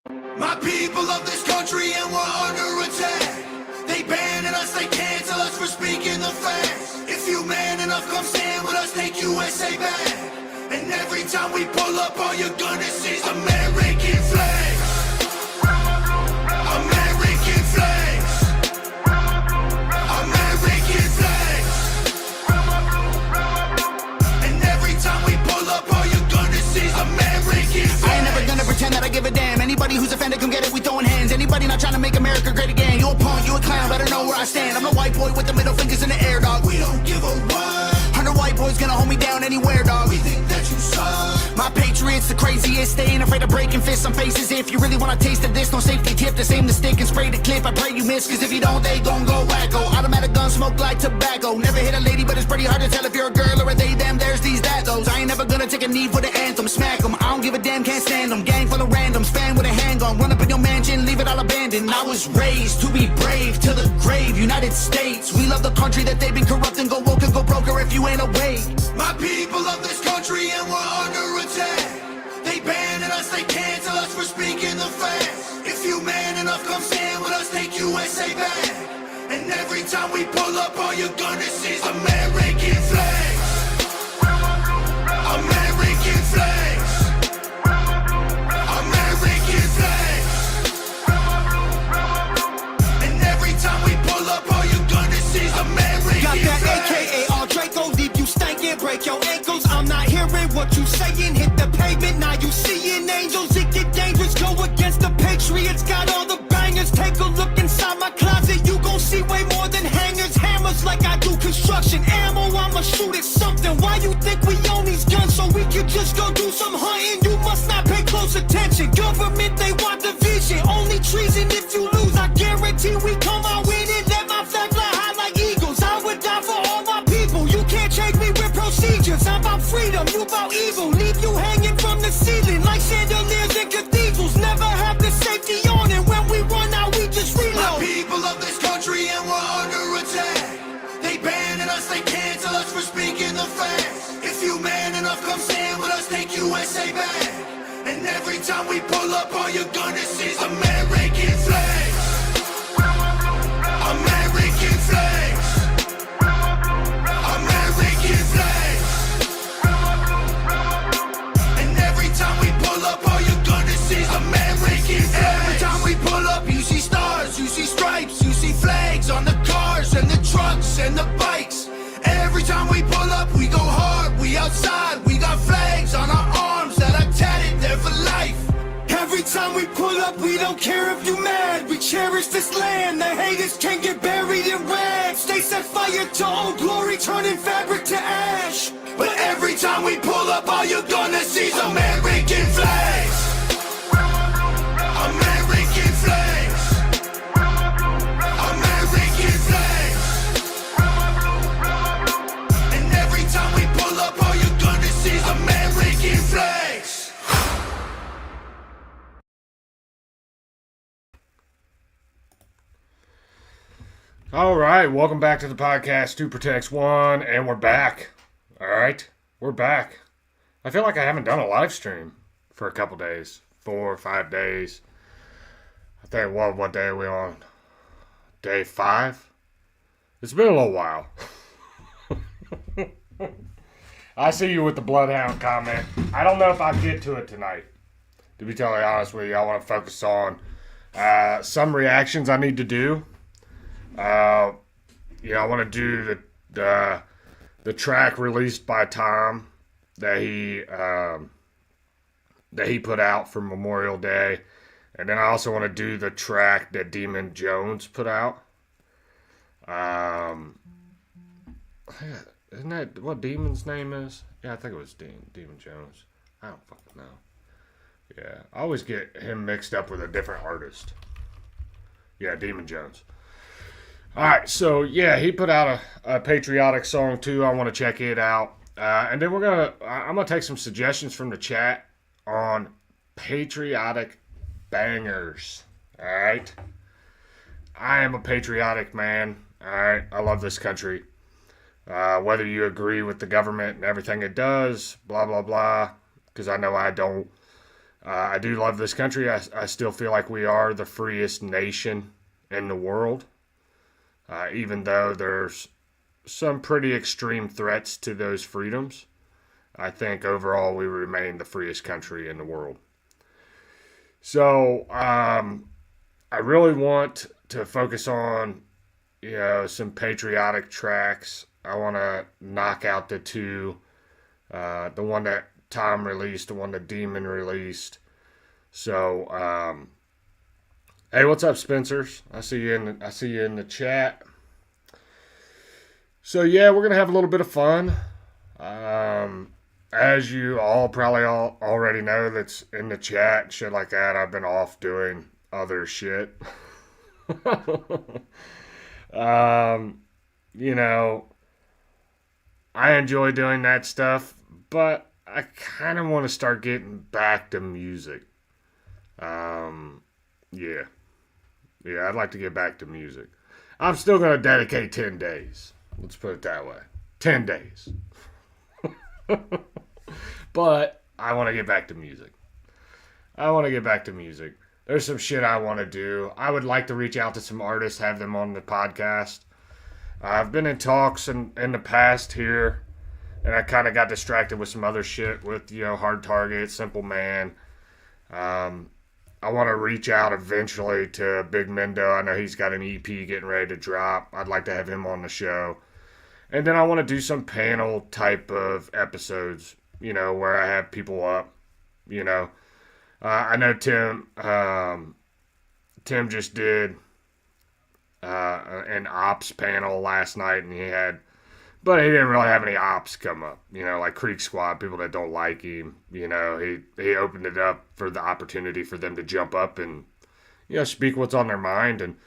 My people of this country and we're under attack. They banning us, they cancel us for speaking the facts. If you man enough, come stand with us, take USA back. And every time we pull up, all you're gonna see is American flags. American flags. American flags. And every time we pull up, all you're gonna see is American flags. I ain't never gonna pretend that I give a damn. Anybody who's offended, come get it, we throwing hands. Anybody not trying to make America great again, you a punk, you a clown, better know where I stand. I'm a white boy with the middle fingers in the air, dog. We don't give a what. 100 white boys gonna hold me down anywhere, dog. We think that you suck. My patriots the craziest, they ain't afraid of breaking fists on faces. If you really wanna taste of this, no safety tip, just aim the stick and spray the clip. I pray you miss, cause if you don't, they gon' go wacko. Automatic gun smoke like tobacco. Never hit a lady, but it's pretty hard to tell if you're a girl or a they, them, there's these, that, those. I ain't never gonna take a knee for the anthem, smack 'em. I don't give a damn, can't stand 'em. Gang full of randoms, fan with a handgun, run up in your mansion, leave it all abandoned. I was raised to be brave, to the grave, United States. We love the country that they've been corrupting, go woke and go broker if you ain't awake. My people of this country and we're under attack. They banning us, they cancel us for speaking the facts. If you man enough, come stand with us, take USA back. And every time we pull up, all you're gonna see is American flags. American flags. American flags. And every time we pull up, all you're gonna see is American Got that flags. AKA all Draco, leave you stankin', break your ankles. I'm not hearing what you saying, hit the pavement, now you seeing angels. It get dangerous, go against the Patriots, got all the bangers. Take a look inside my closet, you gon' see way more than hangers. Hammers like I do construction, ammo, I'ma shoot at something. Why you think we own these guns so we could just go do some hunting? You must not pay close attention, government they want division. Only treason if you lose, I guarantee we come out winning. Let my flag fly high like eagles, I would die for all my people. You can't change me with procedures, I'm about freedom, you about evil. Leave you hanging from the ceiling like chandeliers in cathedrals. Never have the safety on, and when we run out we just My reload. people of this country and we're under attack. They banning us, they cancel us for speaking the facts. If you man enough, come stand with us, take USA back. And every time we pull up, all you're gonna see is American flags. American flags. American flags. And every time we pull up, all you're gonna see is American flags. Every time we pull up, you see stars, you see stripes, you see flags on the cars and the trucks and the bikes. Every time we pull up, we go hard, we outside, we got flags on our arms that are tatted there for life. Every time we pull up, we don't care if you mad. We cherish this land, the haters can get buried in rags. They set fire to old glory, turning fabric to ash. But every time we pull up, all you're gonna see is American flags. American flags. American flags. And every time we pull up, all you're gonna see is American flags. All right, welcome back to the podcast, Two Protects One, and we're back. All right, we're back. I feel like I haven't done a live stream for a couple days, 4 or 5 days. I think, what day are we on? Day 5? It's been a little while. I see you with the Bloodhound comment. I don't know if I'll get to it tonight. To be totally honest with you, I want to focus on some reactions I need to do. I want to do the track released by Tom that he put out for Memorial Day, and then I also want to do the track that Demon Jones put out. Isn't that what Demon's name is? Yeah, I think it was Demon Jones. I don't fucking know. Yeah, I always get him mixed up with a different artist. Yeah, Demon Jones. Alright, so yeah, he put out a patriotic song too. I want to check it out. And then I'm going to take some suggestions from the chat on patriotic bangers. Alright? I am a patriotic man. Alright? I love this country. Whether you agree with the government and everything it does, blah, blah, blah, because I know I don't. I do love this country. I still feel like we are the freest nation in the world, even though there's some pretty extreme threats to those freedoms. I think overall we remain the freest country in the world. So I really want to focus on, some patriotic tracks. I want to knock out the two, the one that Tom released, the one that Demon released. So, hey, what's up, Spencers? I see you in the chat. So yeah, we're gonna have a little bit of fun. As you all probably already know, that's in the chat and shit like that. I've been off doing other shit. I enjoy doing that stuff, but I kind of want to start getting back to music. Yeah. I'd like to get back to music. I'm still going to dedicate 10 days. Let's put it that way. 10 days. But I want to get back to music. There's some shit I want to do. I would like to reach out to some artists, have them on the podcast. I've been in talks in the past here, and I kind of got distracted with some other shit with, Hard Target, Simple Man. I want to reach out eventually to Big Mendo. I know he's got an EP getting ready to drop. I'd like to have him on the show. And then I want to do some panel type of episodes, where I have people up, I know Tim just did an ops panel last night, and but he didn't really have any ops come up, like Creek Squad, people that don't like him, he opened it up for the opportunity for them to jump up and, speak what's on their mind. And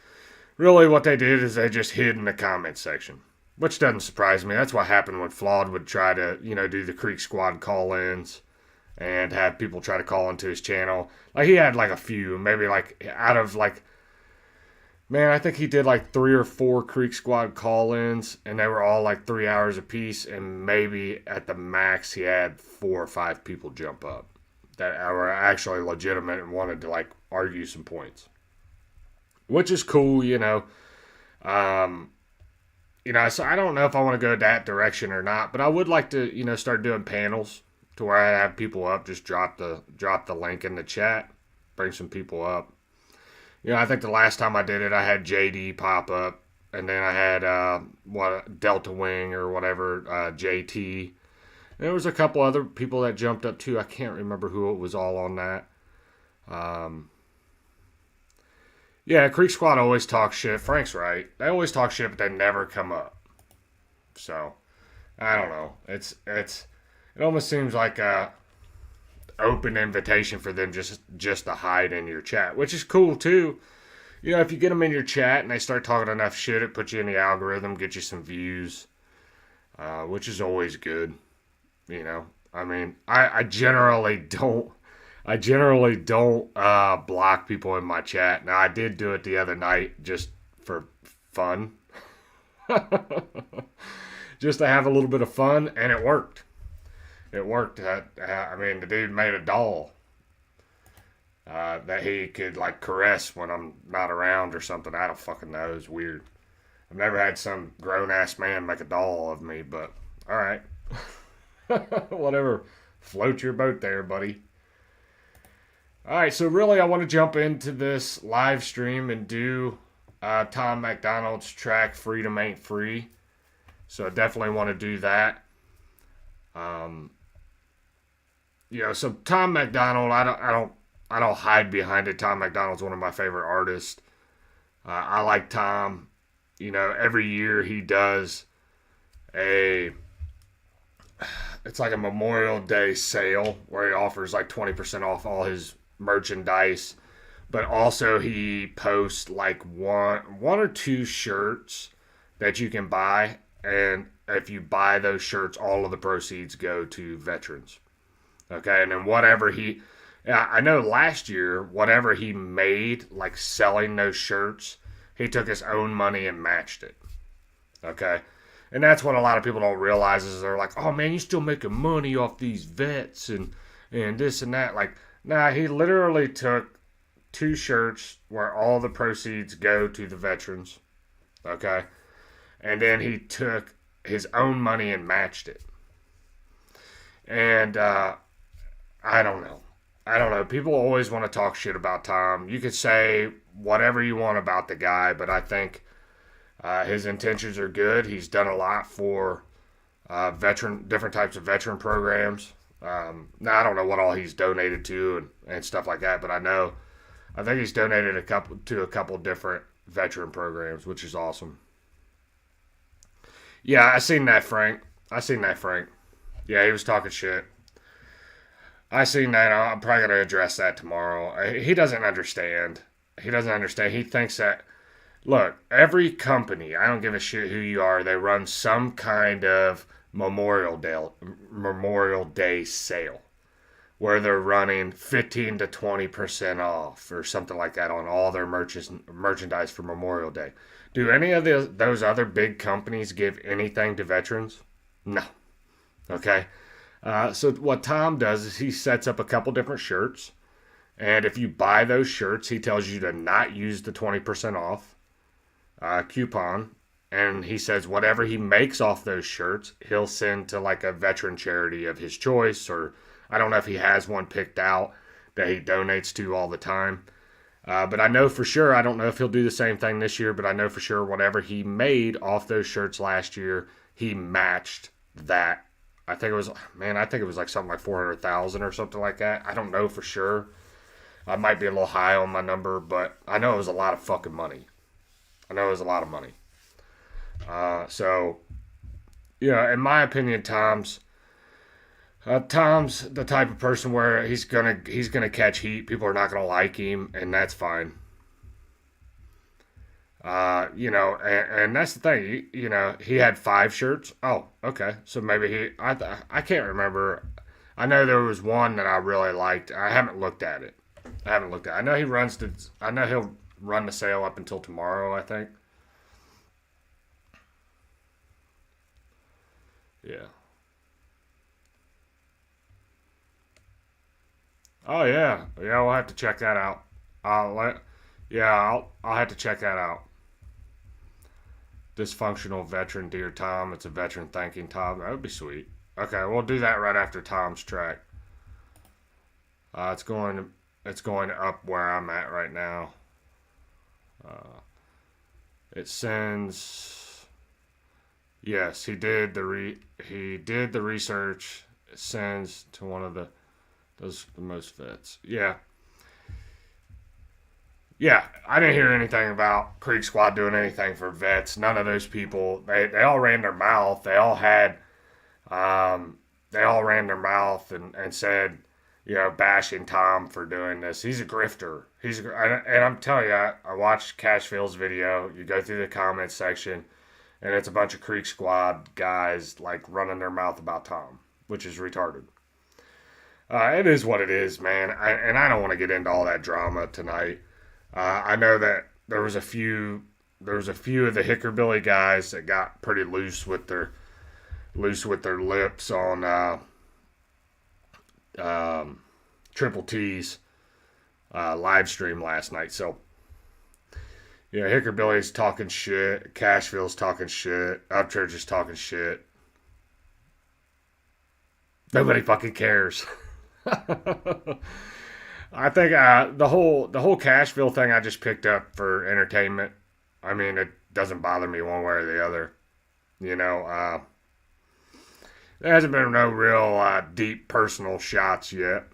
really what they did is they just hid in the comment section, which doesn't surprise me. That's what happened when Flawed would try to, do the Creek Squad call-ins and have people try to call into his channel. Like, he had like a few, maybe like out of like, man, I think he did like 3 or 4 Creek Squad call-ins, and they were all like 3 hours apiece, and maybe at the max he had 4 or 5 people jump up that were actually legitimate and wanted to like argue some points, which is cool, So I don't know if I want to go that direction or not, but I would like to, start doing panels to where I have people up. Just drop the link in the chat, bring some people up. I think the last time I did it, I had JD pop up, and then I had Delta Wing or whatever, JT. And there was a couple other people that jumped up too. I can't remember who it was all on that. Yeah, Creek Squad always talks shit. Frank's right. They always talk shit, but they never come up. So, I don't know. It almost seems like a open invitation for them just to hide in your chat, which is cool too. If you get them in your chat and they start talking enough shit, it puts you in the algorithm, get you some views, which is always good. I mean, I generally don't block people in my chat. Now, I did do it the other night just for fun. Just to have a little bit of fun, and it worked. I mean, the dude made a doll that he could, like, caress when I'm not around or something. I don't fucking know. It's weird. I've never had some grown-ass man make a doll of me, but all right. Whatever. Float your boat there, buddy. All right, so really I want to jump into this live stream and do Tom MacDonald's track Freedom Ain't Free. So I definitely want to do that. So Tom MacDonald, I don't hide behind it. Tom MacDonald's one of my favorite artists. I like Tom. Every year he does it's like a Memorial Day sale where he offers like 20% off all his merchandise, but also he posts like one or 2 shirts that you can buy, and if you buy those shirts, all of the proceeds go to veterans. Okay, and then I know last year, whatever he made, like selling those shirts, he took his own money and matched it. Okay, and that's what a lot of people don't realize is they're like, oh man, you're still making money off these vets and this and that. Like, Nah, he literally took 2 shirts where all the proceeds go to the veterans. Okay. And then he took his own money and matched it. And I don't know. I don't know. People always want to talk shit about Tom. You could say whatever you want about the guy, but I think his intentions are good. He's done a lot for different types of veteran programs. Now I don't know what all he's donated to and stuff like that, but I think he's donated a couple different veteran programs, which is awesome. Yeah, I seen that, Frank. Yeah, he was talking shit. I seen that. I'm probably gonna address that tomorrow. He doesn't understand. He thinks that, look, every company, I don't give a shit who you are, they run some kind of Memorial Day sale where they're running 15 to 20% off or something like that on all their merchandise for Memorial Day. Do any of those other big companies give anything to veterans? No. Okay. So what Tom does is he sets up a couple different shirts, and if you buy those shirts, he tells you to not use the 20% off coupon, and he says whatever he makes off those shirts, he'll send to like a veteran charity of his choice, or I don't know if he has one picked out that he donates to all the time. But I know for sure, I don't know if he'll do the same thing this year, but I know for sure whatever he made off those shirts last year, he matched that. I think it was like something like 400,000 or something like that. I don't know for sure. I might be a little high on my number, but I know it was a lot of fucking money. So, in my opinion, Tom's the type of person where he's gonna catch heat. People are not gonna like him, and that's fine. And that's the thing. He had 5 shirts. Oh, okay. So maybe I can't remember. I know there was one that I really liked. I haven't looked at it. I know he'll run the sale up until tomorrow, I think. Yeah. Oh yeah. Yeah, we'll have to check that out. I'll have to check that out. Dysfunctional veteran, dear Tom. It's a veteran thanking Tom. That would be sweet. Okay, we'll do that right after Tom's track. It's going up where I'm at right now. It sends. Yes, he did the research. It sends to one of the most vets. Yeah. Yeah, I didn't hear anything about Creek Squad doing anything for vets. None of those people. They all ran their mouth. They all ran their mouth and said, bashing Tom for doing this. He's a grifter. And I'm telling you, I watched Cashville's video. You go through the comments section, and it's a bunch of Creek Squad guys like running their mouth about Tom, which is retarded. It is what it is, man. I don't want to get into all that drama tonight. I know that there was a few of the Hickorbilly guys that got pretty loose with their lips on Triple T's live stream last night. So Hickorbilly's talking shit, Cashville's talking shit, Upchurch is talking shit. Nobody fucking cares. I think the whole Cashville thing I just picked up for entertainment. I mean, it doesn't bother me one way or the other. There hasn't been no real deep personal shots yet.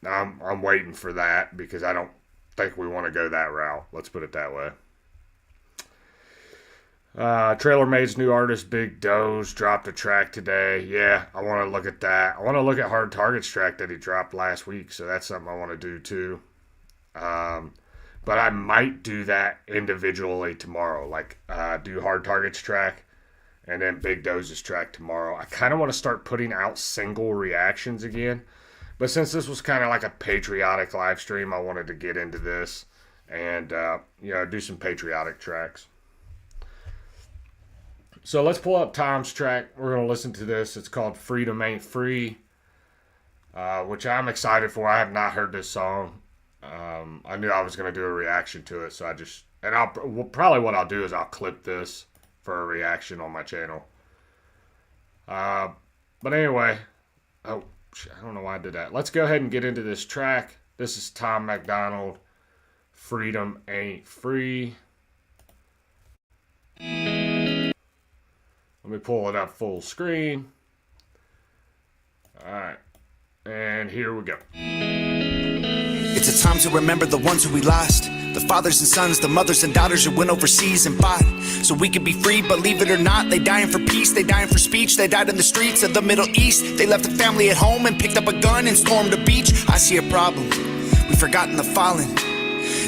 I'm waiting for that because I don't think we want to go that route. Let's put it that way. Trailer Made's new artist, Big Doze, dropped a track today. Yeah, I want to look at that. I want to look at Hard Target's track that he dropped last week, so that's something I want to do too. But I might do that individually tomorrow, like do Hard Target's track and then Big Doze's track tomorrow. I kind of want to start putting out single reactions again, but since this was kind of like a patriotic live stream, I wanted to get into this and do some patriotic tracks. So let's pull up Tom's track. We're going to listen to this. It's called Freedom Ain't Free. which I'm excited for. I have not heard this song. I knew I was going to do a reaction to it, so probably what I'll do is I'll clip this for a reaction on my channel. But anyway, I don't know why I did that. Let's go ahead and get into this track. This is Tom MacDonald, Freedom Ain't Free. Let me pull it up full screen. Alright, and here we go. It's a time to remember the ones who we lost. The fathers and sons, the mothers and daughters who went overseas and fought so we could be free. Believe it or not, they dying for peace, they dying for speech. They died in the streets of the Middle East. They left the family at home and picked up a gun and stormed a beach. I see a problem, we've forgotten the fallen.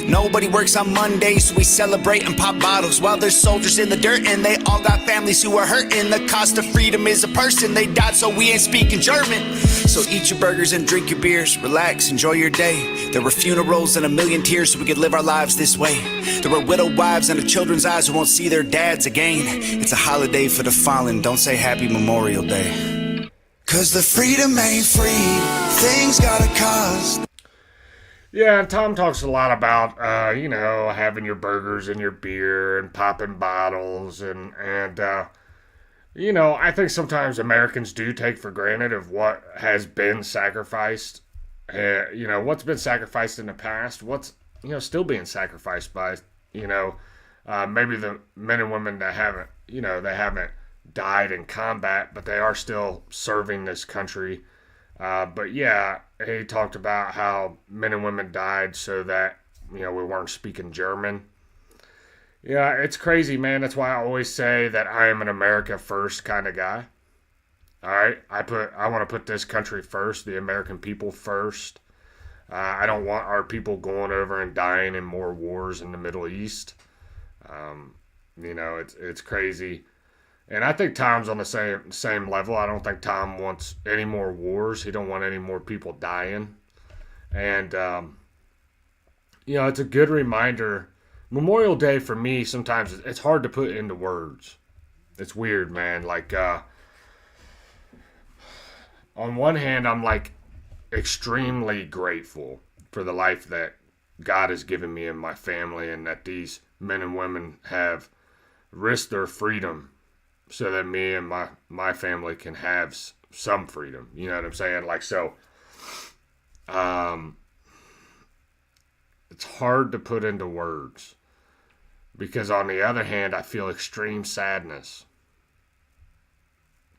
Nobody works on Mondays, so we celebrate and pop bottles while there's soldiers in the dirt and they all got families who are hurting. The cost of freedom is a person. They died so we ain't speaking German. So eat your burgers and drink your beers, relax, enjoy your day. There were funerals and a million tears so we could live our lives this way. There were widowed wives and the children's eyes who won't see their dads again. It's a holiday for the fallen, don't say Happy Memorial Day. Cause the freedom ain't free, things got a cost. Yeah, and Tom talks a lot about, having your burgers and your beer and popping bottles and I think sometimes Americans do take for granted of what has been sacrificed. What's been sacrificed in the past, what's, still being sacrificed by, maybe the men and women that haven't died in combat, but they are still serving this country. But yeah, he talked about how men and women died so that, we weren't speaking German. Yeah, it's crazy, man. That's why I always say that I am an America first kind of guy. All right, I want to put this country first, the American people first. I don't want our people going over and dying in more wars in the Middle East. It's crazy. And I think Tom's on the same level. I don't think Tom wants any more wars. He don't want any more people dying. And, it's a good reminder. Memorial Day for me, sometimes it's hard to put into words. It's weird, man. Like, on one hand, I'm like extremely grateful for the life that God has given me and my family, and that these men and women have risked their freedom so that me and my family can have some freedom. You know what I'm saying? Like, so, it's hard to put into words, because on the other hand, I feel extreme sadness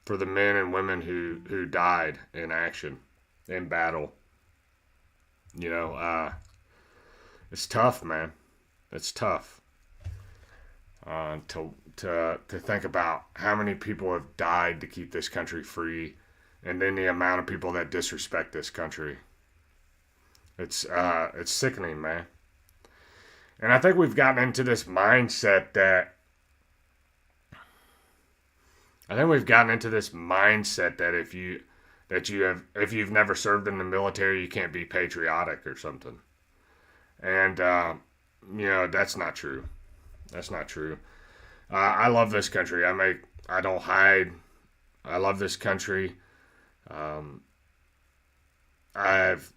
for the men and women who died in action, in battle. It's tough, man. It's tough to think about how many people have died to keep this country free, and then the amount of people that disrespect this country. It's sickening, man. And I think we've gotten into this mindset that if you've never served in the military, you can't be patriotic or something. And that's not true. That's not true. I love this country. I don't hide. I love this country. I've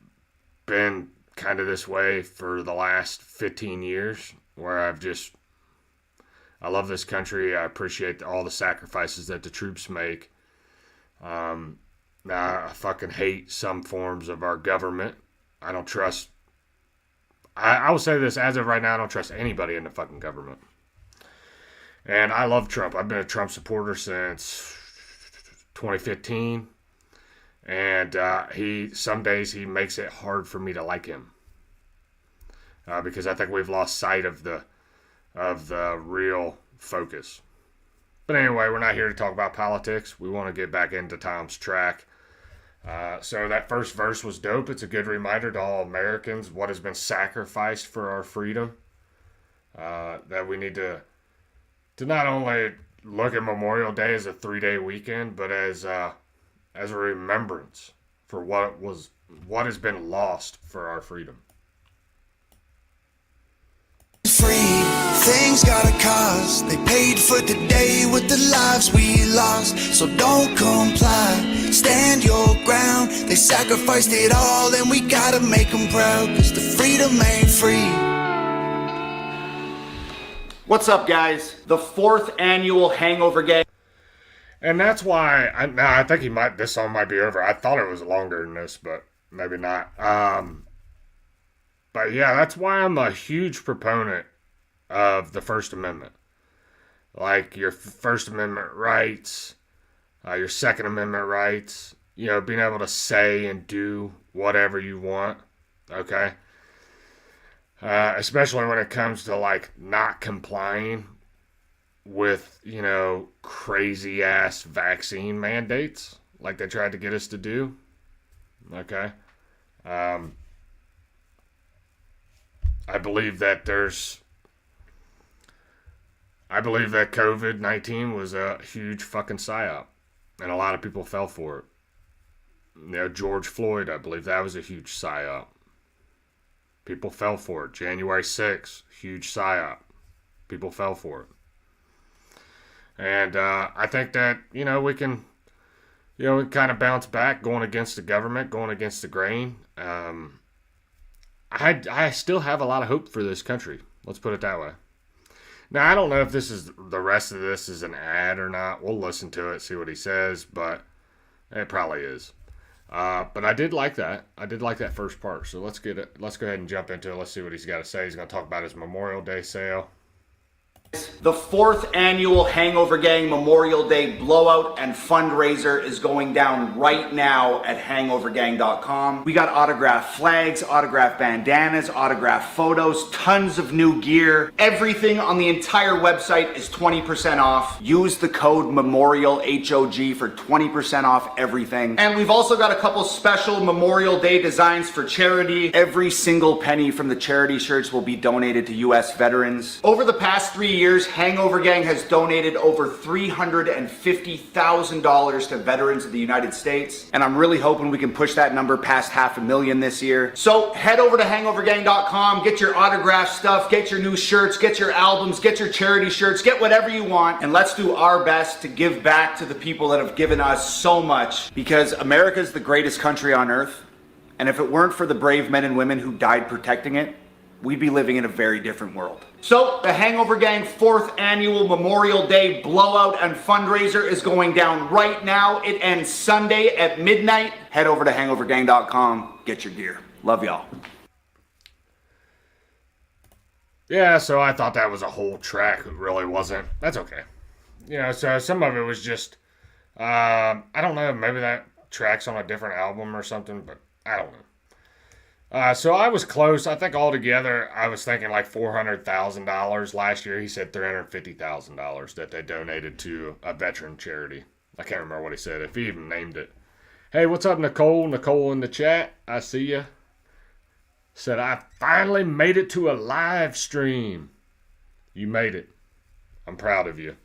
been kind of this way for the last 15 years, where I love this country. I appreciate all the sacrifices that the troops make. I fucking hate some forms of our government. I don't trust. I will say this, as of right now, I don't trust anybody in the fucking government. And I love Trump. I've been a Trump supporter since 2015. And some days he makes it hard for me to like him. Because I think we've lost sight of the real focus. But anyway, we're not here to talk about politics. We want to get back into Tom's track. So that first verse was dope. It's a good reminder to all Americans what has been sacrificed for our freedom. That we need to not only look at Memorial Day as a 3-day weekend, but as a remembrance for what has been lost for our freedom. Free, things got a cost. They paid for today with the lives we lost. So don't comply, Stand your ground. They sacrificed it all and we gotta make them proud, cause the freedom ain't free. What's up, guys? The 4th annual Hangover Gang. And that's why I think this song might be over. I thought it was longer than this, but maybe not. But yeah, that's why I'm a huge proponent of the First Amendment. Like your First Amendment rights, your Second Amendment rights, you know, being able to say and do whatever you want, okay? Especially when it comes to, like, not complying with, you know, crazy ass vaccine mandates like they tried to get us to do. Okay. I believe that COVID-19 was a huge fucking psyop, and a lot of people fell for it. You know, George Floyd, I believe that was a huge psyop. People fell for it. January 6th, huge psyop. People fell for it. And I think that, you know, we can kind of bounce back going against the government, going against the grain. I still have a lot of hope for this country. Let's put it that way. Now, I don't know if the rest of this is an ad or not. We'll listen to it, see what he says, but it probably is. But I did like that. I did like that first part. So let's go ahead and jump into it. Let's see what he's got to say. He's going to talk about his Memorial Day sale. The 4th annual Hangover Gang Memorial Day blowout and fundraiser is going down right now at hangovergang.com. We got autographed flags, autographed bandanas, autographed photos, tons of new gear. Everything on the entire website is 20% off. Use the code Memorial HOG for 20% off everything. And we've also got a couple special Memorial Day designs for charity. Every single penny from the charity shirts will be donated to US veterans. Over the past 3 years, Hangover Gang has donated over $350,000 to veterans of the United States, and I'm really hoping we can push that number past $500,000 this year. So head over to hangovergang.com, get your autograph stuff, get your new shirts, get your albums, get your charity shirts, get whatever you want, and let's do our best to give back to the people that have given us so much, because America is the greatest country on earth, and if it weren't for the brave men and women who died protecting it, we'd be living in a very different world. So, the Hangover Gang 4th annual Memorial Day blowout and fundraiser is going down right now. It ends Sunday at midnight. Head over to hangovergang.com, get your gear. Love y'all. Yeah, so I thought that was a whole track. It really wasn't. That's okay. You know, so some of it was just, I don't know, maybe that track's on a different album or something, but I don't know. So I was close. I think altogether, I was thinking like $400,000 last year. He said $350,000 that they donated to a veteran charity. I can't remember what he said, if he even named it. Hey, what's up, Nicole? Nicole in the chat. I see ya. Said, I finally made it to a live stream. You made it. I'm proud of you.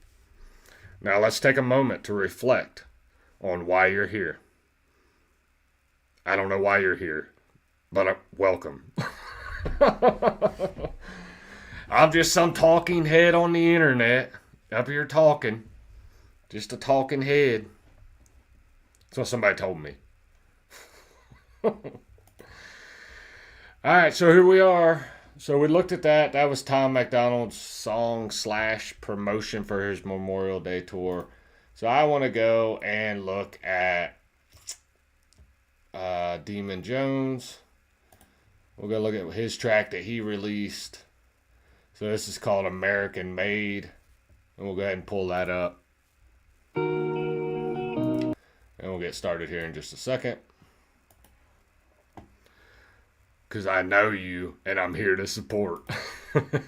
Now let's take a moment to reflect on why you're here. I don't know why you're here. But welcome. I'm just some talking head on the internet. Up here talking. Just a talking head. That's what somebody told me. Alright, so here we are. So we looked at that. That was Tom MacDonald's song / promotion for his Memorial Day tour. So I want to go and look at Demon Jones. We're going to look at his track that he released. So this is called American Made. And we'll go ahead and pull that up. And we'll get started here in just a second. Because I know you and I'm here to support.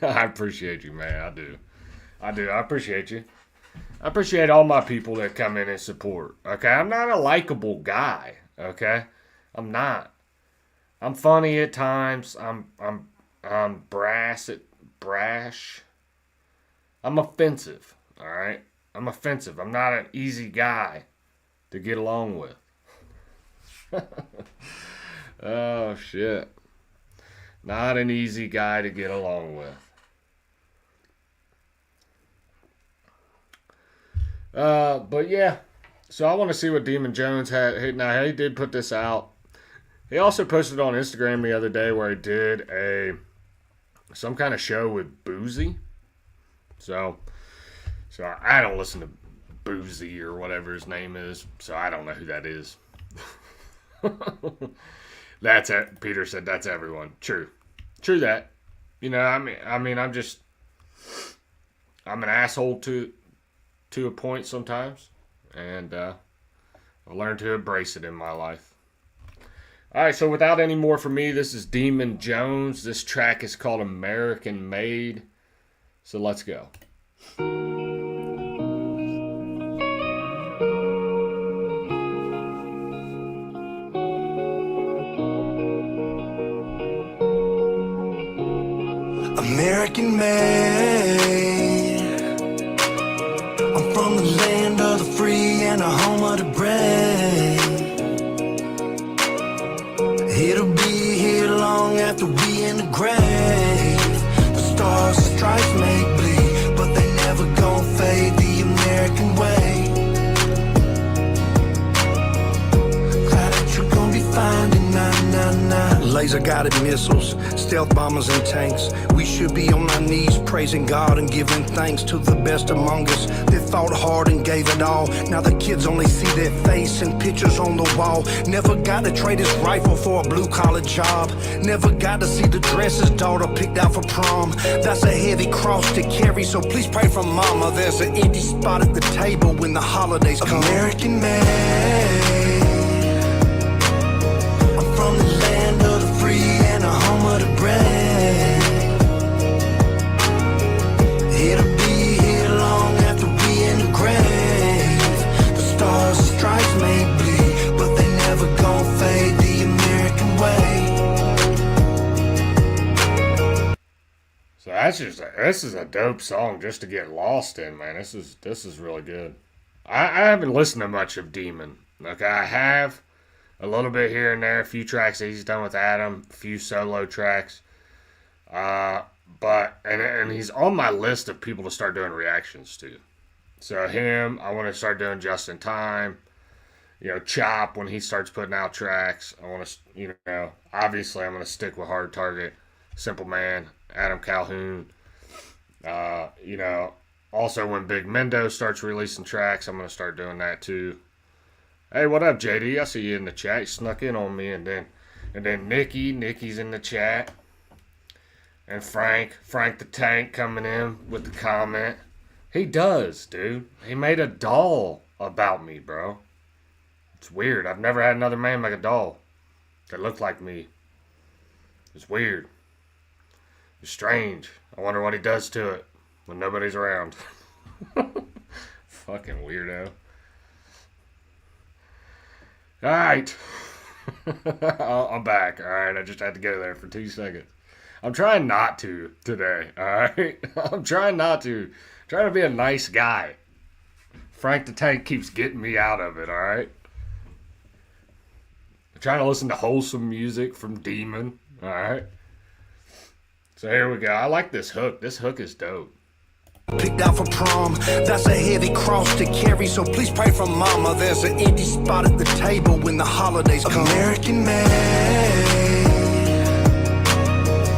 I appreciate you, man. I do. I appreciate you. I appreciate all my people that come in and support. Okay? I'm not a likable guy. Okay? I'm not. I'm funny at times. I'm brash. I'm offensive. All right? I'm offensive. I'm not an easy guy to get along with. Oh, shit. Not an easy guy to get along with. But yeah. So I want to see what Demon Jones had. Now, he did put this out. He also posted on Instagram the other day where he did some kind of show with Boozy. So I don't listen to Boozy or whatever his name is. So I don't know who that is. That's it. Peter said that's everyone. True that. You know, I mean, I'm an asshole to a point sometimes, and I've learned to embrace it in my life. All right, so without any more from me, this is Demon Jones. This track is called American Made. So let's go. American made. I'm from the land of the free and the home of the brave. It'll be here long after we in the grave. The stars and stripes may bleed, but they never gon' fade the American way. Glad that you're gon' be finding 999 laser-guided missiles, stealth bombers and tanks. We should be on our knees praising God and giving thanks to the best among us that fought hard and gave it all. Now the kids only see their face and pictures on the wall. Never got to trade his rifle for a blue-collar job. Never got to see the dress his daughter picked out for prom. That's a heavy cross to carry, so please pray for mama. There's an empty spot at the table when the holidays come. American made. I'm from the land of the free and the home of the brave. It'll be here long after we in the grave. The stars and stripes may bleed, but they never gon' fade the American way. So this is a dope song just to get lost in, man. This is really good. I haven't listened to much of Demon. Okay, I have a little bit here and there, a few tracks that he's done with Adam, a few solo tracks. But he's on my list of people to start doing reactions to. So him, I want to start doing Just in Time. You know, Chop when he starts putting out tracks. I want to, you know, obviously I'm going to stick with Hard Target, Simple Man, Adam Calhoun. You know, also when Big Mendo starts releasing tracks, I'm going to start doing that too. Hey, what up, JD? I see you in the chat. You snuck in on me, and then Nikki's in the chat. And Frank the Tank coming in with the comment. He does, dude. He made a doll about me, bro. It's weird. I've never had another man make a doll that looked like me. It's weird. It's strange. I wonder what he does to it when nobody's around. Fucking weirdo. Alright. I'm back. Alright, I just had to go there for 2 seconds. I'm trying not to today, alright? I'm trying not to. I'm trying to be a nice guy. Frank the Tank keeps getting me out of it, alright? I'm trying to listen to wholesome music from Demon, alright? So here we go. I like this hook. This hook is dope. Picked out for prom, that's a heavy cross to carry, so please pray for mama. There's an empty spot at the table when the holidays come. American made.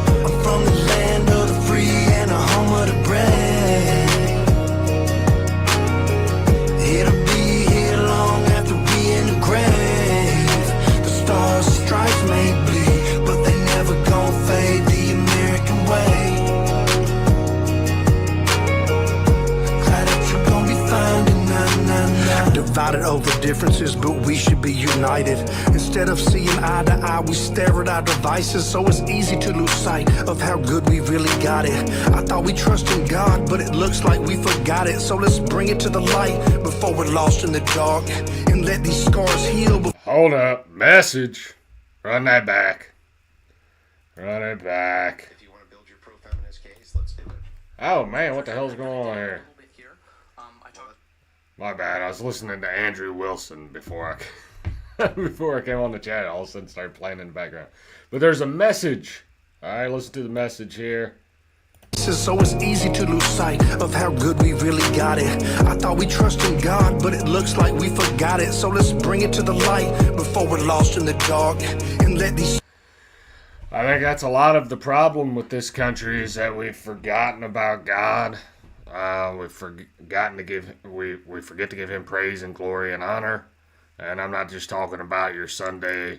I'm from the land of the free and the home of the brave. It'll be here long after we in the grave. The stars and stripes may bleed, but they never gon' fade the American way. Divided over differences, but we should be united. Instead of seeing eye to eye, we stare at our devices, so it's easy to lose sight of how good we really got it. I thought we trusted in God, but it looks like we forgot it. So let's bring it to the light before we're lost in the dark, and let these scars heal. Hold up. Message. Run that back. Run it back. If you want to build your pro-feminist case, let's do it. Oh, man. What the hell's going on here? My bad. I was listening to Andrew Wilson before I came on the chat. All of a sudden started playing in the background. But there's a message. All right, listen to the message here. chances, so it's easy to lose sight of how good we really got it. I thought we trusted in God, but it looks like we forgot it. So let's bring it to the light before we're lost in the dark and let these. I think that's a lot of the problem with this country is that we've forgotten about God. We've forgotten to we forget to give Him praise and glory and honor. And I'm not just talking about your Sunday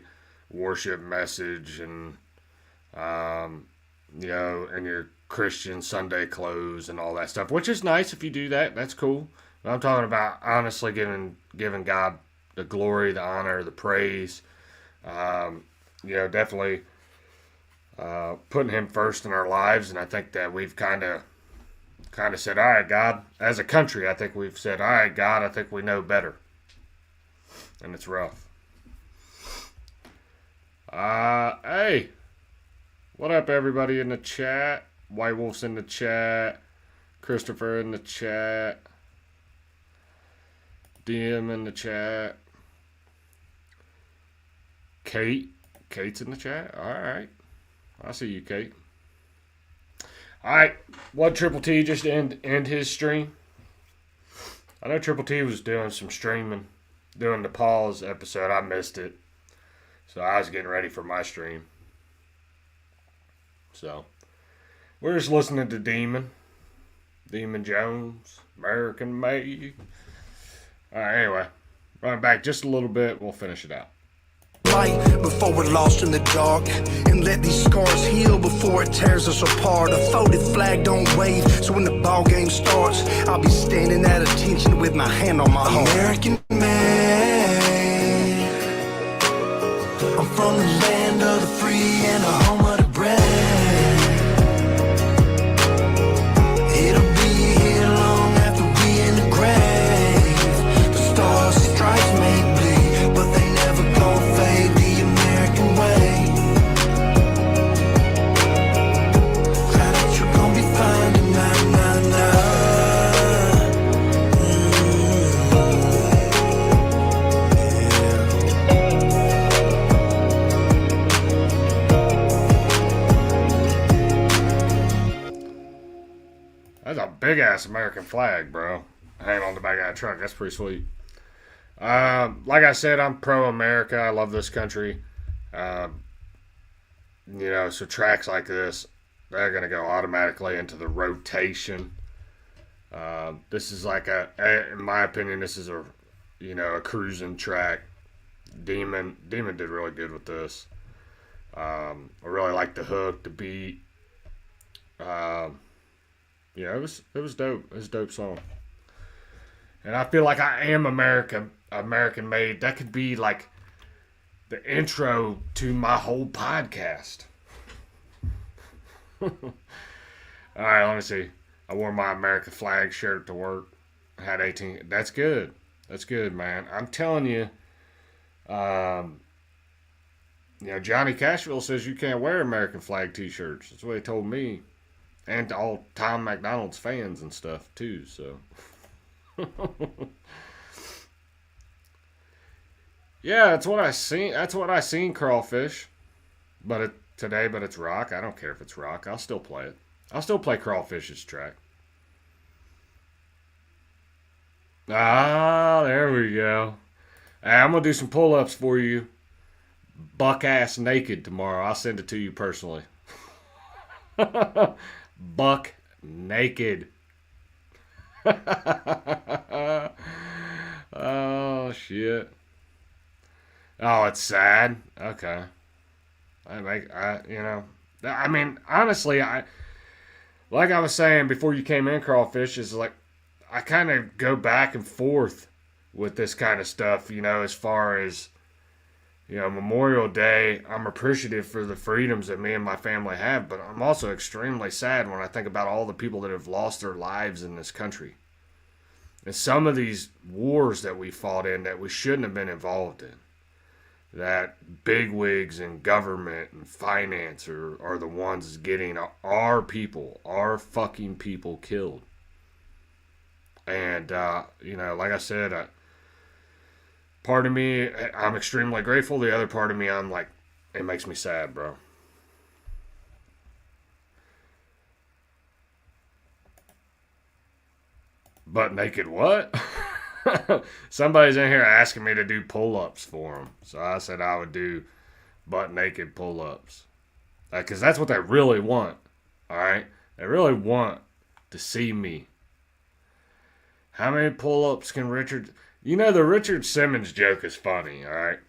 worship message and you know, and your Christian Sunday clothes and all that stuff, which is nice if you do that. That's cool. But I'm talking about honestly giving God the glory, the honor, the praise. You know, definitely putting Him first in our lives. And I think that we've kind of said, all right, God, as a country, I think we've said, all right, God, I think we know better. And it's rough. Hey, what up, everybody in the chat? White Wolf's in the chat. Christopher in the chat. DM in the chat. Kate's in the chat. All right, I see you, Kate. All right, what Triple T just end his stream? I know Triple T was doing some streaming, doing the pause episode. I missed it, so I was getting ready for my stream. So we're just listening to Demon Jones, American Made. All right, anyway, run back just a little bit. We'll finish it out. Before we're lost in the dark and let these scars heal before it tears us apart. A folded flag don't wave, so when the ball game starts, I'll be standing at attention with my hand on my heart. American man, I'm from the land of the free and the home of the brave. It'll be here long after we in the grave. The stars and stripes may bleed, but they never gon' fade. The American way. Try that you're gon' be finding That's a big ass American flag, bro. Hanging on the back of that truck. That's pretty sweet. Like I said, I'm pro America. I love this country. You know, so tracks like this, they're gonna go automatically into the rotation. This is like in my opinion, this is a cruising track. Demon did really good with this. I really like the hook, the beat. Yeah, it was dope. It was a dope song. And I feel like I am American made. That could be like the intro to my whole podcast. All right, let me see. I wore my American flag shirt to work. I had 18. That's good. That's good, man. I'm telling you, Johnny Cashville says you can't wear American flag t-shirts. That's what he told me. And to all Tom McDonald's fans and stuff, too, so. Yeah, that's what I seen. That's what I seen, Crawfish. But it's rock. I don't care if it's rock. I'll still play it. I'll still play Crawfish's track. Ah, there we go. Hey, I'm going to do some pull-ups for you. Buck-ass naked tomorrow. I'll send it to you personally. Buck naked. Oh, shit. Oh, it's sad. Okay. I mean, honestly, like I was saying before you came in, Crawfish, is like, I kind of go back and forth with this kind of stuff, as far as, Memorial Day. I'm appreciative for the freedoms that me and my family have, but I'm also extremely sad when I think about all the people that have lost their lives in this country. And some of these wars that we fought in that we shouldn't have been involved in. That bigwigs in government and finance are the ones getting our people, our fucking people killed. And, like I said, part of me, I'm extremely grateful. The other part of me, I'm like, it makes me sad, bro. Butt naked what? Somebody's in here asking me to do pull-ups for them. So I said I would do butt naked pull-ups. Because that's what they really want. Alright? They really want to see me. How many pull-ups can Richard... You know, the Richard Simmons joke is funny, alright?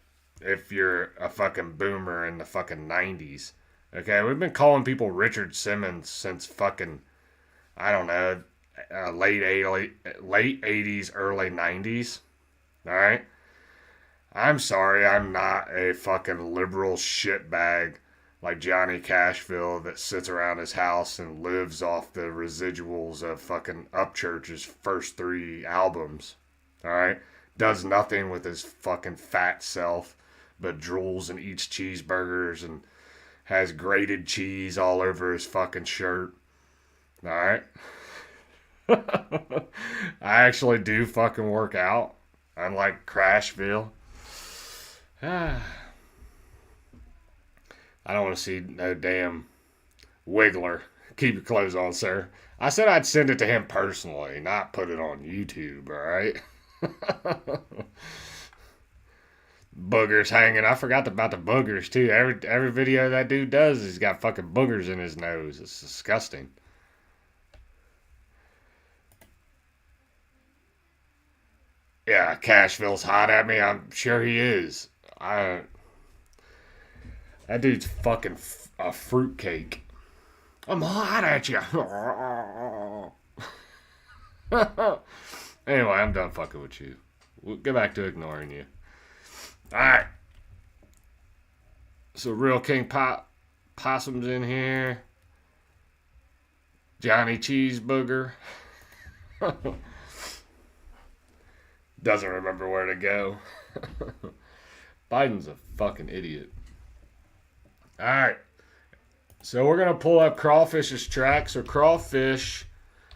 If you're a fucking boomer in the fucking 90s. Okay, we've been calling people Richard Simmons since fucking, I don't know, late 80s, early 90s. Alright? I'm sorry, I'm not a fucking liberal shitbag like Johnny Cashville that sits around his house and lives off the residuals of fucking Upchurch's first 3 albums. Alright? Does nothing with his fucking fat self but drools and eats cheeseburgers and has grated cheese all over his fucking shirt. Alright? I actually do fucking work out. Unlike Cashville. I don't want to see no damn wiggler. Keep your clothes on, sir. I said I'd send it to him personally, not put it on YouTube, alright? Boogers hanging. I forgot about the boogers, too. Every video that dude does, he's got fucking boogers in his nose. It's disgusting. Yeah, Cashville's hot at me. I'm sure he is. That dude's fucking a fruitcake. I'm hot at you. Anyway, I'm done fucking with you. We'll get back to ignoring you. Alright. So, Real King Possum's in here. Johnny Cheeseburger. Doesn't remember where to go. Biden's a fucking idiot. Alright. So we're going to pull up Crawfish's tracks. So Crawfish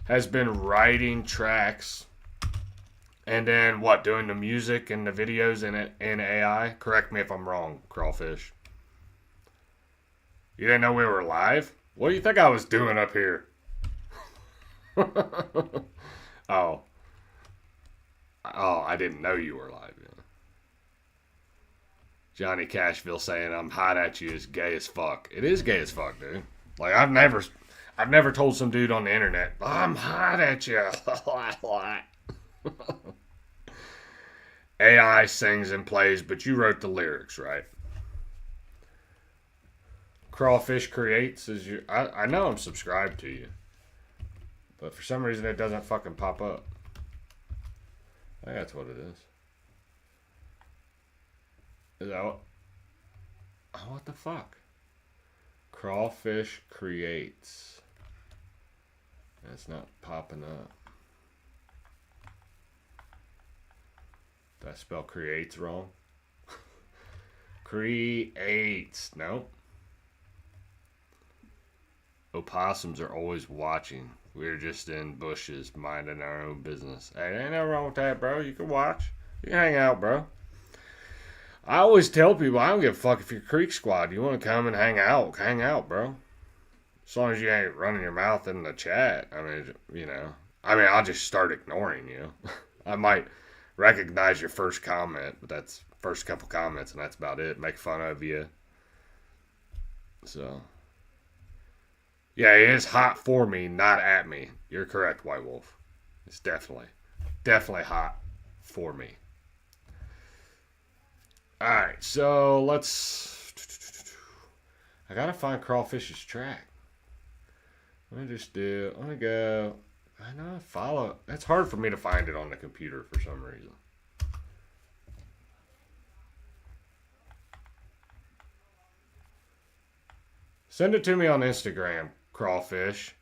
has been writing tracks. And then what? Doing the music and the videos in AI? Correct me if I'm wrong, Crawfish. You didn't know we were live? What do you think I was doing up here? Oh, I didn't know you were live. Yeah. Johnny Cashville saying I'm hot at you is gay as fuck. It is gay as fuck, dude. Like I've never told some dude on the internet I'm hot at you. AI sings and plays, but you wrote the lyrics, right? Crawfish Creates is your. I know I'm subscribed to you, but for some reason it doesn't fucking pop up. I think that's what it is. Is that what? Oh, what the fuck? Crawfish Creates. That's not popping up. Did I spell creates wrong? Creates. Nope. Opossums are always watching. We're just in bushes, minding our own business. Hey, ain't nothing wrong with that, bro. You can watch. You can hang out, bro. I always tell people, I don't give a fuck if you're Creek Squad. You want to come and hang out, bro. As long as you ain't running your mouth in the chat. I mean, you know. I mean, I'll just start ignoring you. I might recognize your first comment, but that's first couple comments, and that's about it. Make fun of you. So, yeah, it is hot for me, not at me. You're correct, White Wolf. It's definitely hot for me. Alright, so let's... I gotta find Crawfish's track. Let me just do... I'm gonna go... I know, follow... It's hard for me to find it on the computer for some reason. Send it to me on Instagram, Crawfish.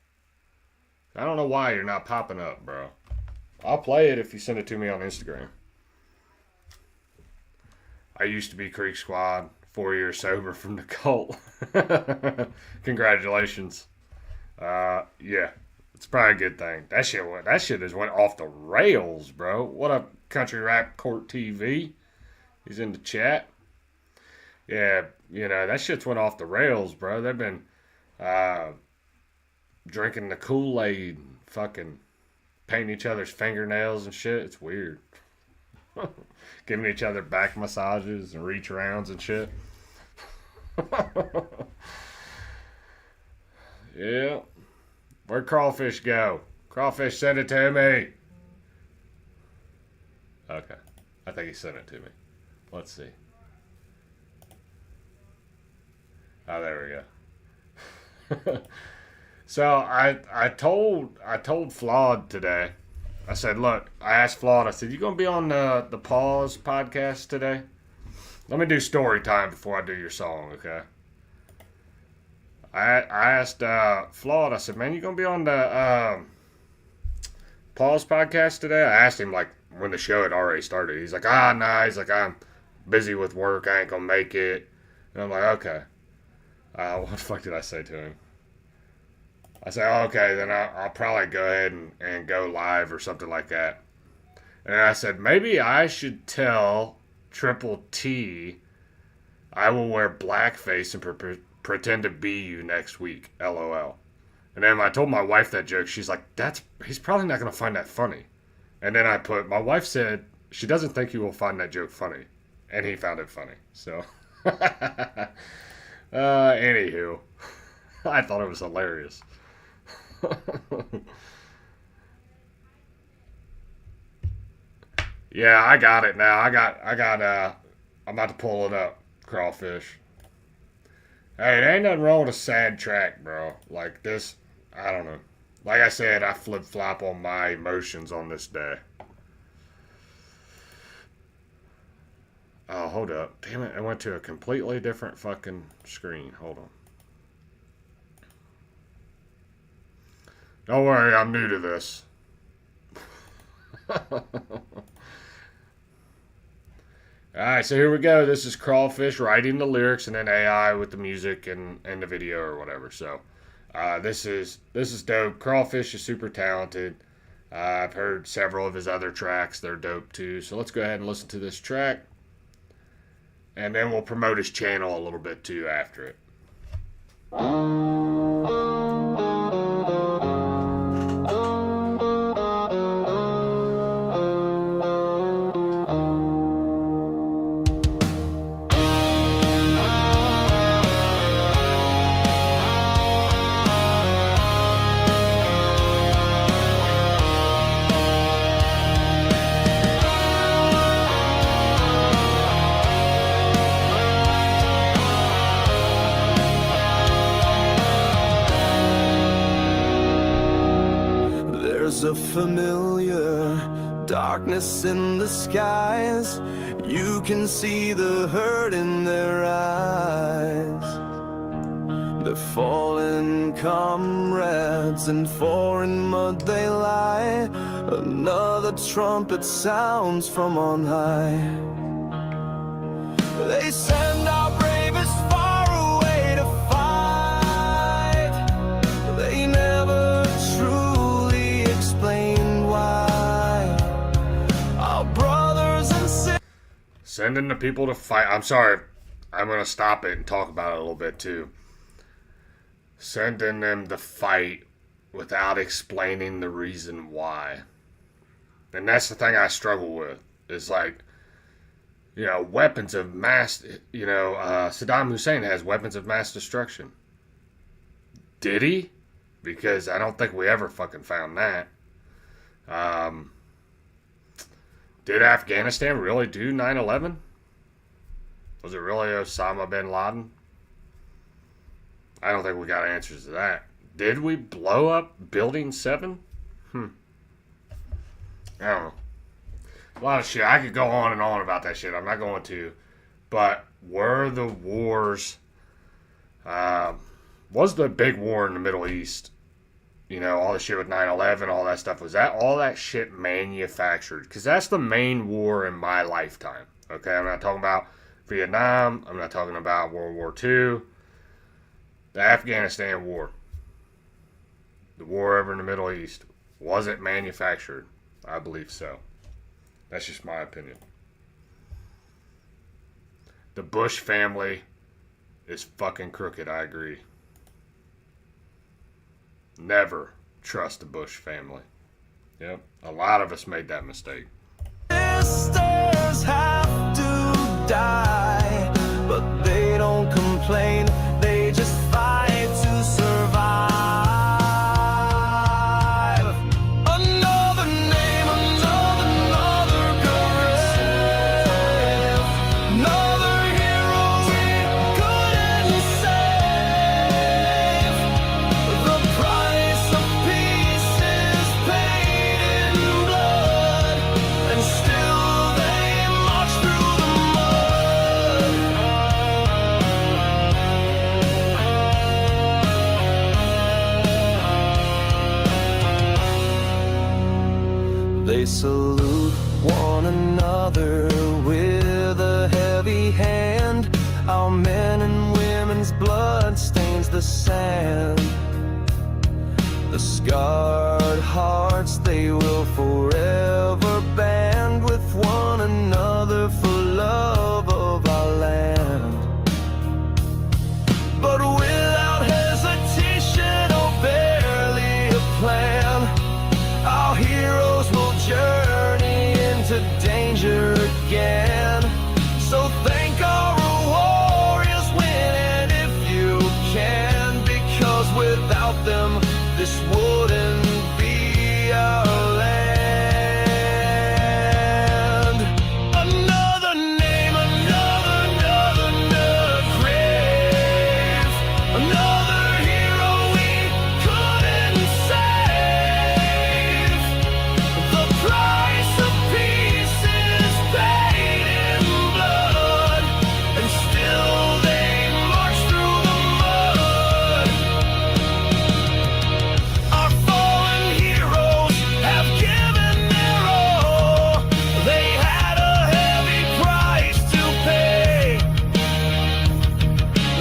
I don't know why you're not popping up, bro. I'll play it if you send it to me on Instagram. I used to be Creek Squad, 4 years sober from the cult. Congratulations. Yeah, it's probably a good thing. That shit has went off the rails, bro. What up, Country Rap Court TV? He's in the chat. Yeah, you know, that shit's went off the rails, bro. They've been drinking the Kool-Aid, fucking painting each other's fingernails and shit. It's weird. Giving each other back massages and reach arounds and shit. Yeah. Where'd Crawfish go? Crawfish, send it to me. Okay. I think he sent it to me. Let's see. Oh, there we go. So I told Flawed today. I said, look, I asked Flawed, I said, you gonna be on the Pause podcast today? Let me do story time before I do your song, okay? I asked Flawed, I said, man, you gonna be on the Pause podcast today? I asked him like when the show had already started. He's like, nah. He's like, I'm busy with work. I ain't gonna make it. And I'm like, okay. What the fuck did I say to him? I said, oh, okay, then I'll probably go ahead and go live or something like that. And I said, maybe I should tell Triple T I will wear blackface and pretend to be you next week. LOL. And then I told my wife that joke. She's like, he's probably not going to find that funny. And then my wife said she doesn't think he will find that joke funny. And he found it funny. So, anywho, I thought it was hilarious. Yeah, I got it now. I'm about to pull it up, Crawfish. Hey, there ain't nothing wrong with a sad track, bro. Like this, I don't know. Like I said, I flip-flop on my emotions on this day. Oh, hold up. Damn it, I went to a completely different fucking screen. Hold on. Don't worry, I'm new to this. Alright, so here we go. This is Crawfish writing the lyrics and then AI with the music and the video or whatever. So, this is dope. Crawfish is super talented. I've heard several of his other tracks. They're dope too. So let's go ahead and listen to this track. And then we'll promote his channel a little bit too after it. There's a familiar darkness in the skies. You can see the hurt in their eyes. They're fallen comrades, in foreign mud they lie. Another trumpet sounds from on high. They send our bravest far away to fight. They never truly explain why. Our brothers and sisters. Sending the people to fight. I'm sorry. I'm going to stop it and talk about it a little bit too. Sending them to fight without explaining the reason why. And that's the thing I struggle with. Is like, weapons of mass, Saddam Hussein has weapons of mass destruction. Did he? Because I don't think we ever fucking found that. Did Afghanistan really do 9/11? Was it really Osama bin Laden? I don't think we got answers to that. Did we blow up Building 7? I don't know. A lot of shit. I could go on and on about that shit. I'm not going to. But were the wars... was the big war in the Middle East, all the shit with 9/11, all that stuff, was that all that shit manufactured? Because that's the main war in my lifetime. Okay, I'm not talking about Vietnam. I'm not talking about World War II. The Afghanistan war. The war over in the Middle East. Was it manufactured? I believe so. That's just my opinion. The Bush family is fucking crooked, I agree. Never trust the Bush family. Yep. A lot of us made that mistake. Sisters have to die, but they don't complain. They just fight to survive. Another name, another grave. Another hero we couldn't save. The price of peace is paid in blood, and still they march through the mud. They salute one another with a heavy hand. Our men and women's blood stains the sand. The scarred hearts they will forever band with one another for love of our land. But without hesitation or barely a plan, our heroes will journey into danger again. So thank our warriors when and if you can, because without them this wouldn't be our land. Another name, another grave. Another hero we couldn't save. The price of peace is paid in blood, and still they march through the mud. Our fallen heroes have given their all. They had a heavy price to pay.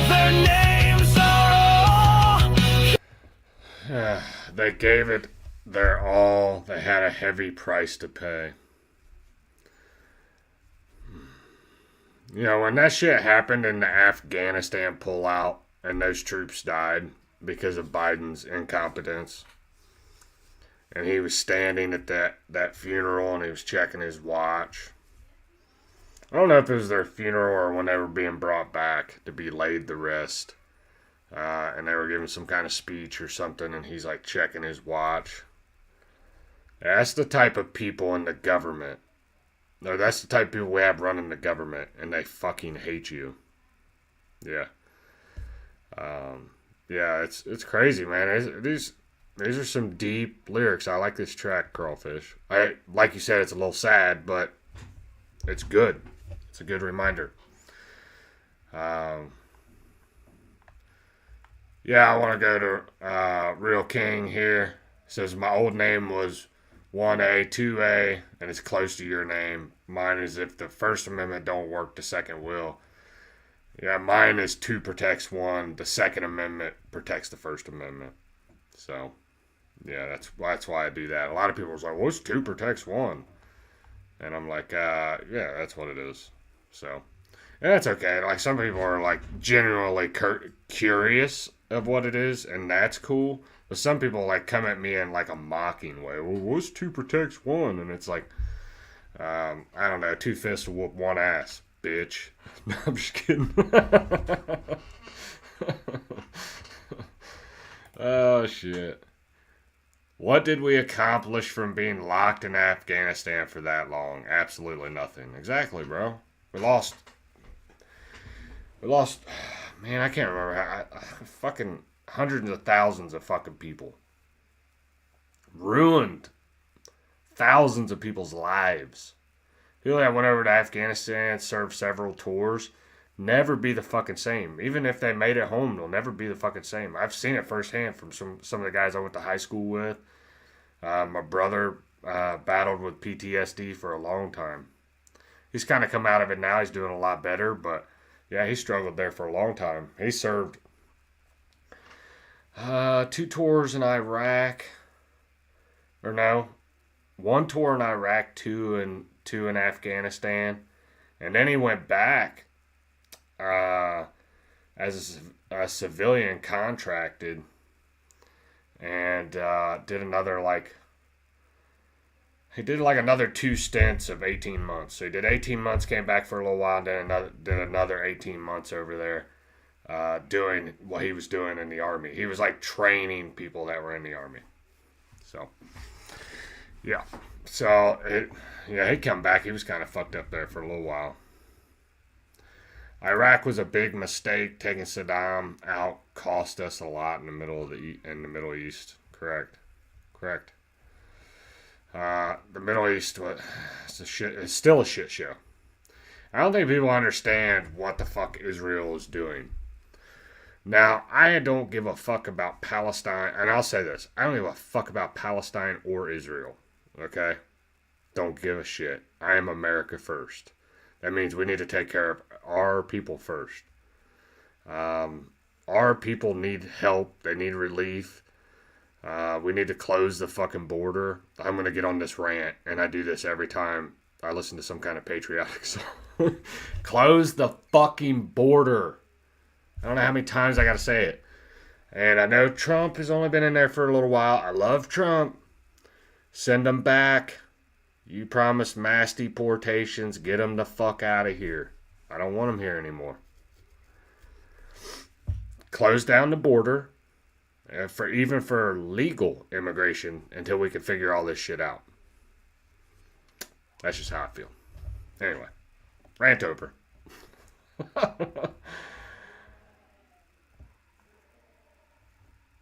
Their names are all. They gave it their all. They had a heavy price to pay. You know, when that shit happened in the Afghanistan pullout and those troops died because of Biden's incompetence, and he was standing at that funeral and he was checking his watch. I don't know if it was their funeral or when they were being brought back to be laid to rest. And they were giving some kind of speech or something, and he's like checking his watch. That's the type of people in the government. No, that's the type of people we have running the government, and they fucking hate you. Yeah. Yeah, it's crazy, man. These are some deep lyrics. I like this track, Crawfish. Like you said, it's a little sad, but it's good. It's a good reminder. Yeah, I want to go to Real King here. It says, my old name was 1A, 2A, and it's close to your name. Mine is if the First Amendment don't work, the Second will. Yeah, mine is 2 protects 1. The Second Amendment protects the First Amendment. So, yeah, that's why I do that. A lot of people are like, what's 2 protects 1? And I'm like, yeah, that's what it is. So, and that's okay. Like, some people are, like, genuinely curious of what it is, and that's cool. But some people, like, come at me in, like, a mocking way. Well, what's 2 protects 1? And it's like, I don't know, 2 fists will whoop 1 ass, bitch. No, I'm just kidding. Oh, shit. What did we accomplish from being locked in Afghanistan for that long? Absolutely nothing. Exactly, bro. We lost, man, I can't remember. Fucking hundreds of thousands of fucking people. Ruined thousands of people's lives. People that went over to Afghanistan, served several tours, never be the fucking same. Even if they made it home, they'll never be the fucking same. I've seen it firsthand from some of the guys I went to high school with. My brother battled with PTSD for a long time. He's kind of come out of it now. He's doing a lot better, but yeah, he struggled there for a long time. He served 2 tours in Iraq. Or no, 1 tour in Iraq, 2 in Afghanistan. And then he went back as a civilian contracted and did another, like, He did like another 2 stints of 18 months. So he did 18 months, came back for a little while, and then did another 18 months over there doing what he was doing in the Army. He was like training people that were in the Army. So, yeah. So, he'd come back. He was kind of fucked up there for a little while. Iraq was a big mistake. Taking Saddam out cost us a lot in the Middle East. Correct. The Middle East it's still a shit show. I don't think people understand what the fuck Israel is doing. Now, I don't give a fuck about Palestine, and I'll say this: I don't give a fuck about Palestine or Israel. Okay? Don't give a shit. I am America first. That means we need to take care of our people first. Our people need help. They need relief. We need to close the fucking border. I'm going to get on this rant, and I do this every time I listen to some kind of patriotic song. Close the fucking border. I don't know how many times I got to say it. And I know Trump has only been in there for a little while. I love Trump. Send him back. You promised mass deportations. Get him the fuck out of here. I don't want him here anymore. Close down the border. Even for legal immigration until we can figure all this shit out. That's just how I feel. Anyway, rant over.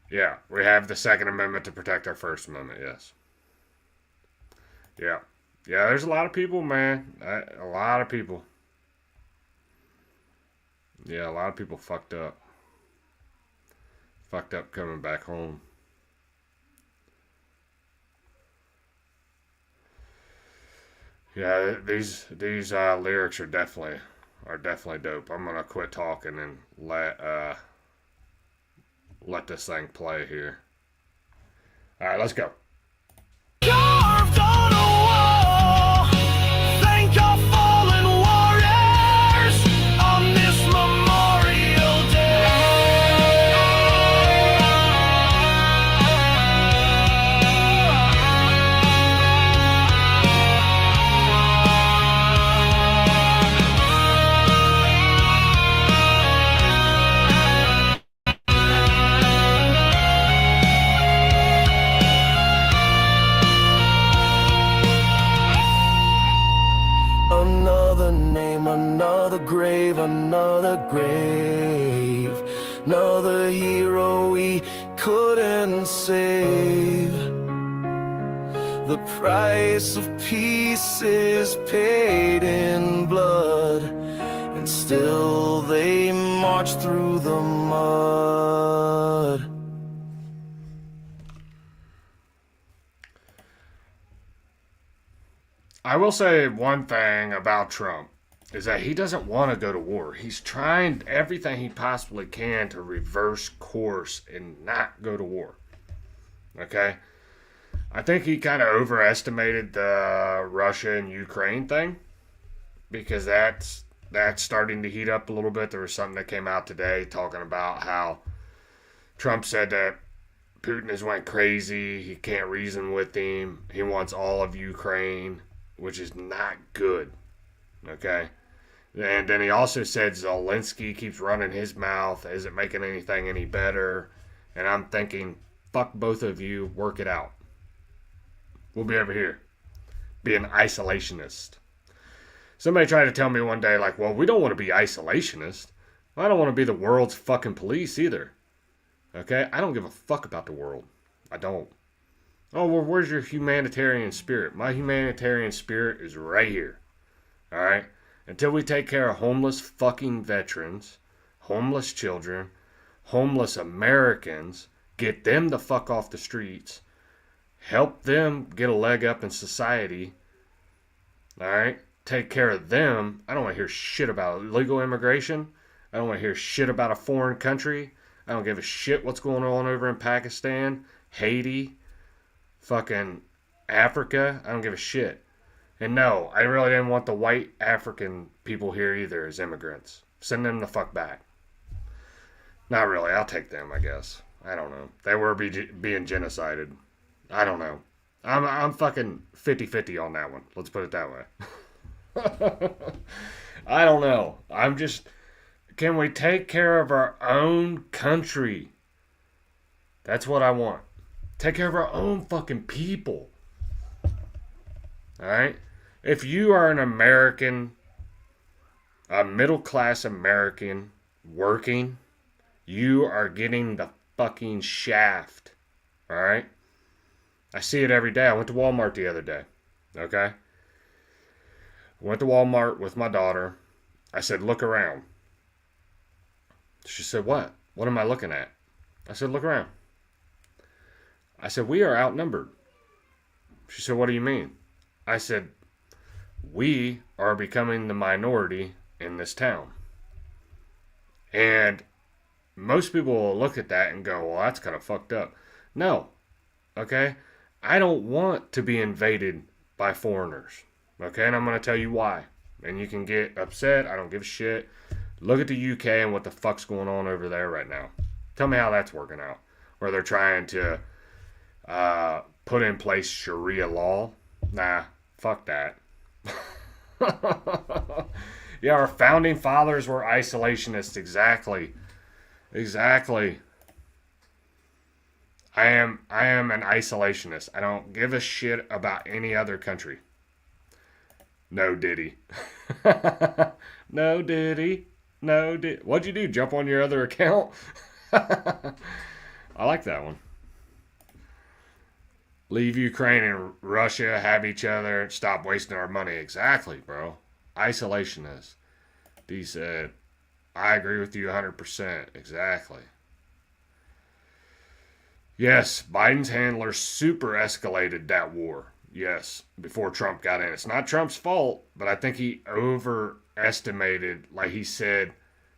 Yeah, we have the Second Amendment to protect our First Amendment, yes. Yeah, there's a lot of people, man. A lot of people. Yeah, a lot of people fucked up. Fucked up coming back home. Yeah, these lyrics are definitely dope. I'm gonna quit talking and let this thing play here. All right, let's go. Carved on a wall, thank our fallen warriors on this Memorial Day. Another name, another grave, another grave. Another hero we couldn't save. The price of peace is paid in blood, and still they march through the mud. I will say one thing about Trump is that he doesn't want to go to war. He's trying everything he possibly can to reverse course and not go to war. Okay? I think he kind of overestimated the Russia and Ukraine thing because that's starting to heat up a little bit. There was something that came out today talking about how Trump said that Putin has went crazy. He can't reason with him. He wants all of Ukraine, which is not good. Okay? And then he also said Zelensky keeps running his mouth. Isn't making anything any better. And I'm thinking, fuck both of you. Work it out. We'll be over here. Be an isolationist. Somebody tried to tell me one day, like, well, we don't want to be isolationist. I don't want to be the world's fucking police either. Okay? I don't give a fuck about the world. I don't. Oh, well, where's your humanitarian spirit? My humanitarian spirit is right here. Alright? Until we take care of homeless fucking veterans, homeless children, homeless Americans, get them the fuck off the streets, help them get a leg up in society, alright? Take care of them. I don't want to hear shit about illegal immigration. I don't want to hear shit about a foreign country. I don't give a shit what's going on over in Pakistan, Haiti, fucking Africa. I don't give a shit. And no, I really didn't want the white African people here either as immigrants. Send them the fuck back. Not really. I'll take them, I guess. I don't know. They were being genocided. I don't know. I'm fucking 50-50 on that one. Let's put it that way. I don't know. I'm just, can we take care of our own country? That's what I want. Take care of our own fucking people. Alright? If you are an American, a middle class American working, you are getting the fucking shaft. Alright? I see it every day. I went to Walmart the other day. Okay? Went to Walmart with my daughter. I said, look around. She said, what? What am I looking at? I said, look around. I said, we are outnumbered. She said, what do you mean? I said, we are becoming the minority in this town. And most people will look at that and go, well, that's kind of fucked up. No. Okay? I don't want to be invaded by foreigners. Okay? And I'm going to tell you why. And you can get upset. I don't give a shit. Look at the UK and what the fuck's going on over there right now. Tell me how that's working out. Where they're trying to put in place Sharia law. Nah, fuck that. Yeah, our founding fathers were isolationists. Exactly. I am an isolationist. I don't give a shit about any other country. No Diddy. No Diddy. No Diddy. What'd you do? Jump on your other account? I like that one. Leave Ukraine and Russia, have each other, stop wasting our money. Exactly, bro. Isolationist. D said, I agree with you 100%. Exactly. Yes, Biden's handler super escalated that war. Yes, before Trump got in. It's not Trump's fault, but I think he overestimated, like he said,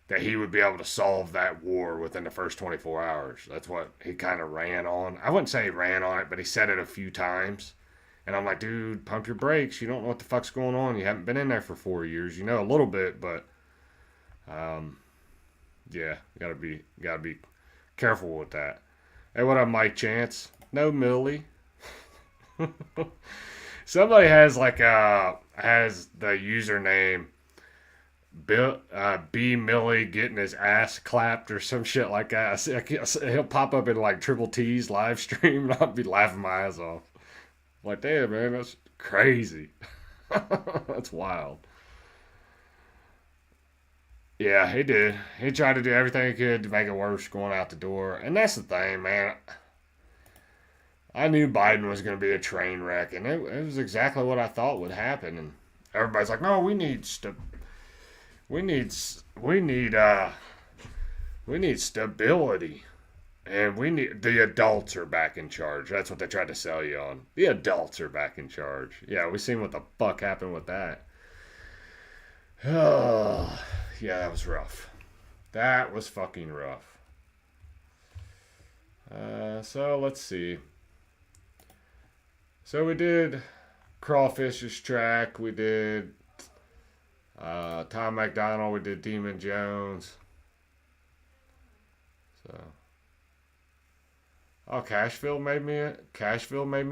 that he would be able to solve that war within the first 24 hours. That's what he kind of ran on. I wouldn't say he ran on it, but he said it a few times. And I'm like, dude, pump your brakes. You don't know what the fuck's going on. You haven't been in there for 4 years. You know a little bit, but yeah, gotta be careful with that. Hey, what up, Mike Chance? No, Millie. Somebody has has the username B Millie getting his ass clapped or some shit like that. He'll pop up in like Triple T's live stream and I'll be laughing my ass off. Like, damn, man, that's crazy. That's wild. Yeah, he did. He tried to do everything he could to make it worse going out the door. And that's the thing, man. I knew Biden was going to be a train wreck, and it was exactly what I thought would happen. And everybody's like, no, we need stability. And the adults are back in charge. That's what they tried to sell you on. The adults are back in charge. Yeah, we seen what the fuck happened with that. Oh, yeah, that was rough. That was fucking rough. So let's see. So we did Crawfish's track. We did Tom McDonald. We did Demon Jones. So, oh, Cashville made me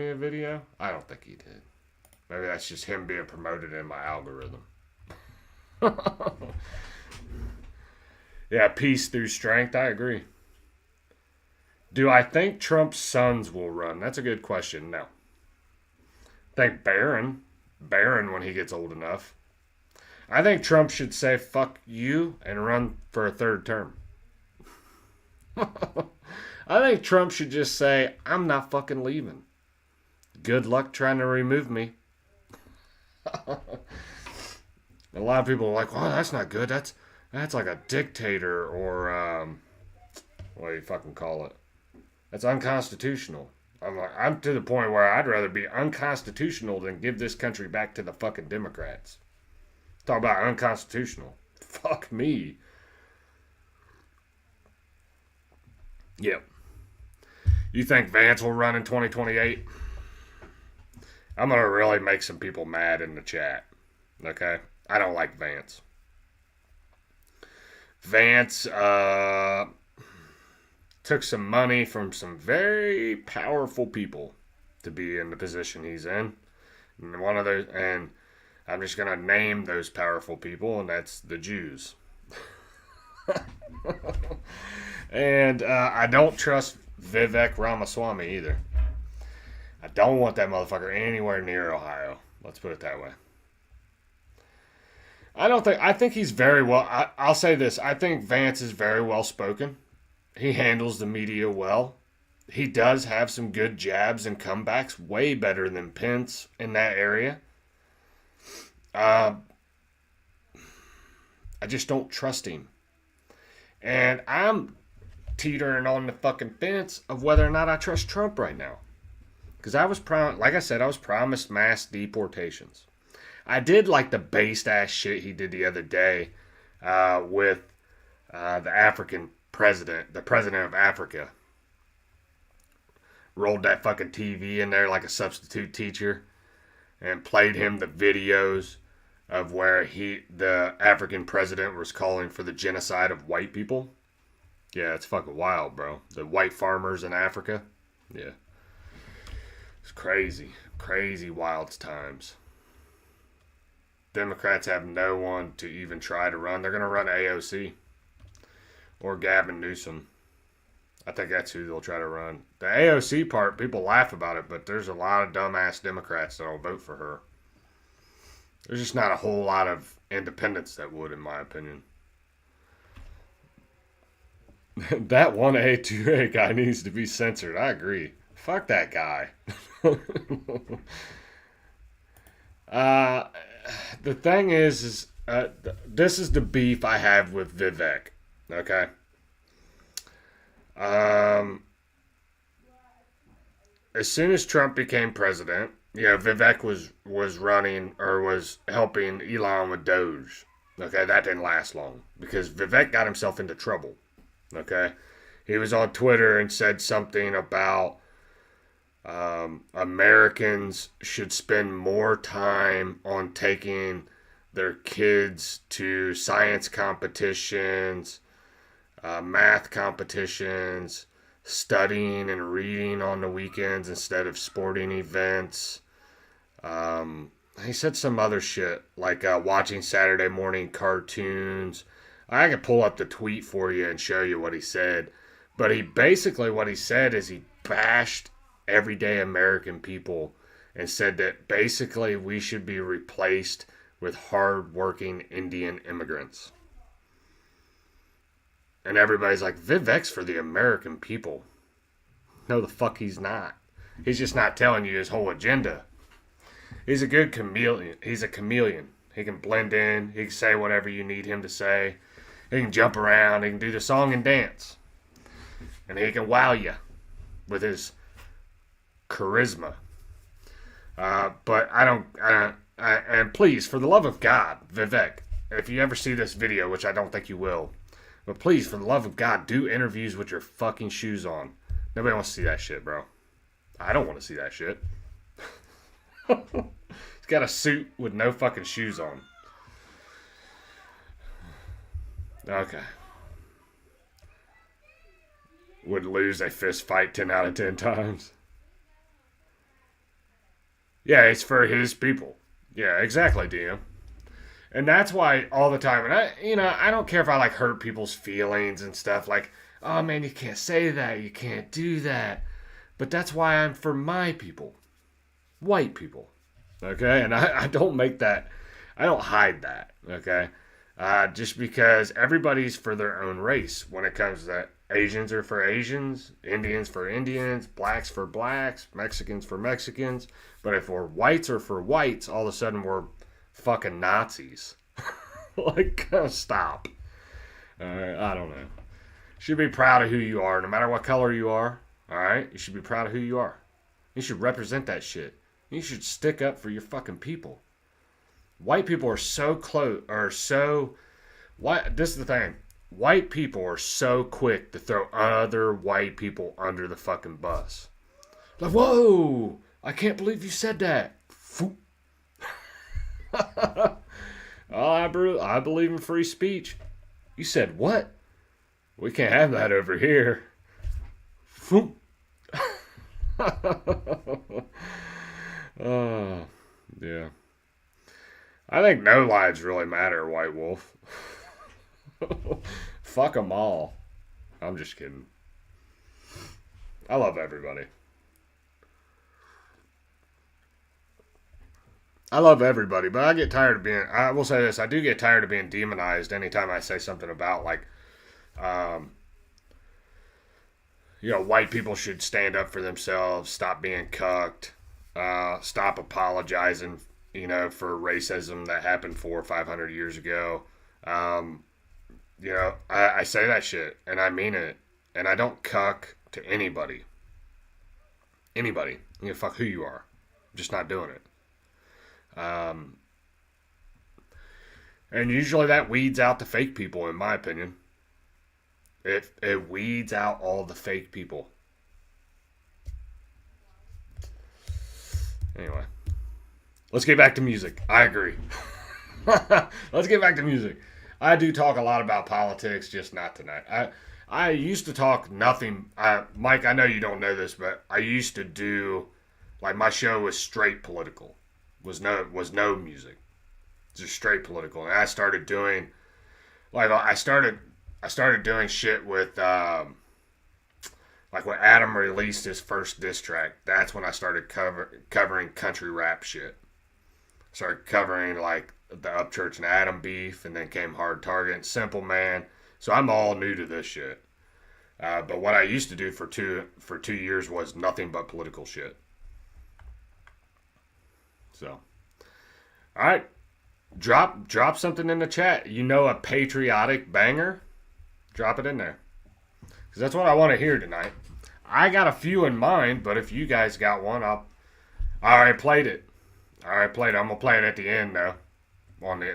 a video. I don't think he did. Maybe that's just him being promoted in my algorithm. Yeah, peace through strength. I agree. Do I think Trump's sons will run? That's a good question. No. I think Barron when he gets old enough. I think Trump should say fuck you and run for a third term. I think Trump should just say, I'm not fucking leaving. Good luck trying to remove me. A lot of people are like, well, that's not good. That's like a dictator or, what do you fucking call it? That's unconstitutional. I'm to the point where I'd rather be unconstitutional than give this country back to the fucking Democrats. Talk about unconstitutional. Fuck me. Yep. You think Vance will run in 2028? I'm going to really make some people mad in the chat. Okay? I don't like Vance. Vance took some money from some very powerful people. to be in the position he's in. And one of those, and I'm just gonna name those powerful people, and that's the Jews. And I don't trust Vivek Ramaswamy either. I don't want that motherfucker anywhere near Ohio. Let's put it that way. I think he's very well. I'll say this. I think Vance is very well spoken. He handles the media well. He does have some good jabs and comebacks, way better than Pence in that area. I just don't trust him. And I'm teetering on the fucking fence of whether or not I trust Trump right now. Because like I said, I was promised mass deportations. I did like the based ass shit he did the other day with the African president, the president of Africa. Rolled that fucking TV in there like a substitute teacher and played him the videos of where the African president was calling for the genocide of white people. Yeah, it's fucking wild, bro. The white farmers in Africa. Yeah. It's crazy. Crazy wild times. Democrats have no one to even try to run. They're going to run AOC or Gavin Newsom. I think that's who they'll try to run. The AOC part, people laugh about it, but there's a lot of dumbass Democrats that'll vote for her. There's just not a whole lot of independents that would, in my opinion. That 1A, 2A guy needs to be censored. I agree. Fuck that guy. The thing is this is the beef I have with Vivek. Okay. As soon as Trump became president, Vivek was running or was helping Elon with Doge. Okay, that didn't last long because Vivek got himself into trouble. Okay, he was on Twitter and said something about Americans should spend more time on taking their kids to science competitions, math competitions, studying and reading on the weekends instead of sporting events. He said some other shit like watching Saturday morning cartoons. I could pull up the tweet for you and show you what he said. But what he said is he bashed everyday American people and said that basically we should be replaced with hard-working Indian immigrants. And everybody's like, Vivek's for the American people. No, the fuck he's not. He's just not telling you his whole agenda. He's a good chameleon. He's a chameleon. He can blend in. He can say whatever you need him to say. He can jump around. He can do the song and dance. And he can wow you with his charisma. But and please, for the love of God, Vivek, if you ever see this video, which I don't think you will, but please, for the love of God, do interviews with your fucking shoes on. Nobody wants to see that shit, bro. I don't want to see that shit. He's got a suit with no fucking shoes on. Okay. Would lose a fist fight 10 out of 10 times. Yeah, it's for his people. Yeah, exactly, DM. And that's why all the time, and I don't care if I hurt people's feelings and stuff like, oh man, you can't say that, you can't do that. But that's why I'm for my people. White people. Okay? And I don't make that, I don't hide that. Okay? Just because everybody's for their own race when it comes to that. Asians are for Asians, Indians for Indians, blacks for blacks, Mexicans for Mexicans. But if we're whites or for whites, all of a sudden we're fucking Nazis. Stop. I don't know. You should be proud of who you are, no matter what color you are. Alright? You should be proud of who you are. You should represent that shit. You should stick up for your fucking people. White people are so close, this is the thing. White people are so quick to throw other white people under the fucking bus. Like, whoa, I can't believe you said that. Oh, I believe in free speech. You said what? We can't have that over here. Yeah. I think no lives really matter, White Wolf. Fuck them all. I'm just kidding. I love everybody. I love everybody, but I get tired of being, I will say this, I do get tired of being demonized anytime I say something about, like, white people should stand up for themselves, stop being cucked, stop apologizing, for racism that happened 400 or 500 years ago. I say that shit, and I mean it, and I don't cuck to anybody. Anybody. Fuck who you are. I'm just not doing it. And usually that weeds out the fake people, in my opinion. It weeds out all the fake people. Anyway, let's get back to music. I agree. Let's get back to music. I do talk a lot about politics, just not tonight. I used to talk nothing. Mike, I know you don't know this, but I used to do, like, my show was straight political. Was no music. Just straight political. And I started doing, like, I started doing shit with, like, when Adam released his first diss track, that's when I started covering country rap shit. Started covering, like, the Upchurch and Adam beef, and then came Hard Target and Simple Man. So I'm all new to this shit. But what I used to do for 2 years was nothing but political shit. So, all right, drop something in the chat. A patriotic banger? Drop it in there, because that's what I want to hear tonight. I got a few in mind, but if you guys got one, I already played it. I'm gonna play it at the end though.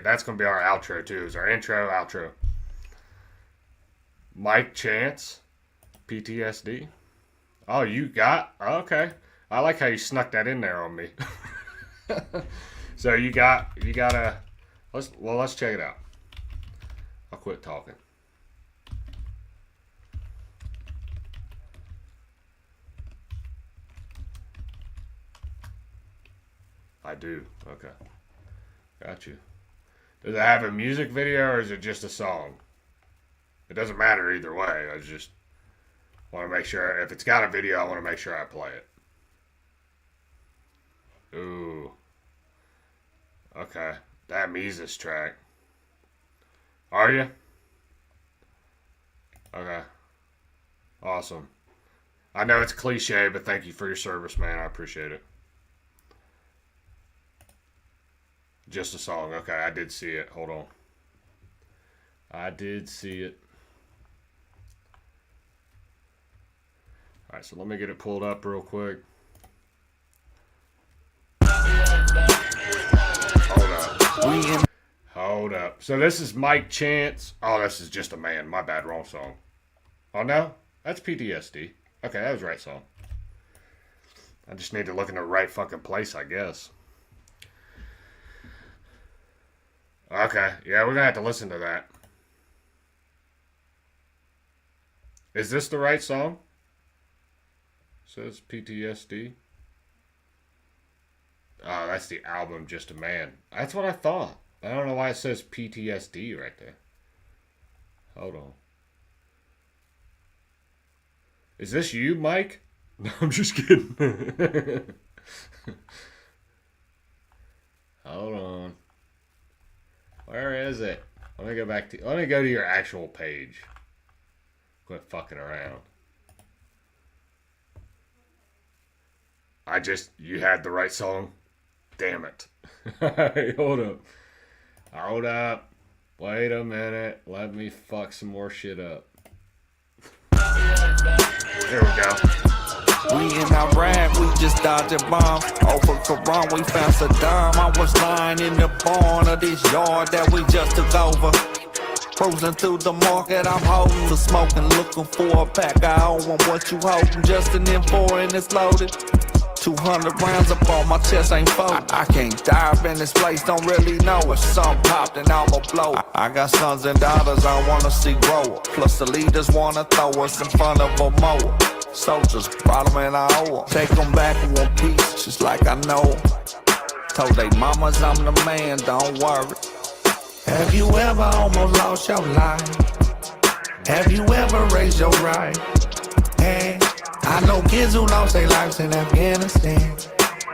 That's gonna be our outro too. Is our intro, outro. Mike Chance, PTSD. Oh, okay. I like how you snuck that in there on me. So you gotta let's check it out. I'll quit talking. I do. Okay. Got you. Does it have a music video or is it just a song? It doesn't matter either way. I just want to make sure, if it's got a video, I want to make sure I play it. Ooh. Okay. That Mises track. Are you? Okay. Awesome. I know it's cliche, but thank you for your service, man. I appreciate it. Just a song. Okay, I did see it. Hold on. I did see it. Alright, so let me get it pulled up real quick. Hold up. So this is Mike Chance. Oh, this is Just a Man. My bad, wrong song. Oh, no? That's PTSD. Okay, that was the right song. I just need to look in the right fucking place, I guess. Okay, yeah, we're gonna have to listen to that. Is this the right song? Says PTSD. Oh, that's the album Just a Man. That's what I thought. I don't know why it says PTSD right there. Hold on. Is this you, Mike? No, I'm just kidding. Hold on. Where is it? Let me go to your actual page. Quit fucking around. You had the right song? Damn it. Hold up. Hold up. Wait a minute. Let me fuck some more shit up. There we go. We in Iraq, we just dodged a bomb. Over Quran, we found Saddam. I was lying in the barn of this yard that we just took over. Cruising through the market, I'm holding the smoke and looking for a pack. I don't want what you holding, just an M4 and it's loaded. 200 rounds up on my chest, ain't folding. I can't dive in this place, don't really know if something popped and I'ma blow. I got sons and daughters I wanna see grow up. Plus the leaders wanna throw us in front of a mower. Soldiers brought them and I owe 'em. Take them back in one piece, just like I know 'em. Told they mamas I'm the man, don't worry. Have you ever almost lost your life? Have you ever raised your right? Hey, I know kids who lost their lives in Afghanistan.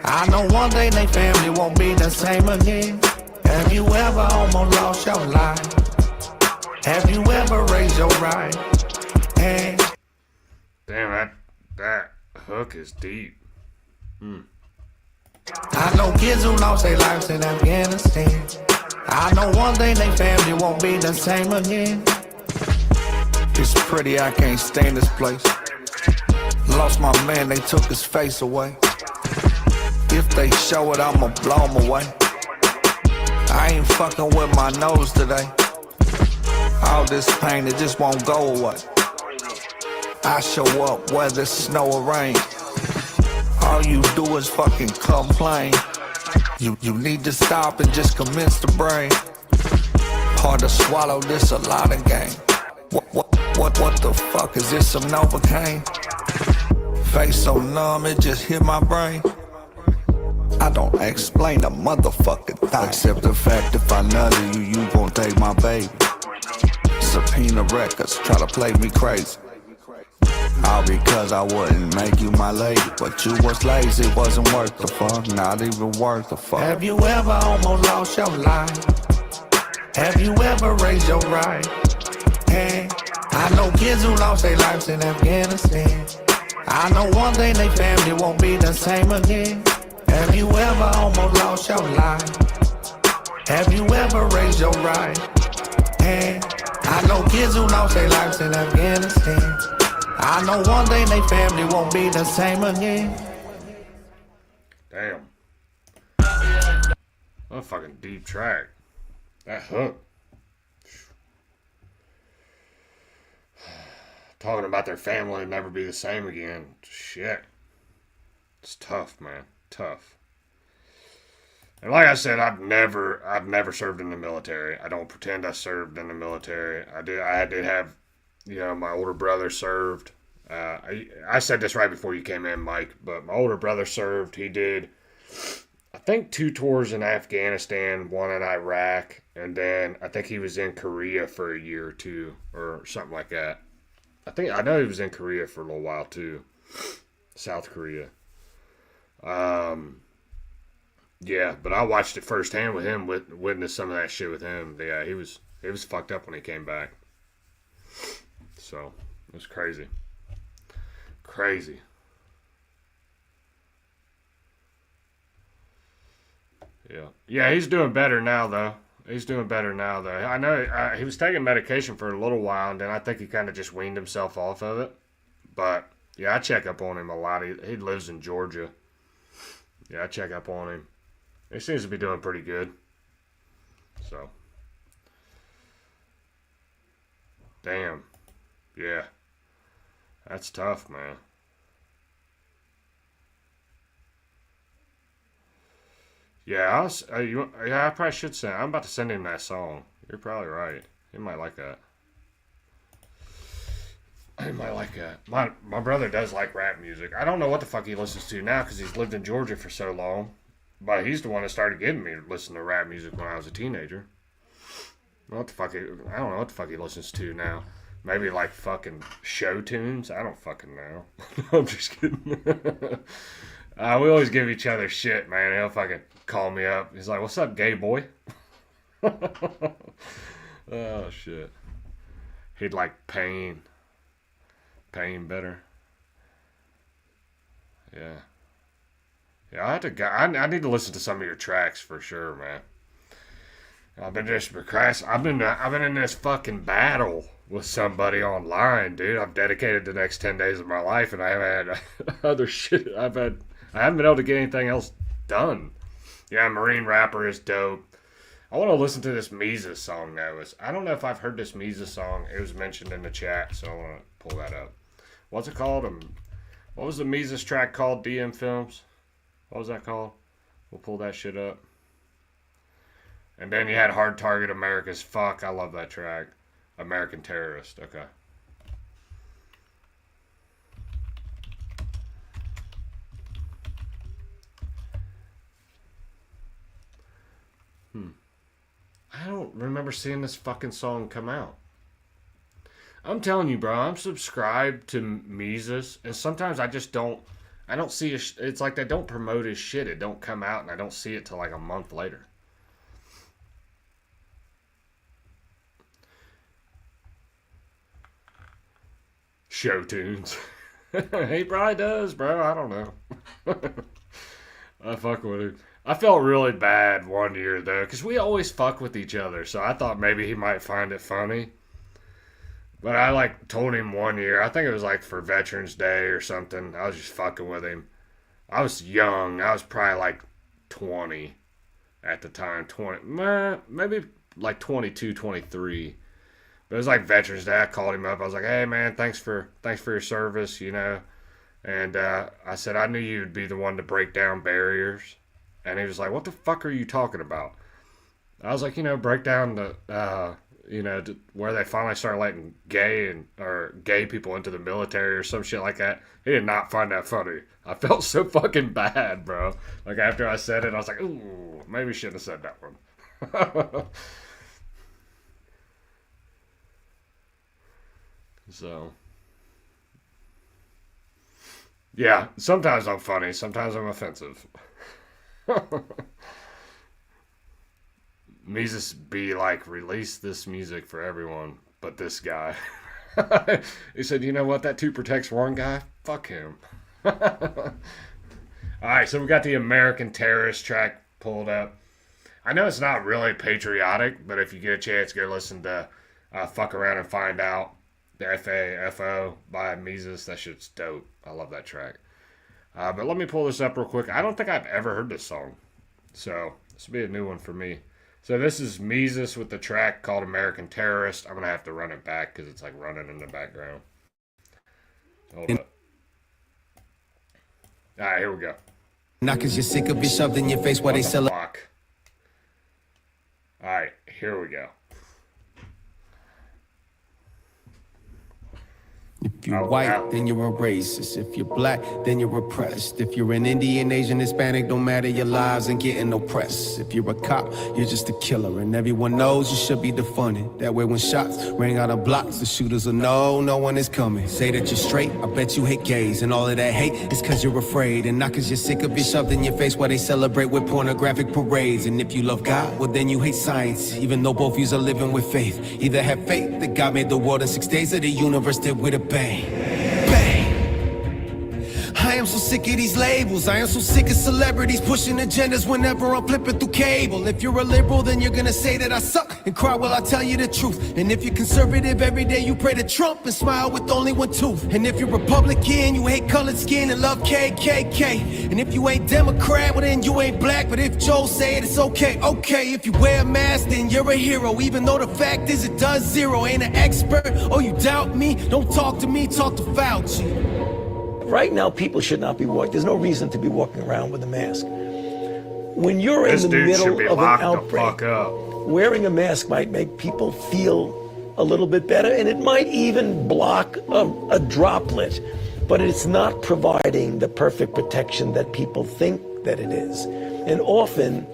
I know one day their family won't be the same again. Have you ever almost lost your life? Have you ever raised your right? Hey. Damn, that hook is deep. I know kids who lost their lives in Afghanistan. I know one day their family won't be the same again. It's pretty, I can't stay in this place. Lost my man, they took his face away. If they show it, I'ma blow them away. I ain't fucking with my nose today. All this pain, it just won't go away. I show up whether it's snow or rain. All you do is fucking complain. You need to stop and just commence the brain. Hard to swallow this a lot of game. What the fuck is this, some Novocaine? Face so numb, it just hit my brain. I don't explain a motherfucking thing. Except the fact if I nut you, you gon' take my baby. Subpoena records, try to play me crazy. All because I wouldn't make you my lady. But you was lazy, wasn't worth the fuck, not even worth the fuck. Have you ever almost lost your life? Have you ever raised your right? Hey, I know kids who lost their lives in Afghanistan. I know one day their family won't be the same again. Have you ever almost lost your life? Have you ever raised your right? Hey, I know kids who lost their lives in Afghanistan. I know one day their family won't be the same again. Damn. What a fucking deep track. That hook. Talking about their family and never be the same again. Shit. It's tough, man. Tough. And like I said, I've never served in the military. I don't pretend I served in the military. I did have, my older brother served. I said this right before you came in, Mike, but my older brother served. He did, I think, 2 tours in Afghanistan, 1 in Iraq, and then I think he was in Korea for a year or 2 or something like that. I know he was in Korea for a little while too. South Korea. Yeah, but I watched it firsthand with him, witnessed some of that shit with him. Yeah, he was fucked up when he came back. So, it was crazy. Crazy. Yeah. Yeah, he's doing better now, though. I know he was taking medication for a little while, and then I think he kind of just weaned himself off of it. But, yeah, I check up on him a lot. He lives in Georgia. Yeah, I check up on him. He seems to be doing pretty good. So. Damn. Yeah. That's tough, man. Yeah, I probably should send. I'm about to send him that song. You're probably right. He might like that. He might like that. My brother does like rap music. I don't know what the fuck he listens to now because he's lived in Georgia for so long. But he's the one that started getting me to listen to rap music when I was a teenager. I don't know what the fuck he listens to now. Maybe like fucking show tunes? I don't fucking know. I'm just kidding. We always give each other shit, man. He'll fucking call me up. He's like, "What's up, gay boy?" Oh, shit. He'd like Pain. Pain better. Yeah. Yeah, I need to listen to some of your tracks for sure, man. I've been just procrastinating. I've been in this fucking battle with somebody online, dude. I've dedicated the next 10 days of my life, and I haven't had other shit. I haven't been able to get anything else done. Yeah, Marine Rapper is dope. I want to listen to this Mises song now. I don't know if I've heard this Mises song. It was mentioned in the chat, so I want to pull that up. What's it called? What was the Mises track called? DM Films? What was that called? We'll pull that shit up. And then you had Hard Target America's Fuck. I love that track. American Terrorist. Okay. I don't remember seeing this fucking song come out. I'm telling you, bro, I'm subscribed to Mises, and sometimes I just don't, I don't see, it's like they don't promote his shit. It don't come out, and I don't see it till like a month later. Show tunes. He probably does, bro. I don't know. I fuck with him. I felt really bad one year, though, because we always fuck with each other, so I thought maybe he might find it funny. But I, like, told him one year, I think it was, like, for Veterans Day or something. I was just fucking with him. I was young. I was probably, like, 20 at the time. 20, maybe, like, 22, 23. But it was, like, Veterans Day. I called him up. I was like, hey, man, thanks for your service, you know. And I said, I knew you'd be the one to break down barriers. And he was like, what the fuck are you talking about? I was like, you know, break down the... you know, where they finally started letting gay people into the military or some shit like that. He did not find that funny. I felt so fucking bad, bro. Like, after I said it, I was like, ooh, maybe shouldn't have said that one. So, yeah, sometimes I'm funny, sometimes I'm offensive. Mises be like, release this music for everyone but this guy. He said, you know what, that too protects one guy? Fuck him. Alright, so we got the American Terrorist track pulled up. I know it's not really patriotic, but if you get a chance, go listen to Fuck Around and Find Out, the FAFO by Mises. That shit's dope. I love that track. But let me pull this up real quick. I don't think I've ever heard this song, so this will be a new one for me. So this is Mises with the track called American Terrorist. I'm going to have to run it back because it's like running in the background. Hold up. All right, here we go. Not cause you're sick of it shoved in your face while they sell it. All right, here we go. If you're white, then you're a racist. If you're black, then you're oppressed. If you're an Indian, Asian, Hispanic, don't matter your lives and getting oppressed. If you're a cop, you're just a killer. And everyone knows you should be defunded. That way when shots ring out of blocks, the shooters will know no one is coming. Say that you're straight, I bet you hate gays. And all of that hate is cause you're afraid. And not cause you're sick of it shoved in your face while they celebrate with pornographic parades. And if you love God, well then you hate science. Even though both yous are living with faith. Either have faith that God made the world in 6 days, or the universe did with a bang. Bang. I am so sick of these labels. I am so sick of celebrities pushing agendas whenever I'm flipping through cable. If you're a liberal, then you're gonna say that I suck and cry while I tell you the truth. And if you're conservative, every day you pray to Trump and smile with only one tooth. And if you're Republican, you hate colored skin and love KKK. And if you ain't Democrat, well then you ain't black. But if Joe say it, it's okay, okay. If you wear a mask, then you're a hero. Even though the fact is it does zero. Ain't an expert, oh you doubt me? Don't talk to me, talk to Fauci. Right now, people should not be walking. There's no reason to be walking around with a mask. When you're in the middle of an outbreak, wearing a mask might make people feel a little bit better, and it might even block a droplet, but it's not providing the perfect protection that people think that it is. And often,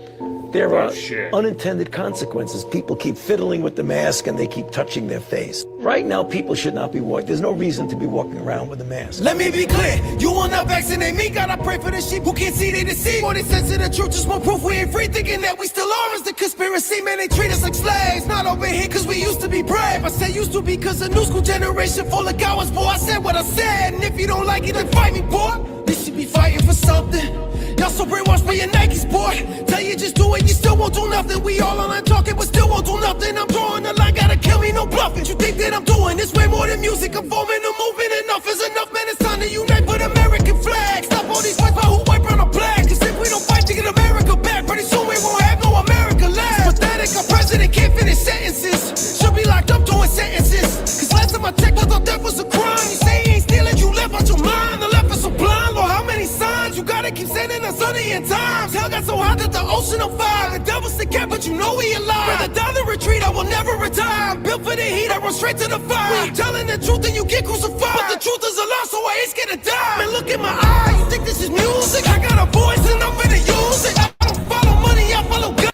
there are unintended consequences. People keep fiddling with the mask and they keep touching their face. Right now, people should not be walking. There's no reason to be walking around with a mask. Let me be clear, you will not vaccinate me. Gotta pray for the sheep who can't see they deceive. Or they sense of the truth, just more proof we ain't free. Thinking that we still are is the conspiracy. Man, they treat us like slaves. Not over here cause we used to be brave. I say used to be cause a new school generation full of cowards. Boy, I said what I said. And if you don't like it, then fight me, boy. You should be fighting for something. Y'all so brainwashed by your Nikes, boy. Tell you just do it, you still won't do nothing. We all online talking, but still won't do nothing. I'm drawing the line, gotta kill me, no bluffing. You think that I'm doing this way more than music? I'm forming a movement, enough is enough, man. It's time to unite with American flag. Stop all these fights by who white, brown, or black. Cause if we don't fight to get America back, pretty soon we won't have no America left. It's pathetic, our president can't finish sentences. Should be locked up doing sentences. Cause last time I checked, I thought that was a crime. You say you ain't stealing, you left out your mind. The left is so blind, Lord, how many signs you gotta keep sending us on the end times? Hell got so hot that the ocean on fire. The devil's the cat, but you know we alive. Rather die than retreat, I will never retire. I'm built for the heat, I run straight to the fire. When you telling the truth, then you get crucified. But the truth is a lie, so I ain't scared to die. Man, look in my eye, you think this is music? I got a voice and I'm finna use it. I don't follow money, I follow God.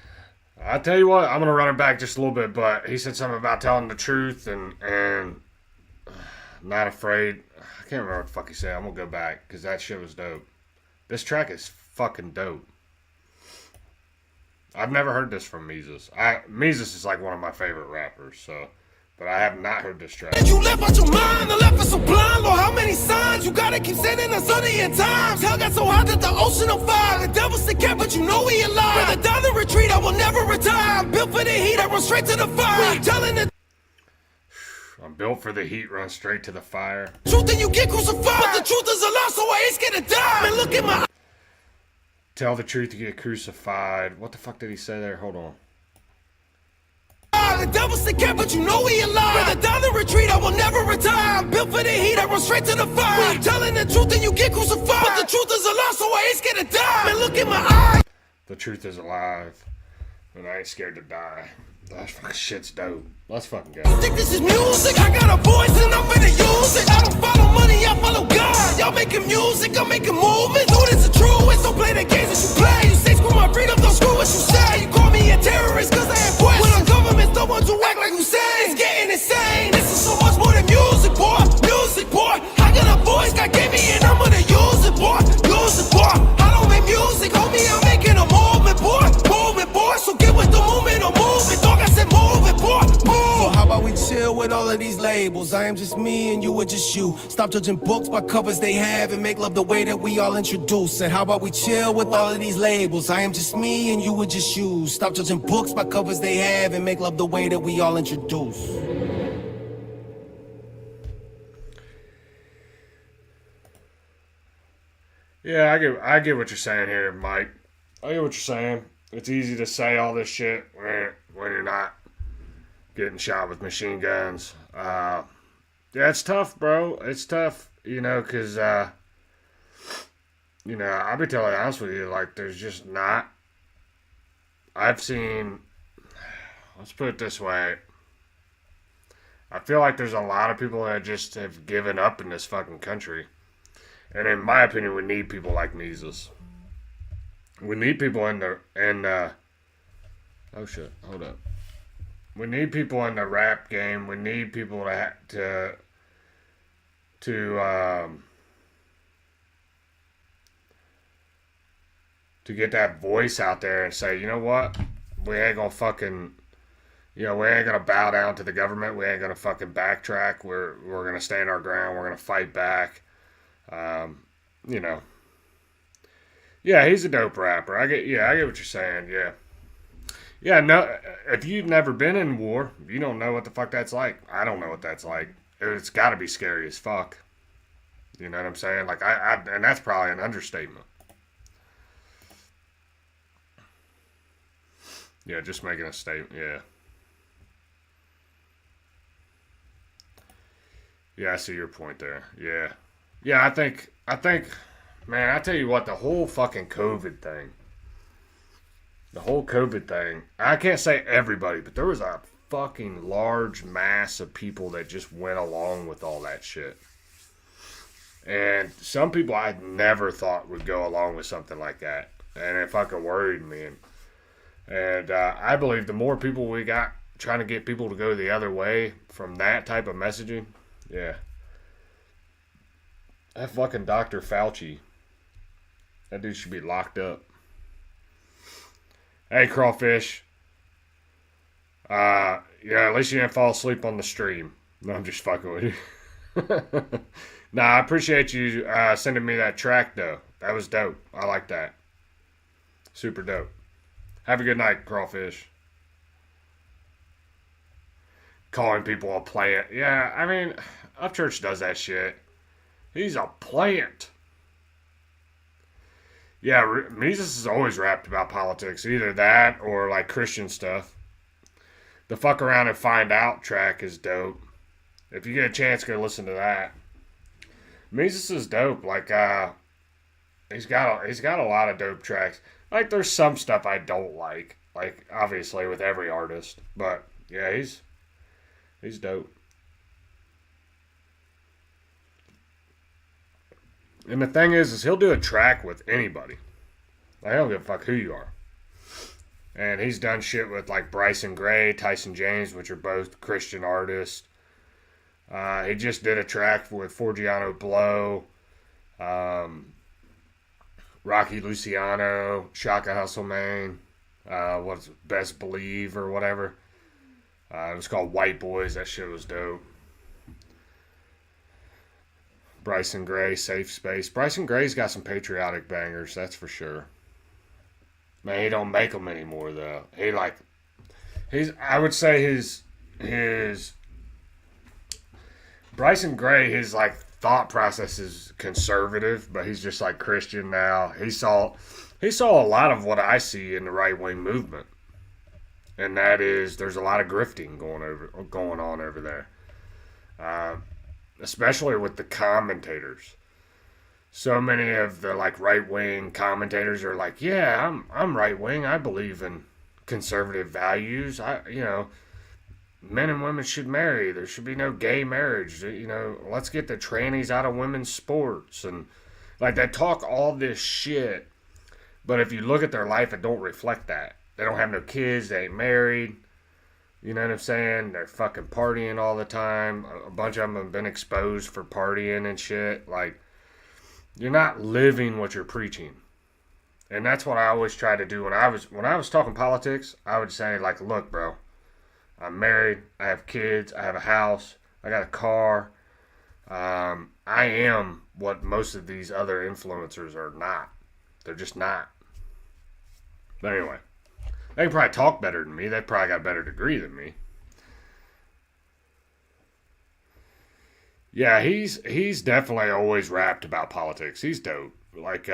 I tell you what, I'm gonna run it back just a little bit, but he said something about telling the truth and not afraid. I can't remember what the fuck he said. I'm gonna go back because that shit was dope. This track is fucking dope. I've never heard this from Meezus. Meezus is like one of my favorite rappers, so, but I have not heard this track. You left out your mind, the left is so blind. Lord, how many signs you gotta keep sending us under your times? Hell got so hot that the ocean on fire. The devil's the cat, but you know he alive. Rather die than retreat, I will never retire. I'm built for the heat, I run straight to the fire. I'm telling the I'm built for the heat, run straight to the fire. truth and you get crucified. But the truth is a lie, so I ain't scared to die. Man, look at my Tell the truth, you get crucified. What the fuck did he say there? Hold on. the devil's the cat, but you know he alive. Rather die than retreat, I will never retire. I'm built for the heat, I run straight to the fire. I'm telling the truth and you get crucified. But the truth is a lie, so I ain't scared to die. Man, look in my eyes. The truth is alive, and I ain't scared to die. That fucking shit's dope. Let's fucking go. You think this is music? I got a voice and I'm finna use it. I don't follow money, I follow God. Y'all making music, I'm making movement. Do this is true, it's don't play the games that you play. You say screw my freedom, don't screw what you say. You call me a terrorist cause I have questions. When our government's the ones who act like Hussein. It's getting insane. This is so much more than music, boy. Music, boy. I got a voice God gave me and I'm gonna use it, boy. Use it, boy. I don't make music, homie, I'm making a movement, boy. Movement, boy. So get with the movement or move it, dog. I said move it, boy. Move. So how about we chill with all of these labels? I am just me and you are just you. Stop judging books by covers they have and make love the way that we all introduce. And how about we chill with all of these labels? I am just me and you are just you. Stop judging books by covers they have and make love the way that we all introduce. Yeah, I get what you're saying here, Mike. I get what you're saying. It's easy to say all this shit when you're not getting shot with machine guns. Yeah, it's tough, bro. It's tough, you know, because, you know, I'll be totally honest with you, like, there's just not. I've seen, let's put it this way. I feel like there's a lot of people that just have given up in this fucking country. And in my opinion, we need people like Meezus. We need people in the, oh shit, hold up. We need people in the rap game. We need people to get that voice out there and say, you know what? We ain't gonna fucking, you know, we ain't gonna bow down to the government. We ain't gonna fucking backtrack. We're gonna stand our ground. We're gonna fight back. You know. Yeah, he's a dope rapper. I get what you're saying. Yeah. Yeah, no, if you've never been in war, you don't know what the fuck that's like. I don't know what that's like. It's got to be scary as fuck. You know what I'm saying? Like, and that's probably an understatement. Yeah, just making a statement, yeah. Yeah, I see your point there. Yeah. Yeah, I think, man, I tell you what, the whole fucking COVID thing, I can't say everybody, but there was a fucking large mass of people that just went along with all that shit. And some people I never thought would go along with something like that. And it fucking worried me. And I believe the more people we got trying to get people to go the other way from that type of messaging, yeah. That fucking Dr. Fauci, that dude should be locked up. Hey, Crawfish. Yeah, at least you didn't fall asleep on the stream. No, I'm just fucking with you. Nah, I appreciate you sending me that track, though. That was dope. I like that. Super dope. Have a good night, Crawfish. Calling people a plant. Yeah, I mean, Upchurch does that shit. He's a plant. Yeah, Meezus has always rapped about politics. Either that or, like, Christian stuff. The Fuck Around and Find Out track is dope. If you get a chance, go listen to that. Meezus is dope. Like, he's got a lot of dope tracks. Like, there's some stuff I don't like. Like, obviously, with every artist. But, yeah, he's dope. And the thing is he'll do a track with anybody. I don't give a fuck who you are. And he's done shit with like Bryson Gray, Tyson James, which are both Christian artists. He just did a track with Forgiano Blow, Rocky Luciano, Shaka Hustlemane, what's it, Best Believe or whatever. It was called White Boys. That shit was dope. Bryson Gray, Safe Space. Bryson Gray's got some patriotic bangers, that's for sure. Man, he don't make them anymore though. I would say his Bryson Gray, his like thought process is conservative, but he's just like Christian now. He saw a lot of what I see in the right wing movement, and that is there's a lot of grifting going on over there, especially with the commentators. So many of the like right wing commentators are like, yeah, I'm right wing. I believe in conservative values. Men and women should marry. There should be no gay marriage. Let's get the trannies out of women's sports. And like they talk all this shit, but if you look at their life, it don't reflect that. They don't have no kids. They ain't married. You know what I'm saying? They're fucking partying all the time. A bunch of them have been exposed for partying and shit. Like, you're not living what you're preaching. And that's what I always try to do. When I was talking politics, I would say, like, look, bro, I'm married, I have kids, I have a house, I got a car. I am what most of these other influencers are not. They're just not. But anyway, they can probably talk better than me. They probably got a better degree than me. Yeah, he's definitely always rapped about politics. He's dope. Like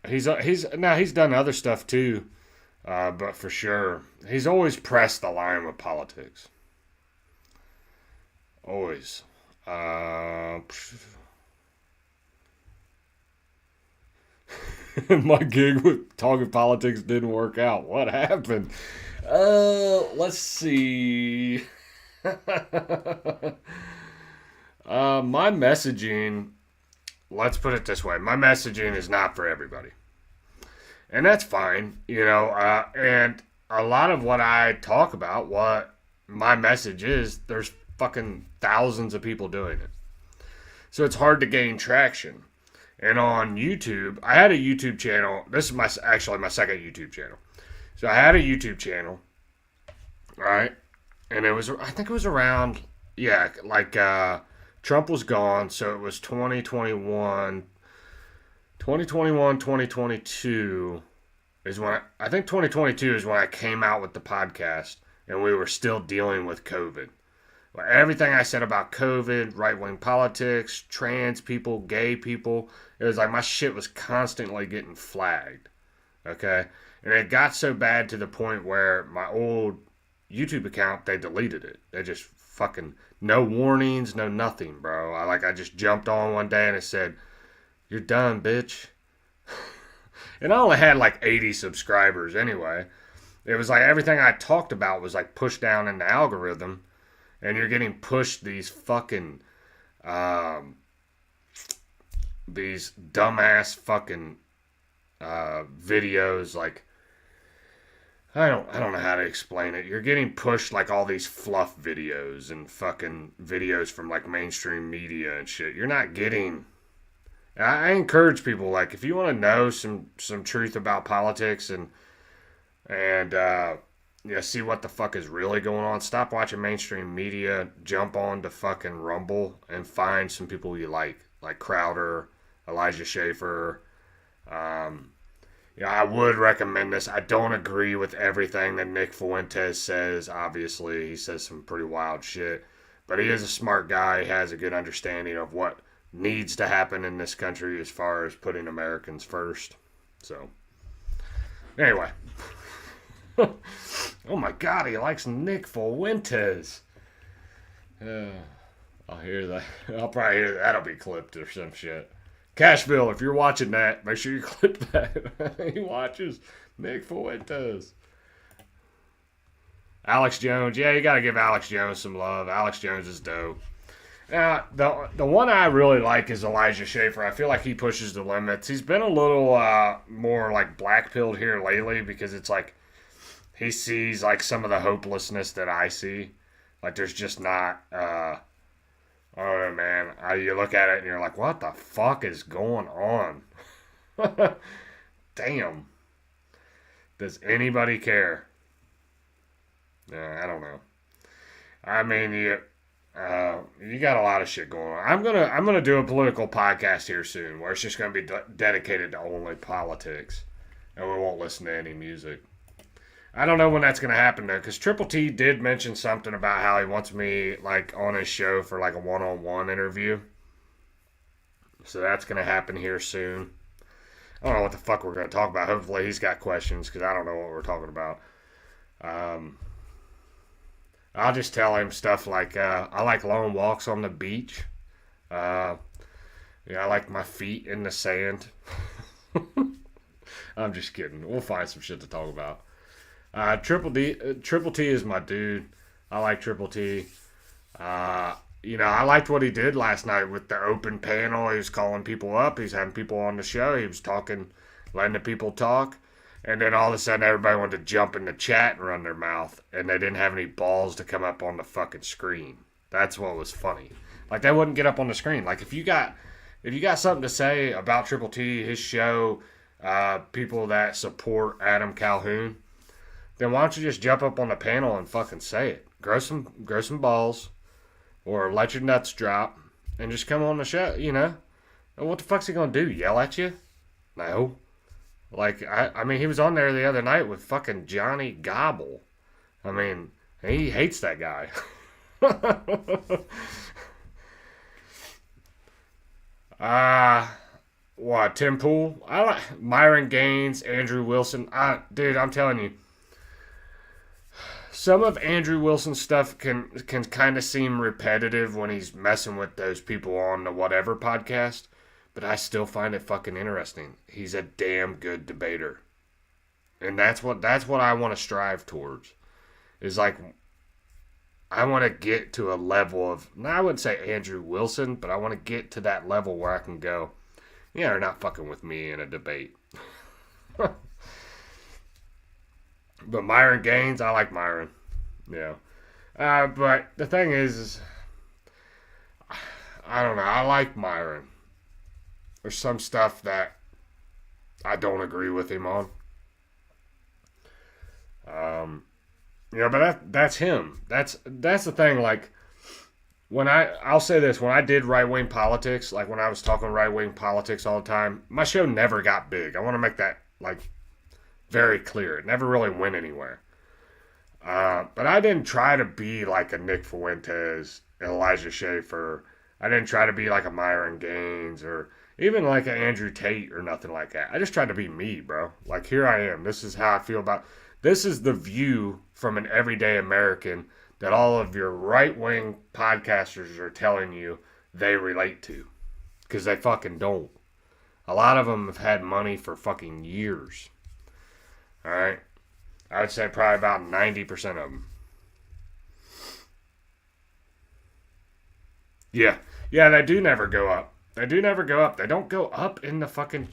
he's done other stuff too, but for sure he's always pressed the line with politics. Always. My gig with talking politics didn't work out. What happened? Let's see. My messaging, let's put it this way, my messaging is not for everybody. And that's fine, and a lot of what I talk about, what my message is, there's fucking thousands of people doing it. So it's hard to gain traction. And on YouTube, I had a YouTube channel. This is actually my second YouTube channel. So I had a YouTube channel, right? And I think it was around, Trump was gone, so it was 2021, 2022 is when I think 2022 is when I came out with the podcast, and we were still dealing with COVID. Everything I said about COVID, right-wing politics, trans people, gay people, it was like my shit was constantly getting flagged, okay? And it got so bad to the point where my old YouTube account, they deleted it. They just fucking, no warnings, no nothing, bro. I just jumped on one day and it said, "You're done, bitch." And I only had like 80 subscribers anyway. It was like everything I talked about was like pushed down in the algorithm, and you're getting pushed these fucking these dumbass fucking videos. Like, I don't know how to explain it. You're getting pushed like all these fluff videos and fucking videos from like mainstream media and shit. You're not getting. I encourage people, like, if you want to know some truth about politics and see what the fuck is really going on, stop watching mainstream media, jump on to fucking Rumble and find some people you like Crowder, Elijah Schaefer. I would recommend this. I don't agree with everything that Nick Fuentes says. Obviously, he says some pretty wild shit, but he is a smart guy. He has a good understanding of what needs to happen in this country as far as putting Americans first. So, anyway. Oh my God, he likes Nick Fuentes. I'll hear that. I'll probably hear that. That'll be clipped or some shit. Cashville, if you're watching that, make sure you clip that. He watches Nick Fuentes. Alex Jones. Yeah, you got to give Alex Jones some love. Alex Jones is dope. Now, the one I really like is Elijah Schaefer. I feel like he pushes the limits. He's been a little more like black-pilled here lately because it's like he sees like some of the hopelessness that I see. Like there's just not. Oh man, you look at it and you're like, what the fuck is going on? Damn. Does anybody care? Yeah, I don't know. I mean, you got a lot of shit going on. I'm gonna do a political podcast here soon, where it's just gonna be dedicated to only politics, and we won't listen to any music. I don't know when that's gonna happen though, because Triple T did mention something about how he wants me like on his show for like a one-on-one interview. So that's gonna happen here soon. I don't know what the fuck we're gonna talk about. Hopefully he's got questions, because I don't know what we're talking about. I'll just tell him stuff like, I like long walks on the beach. I like my feet in the sand. I'm just kidding. We'll find some shit to talk about. Triple T is my dude. I like Triple T. I liked what he did last night with the open panel. He was calling people up. He's having people on the show. He was talking, letting the people talk. And then all of a sudden, everybody wanted to jump in the chat and run their mouth, and they didn't have any balls to come up on the fucking screen. That's what was funny. Like, they wouldn't get up on the screen. Like, if you got something to say about Triple T, his show, people that support Adam Calhoun, then why don't you just jump up on the panel and fucking say it? Grow some balls, or let your nuts drop, and just come on the show. And what the fuck's he gonna do? Yell at you? No. Like, I mean, he was on there the other night with fucking Johnny Gobble. I mean, he hates that guy. Tim Pool? I like Myron Gaines, Andrew Wilson. Dude, I'm telling you, some of Andrew Wilson's stuff can kind of seem repetitive when he's messing with those people on the whatever podcast. But I still find it fucking interesting. He's a damn good debater. And that's what I want to strive towards. Is like, I want to get to a level of, I wouldn't say Andrew Wilson, but I want to get to that level where I can go, yeah, they're not fucking with me in a debate. But Myron Gaines, I like Myron. Yeah. But the thing is, I don't know, I like Myron. There's some stuff that I don't agree with him on. But that's him. That's the thing. Like, I'll say this, when I did right-wing politics, like when I was talking right-wing politics all the time, my show never got big. I want to make that, like, very clear. It never really went anywhere. But I didn't try to be like a Nick Fuentes, Elijah Schaefer. I didn't try to be like a Myron Gaines or even like an Andrew Tate or nothing like that. I just tried to be me, bro. Like, here I am. This is how I feel about... This is the view from an everyday American that all of your right-wing podcasters are telling you they relate to. Because they fucking don't. A lot of them have had money for fucking years. Alright? I would say probably about 90% of them. Yeah. Yeah, they do never go up. They do never go up. They don't go up in the fucking...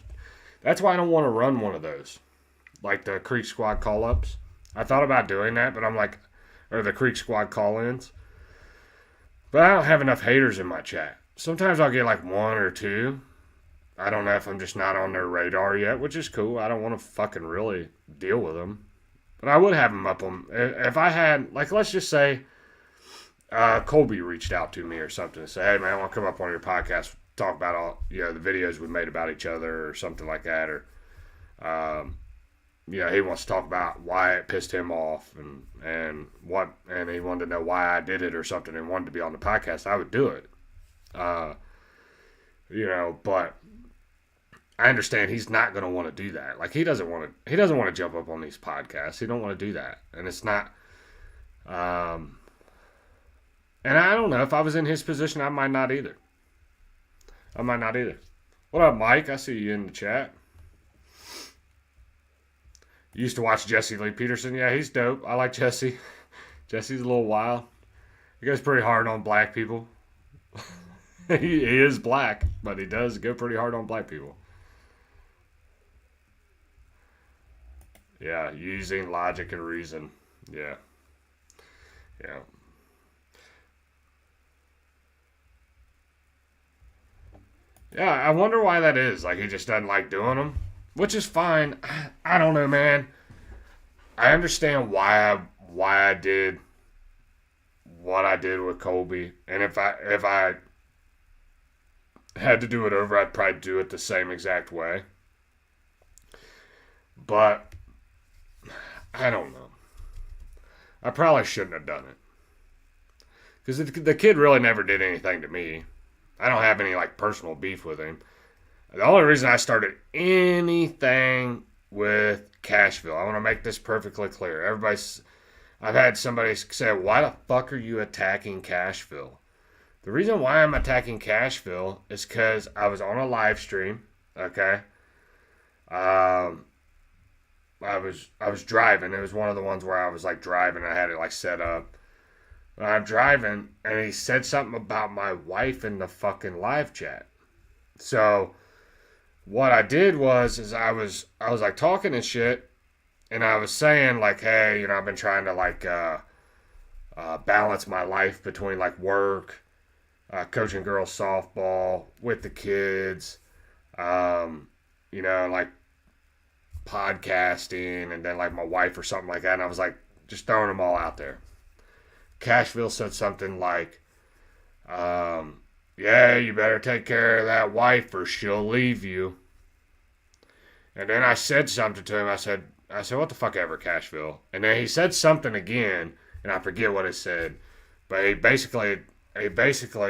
That's why I don't want to run one of those. Like the Creek Squad call-ups. I thought about doing that, but I'm like... Or the Creek Squad call-ins. But I don't have enough haters in my chat. Sometimes I'll get like one or two. I don't know if I'm just not on their radar yet, which is cool. I don't want to fucking really deal with them. But I would have them up on... If I had... Like, let's just say... Colby reached out to me or something to say, hey, man, I want to come up on your podcast, talk about all, the videos we made about each other or something like that. Or, he wants to talk about why it pissed him off and he wanted to know why I did it or something and wanted to be on the podcast. I would do it. But I understand he's not going to want to do that. Like, he doesn't want to jump up on these podcasts. He don't want to do that. And it's not, and I don't know, if I was in his position, I might not either. What up, Mike? I see you in the chat. You used to watch Jesse Lee Peterson. Yeah, he's dope. I like Jesse. Jesse's a little wild. He goes pretty hard on black people. He is black, but he does go pretty hard on black people. Yeah, using logic and reason. Yeah. Yeah. Yeah, I wonder why that is. Like, he just doesn't like doing them, which is fine. I don't know, man. I understand why I did what I did with Colby, and if I had to do it over, I'd probably do it the same exact way. But I don't know. I probably shouldn't have done it, because the kid really never did anything to me. I don't have any like personal beef with him. The only reason I started anything with Cashville, I want to make this perfectly clear. I've had somebody say, "Why the fuck are you attacking Cashville?" The reason why I'm attacking Cashville is because I was on a live stream. Okay. I was driving. It was one of the ones where I was like driving. I had it like set up. I'm driving, and he said something about my wife in the fucking live chat. So what I did was I was like talking and shit, and I was saying like, hey, I've been trying to like balance my life between like work, coaching girls softball with the kids, like podcasting, and then like my wife or something like that. And I was like just throwing them all out there. Cashville said something like, yeah, you better take care of that wife or she'll leave you. And then I said something to him. I said, what the fuck ever, Cashville. And then he said something again, and I forget what he said. But he basically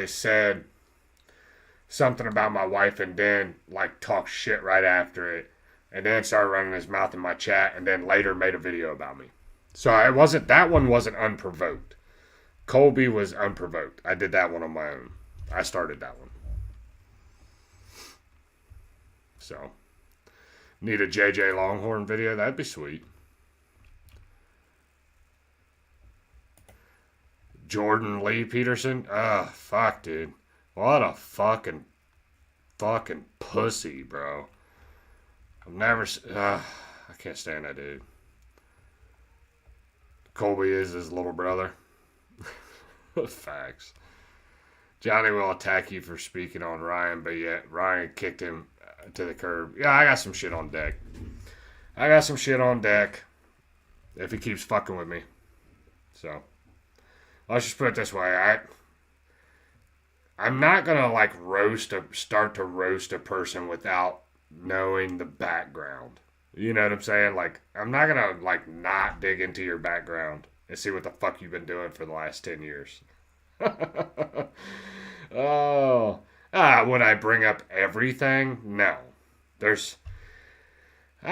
said something about my wife, and then like talked shit right after it. And then started running his mouth in my chat, and then later made a video about me. So that one wasn't unprovoked. Colby was unprovoked. I did that one on my own. I started that one. So, need a JJ Longhorn video? That'd be sweet. Jordan Lee Peterson? Fuck, dude. What a fucking pussy, bro. I can't stand that dude. Colby is his little brother. Facts. Johnny will attack you for speaking on Ryan, but yet Ryan kicked him to the curb. Yeah, I got some shit on deck. If he keeps fucking with me. So, let's just put it this way. I'm not going to like start to roast a person without knowing the background. You know what I'm saying? Like, I'm not going to like not dig into your background and see what the fuck you've been doing for the last 10 years. Would I bring up everything? No. I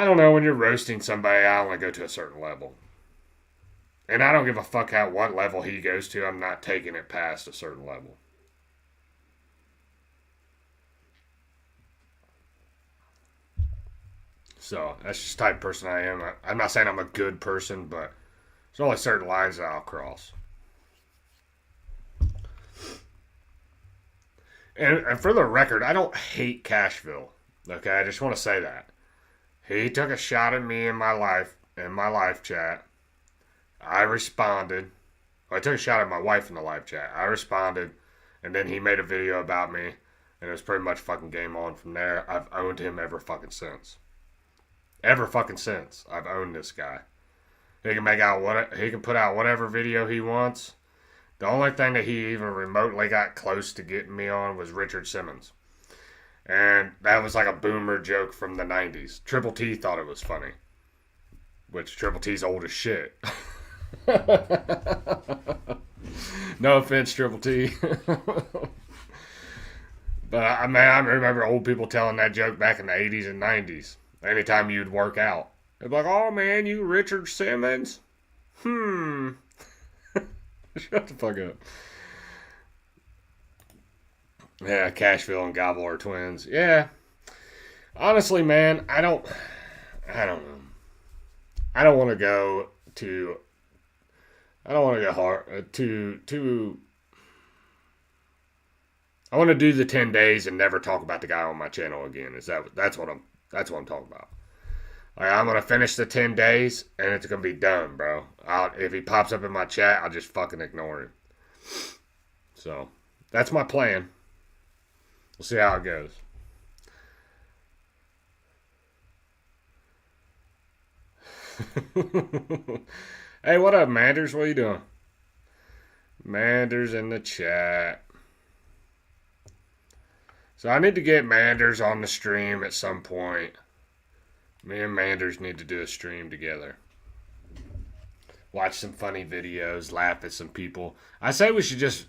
don't know, when you're roasting somebody, I only go to a certain level. And I don't give a fuck what level he goes to. I'm not taking it past a certain level. So, that's just the type of person I am. I'm not saying I'm a good person, but there's only certain lines that I'll cross. And for the record, I don't hate Cashville. Okay, I just want to say that. He took a shot at me in my life chat. I responded. Well, I took a shot at my wife in the live chat. I responded, and then he made a video about me, and it was pretty much fucking game on from there. I've owned him ever fucking since. I've owned this guy. He can put out whatever video he wants. The only thing that he even remotely got close to getting me on was Richard Simmons. And that was like a boomer joke from the 90s. Triple T thought it was funny. Which Triple T's old as shit. No offense, Triple T. But I remember old people telling that joke back in the 80s and 90s. Anytime you'd work out. They'd be like, oh man, you Richard Simmons? Shut the fuck up. Yeah, Cashville and Gobble are twins. Yeah. Honestly, man, I don't know. I don't want to go hard to I want to do the 10 days and never talk about the guy on my channel again. That's what I'm talking about. Like, I'm gonna finish the 10 days, and it's gonna be done, bro. If he pops up in my chat, I'll just fucking ignore him. So, that's my plan. We'll see how it goes. Hey, what up, Manders? What are you doing? Manders in the chat. So I need to get Manders on the stream at some point. Me and Manders need to do a stream together. Watch some funny videos, laugh at some people. I say we should just...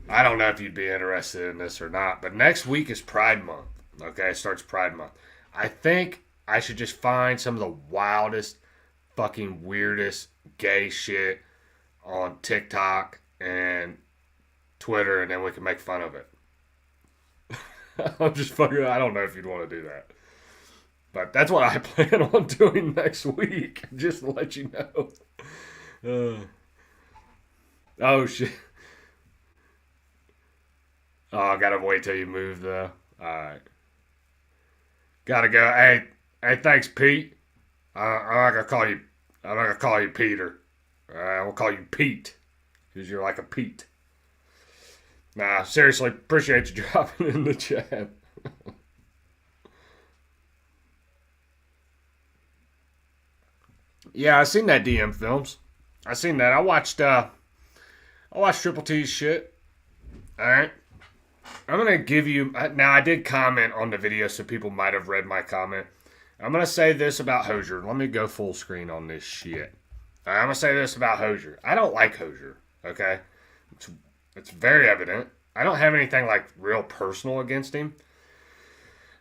I don't know if you'd be interested in this or not, but next week is Pride Month. Okay, it starts Pride Month. I think I should just find some of the wildest, fucking weirdest gay shit on TikTok and Twitter, and then we can make fun of it. I'm just fucking... I don't know if you'd want to do that. But that's what I plan on doing next week. Just to let you know. Oh, shit. Oh, I gotta wait till you move, though. Alright. Gotta go. Hey, thanks, Pete. I'm not gonna call you Peter. I will call you Pete. Because you're like a Pete. Nah, seriously, appreciate you dropping in the chat. Yeah, I seen that DM films. I seen that. I watched Triple T's shit. Alright. I'm gonna give you... Now, I did comment on the video, so people might have read my comment. I'm gonna say this about Hosier. Let me go full screen on this shit. I'm gonna say this about Hosier. I don't like Hosier, okay? It's very evident. I don't have anything, like, real personal against him.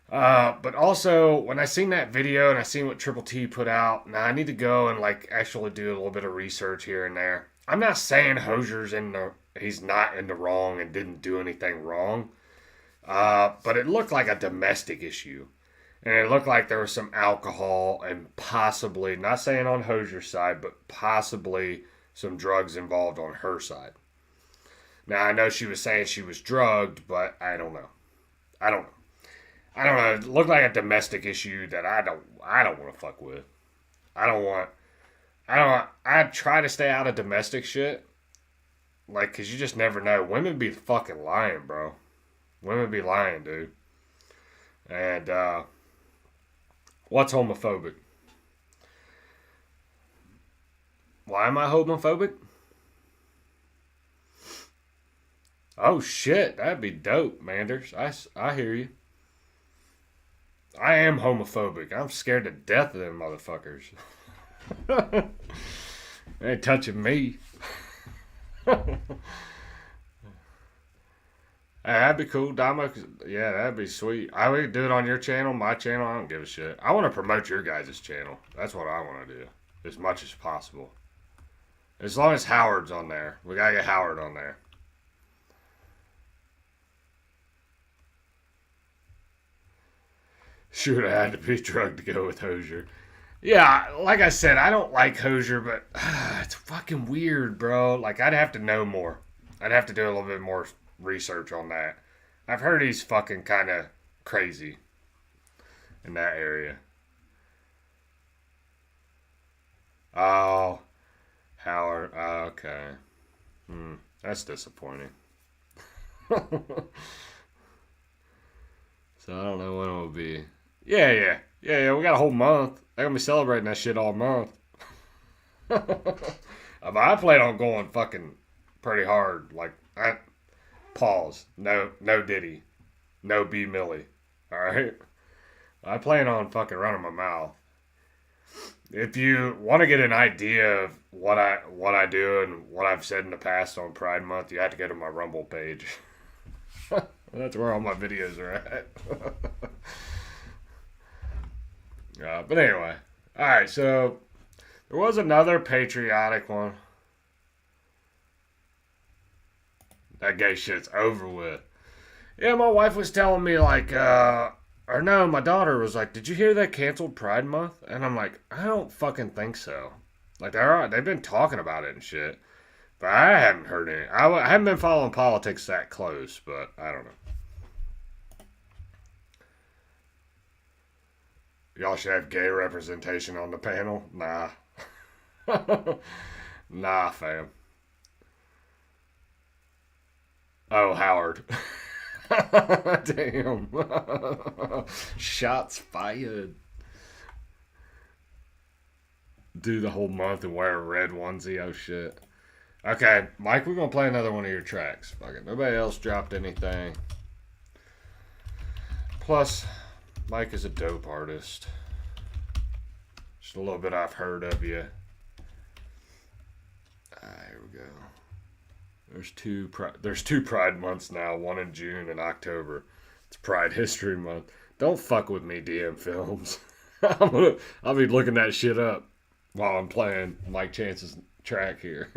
But also, when I seen that video and I seen what Triple T put out, now I need to go and, like, actually do a little bit of research here and there. I'm not saying Hosier's he's not in the wrong and didn't do anything wrong. But it looked like a domestic issue. And it looked like there was some alcohol and possibly, not saying on Hosier's side, but possibly some drugs involved on her side. Now, I know she was saying she was drugged, but I don't know. I don't know. It looked like a domestic issue that I don't want to fuck with. I try to stay out of domestic shit. Like, because you just never know. Women be fucking lying, bro. Women be lying, dude. And, what's homophobic? Why am I homophobic? Oh, shit. That'd be dope, Manders. I hear you. I am homophobic. I'm scared to death of them motherfuckers. They ain't touching me. Hey, that'd be cool, Damo. Yeah, that'd be sweet. I would do it on your channel, my channel. I don't give a shit. I want to promote your guys' channel. That's what I want to do, as much as possible. As long as Howard's on there. We gotta get Howard on there. Should have had to be drugged to go with Hosier. Yeah, like I said, I don't like Hosier, but it's fucking weird, bro. Like, I'd have to know more. I'd have to do a little bit more research on that. I've heard he's fucking kind of crazy in that area. Oh, Howard. Oh, okay. That's disappointing. So I don't know when it will be. Yeah. We got a whole month. They're gonna be celebrating that shit all month. I plan on going fucking pretty hard. Like, pause. No Diddy. No B Millie. Alright? I plan on fucking running my mouth. If you want to get an idea of what I do and what I've said in the past on Pride Month, you have to go to my Rumble page. That's where all my videos are at. But anyway. Alright, so there was another patriotic one. That gay shit's over with. Yeah, my wife was telling me, like, or no, my daughter was like, did you hear they canceled Pride Month? And I'm like, I don't fucking think so. Like, they've been talking about it and shit. But I haven't heard any. I haven't been following politics that close, but I don't know. Y'all should have gay representation on the panel. Nah. Nah, fam. Oh, Howard. Damn. Shots fired. Do the whole month and wear a red onesie. Oh, shit. Okay, Mike, we're going to play another one of your tracks. Fuck it. Nobody else dropped anything. Plus, Mike is a dope artist. Just a little bit I've heard of you. Here we go. There's two Pride months now, one in June and October. It's Pride History Month. Don't fuck with me, DM Films. I'll be looking that shit up while I'm playing Mike Chance's track here.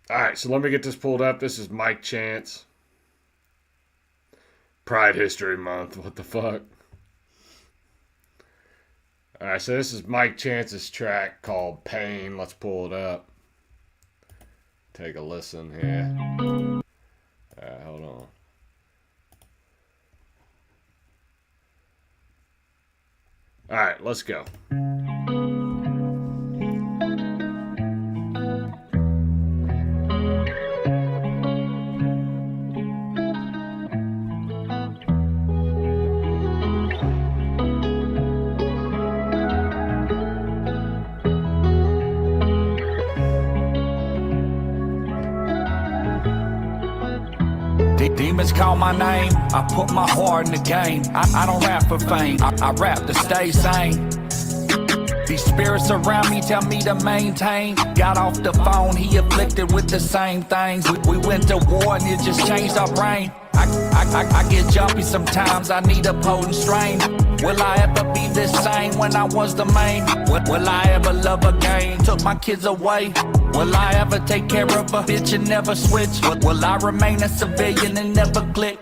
Alright, so let me get this pulled up. This is Mike Chance. Pride History Month. What the fuck? Alright, so this is Mike Chance's track called Pain. Let's pull it up. Take a listen here. Alright, hold on. Alright, let's go. Demons call my name, I put my heart in the game. I don't rap for fame, I rap to stay sane. These spirits around me tell me to maintain. Got off the phone, he afflicted with the same things. We went to war and it just changed our brain. I get jumpy sometimes, I need a potent strain. Will I ever be the same when I was the main? Will I ever love again? Took my kids away. Will I ever take care of a bitch and never switch? Will I remain a civilian and never click?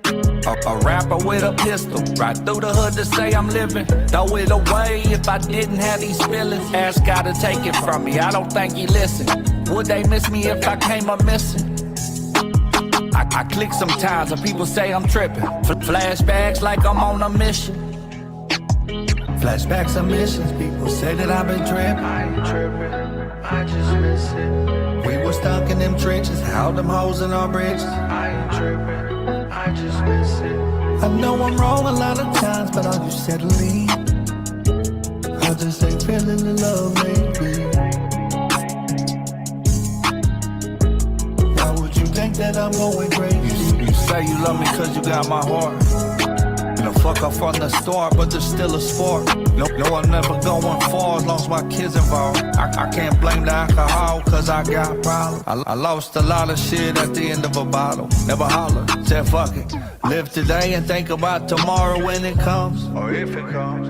A rapper with a pistol, right through the hood to say I'm living. Throw it away if I didn't have these feelings. Ask God to take it from me, I don't think he listened. Would they miss me if I came up missing? I click sometimes and people say I'm tripping. Flashbacks like I'm on a mission. Flashbacks are missions, people say that I've been tripping. I ain't tripping, I just miss it. We were stuck in them trenches, held them holes in our bridges. I ain't tripping, I just miss it. I know I'm wrong a lot of times, but are you settling? I just ain't feeling the love lately. Why would you think that I'm going crazy? You say you love me cause you got my heart. Fuck off from the start, but there's still a sport. No, I'm never going far as long as my kids involved. I can't blame the alcohol, cause I got problems. I lost a lot of shit at the end of a bottle. Never hollered, said fuck it. Live today and think about tomorrow when it comes. Or if it comes.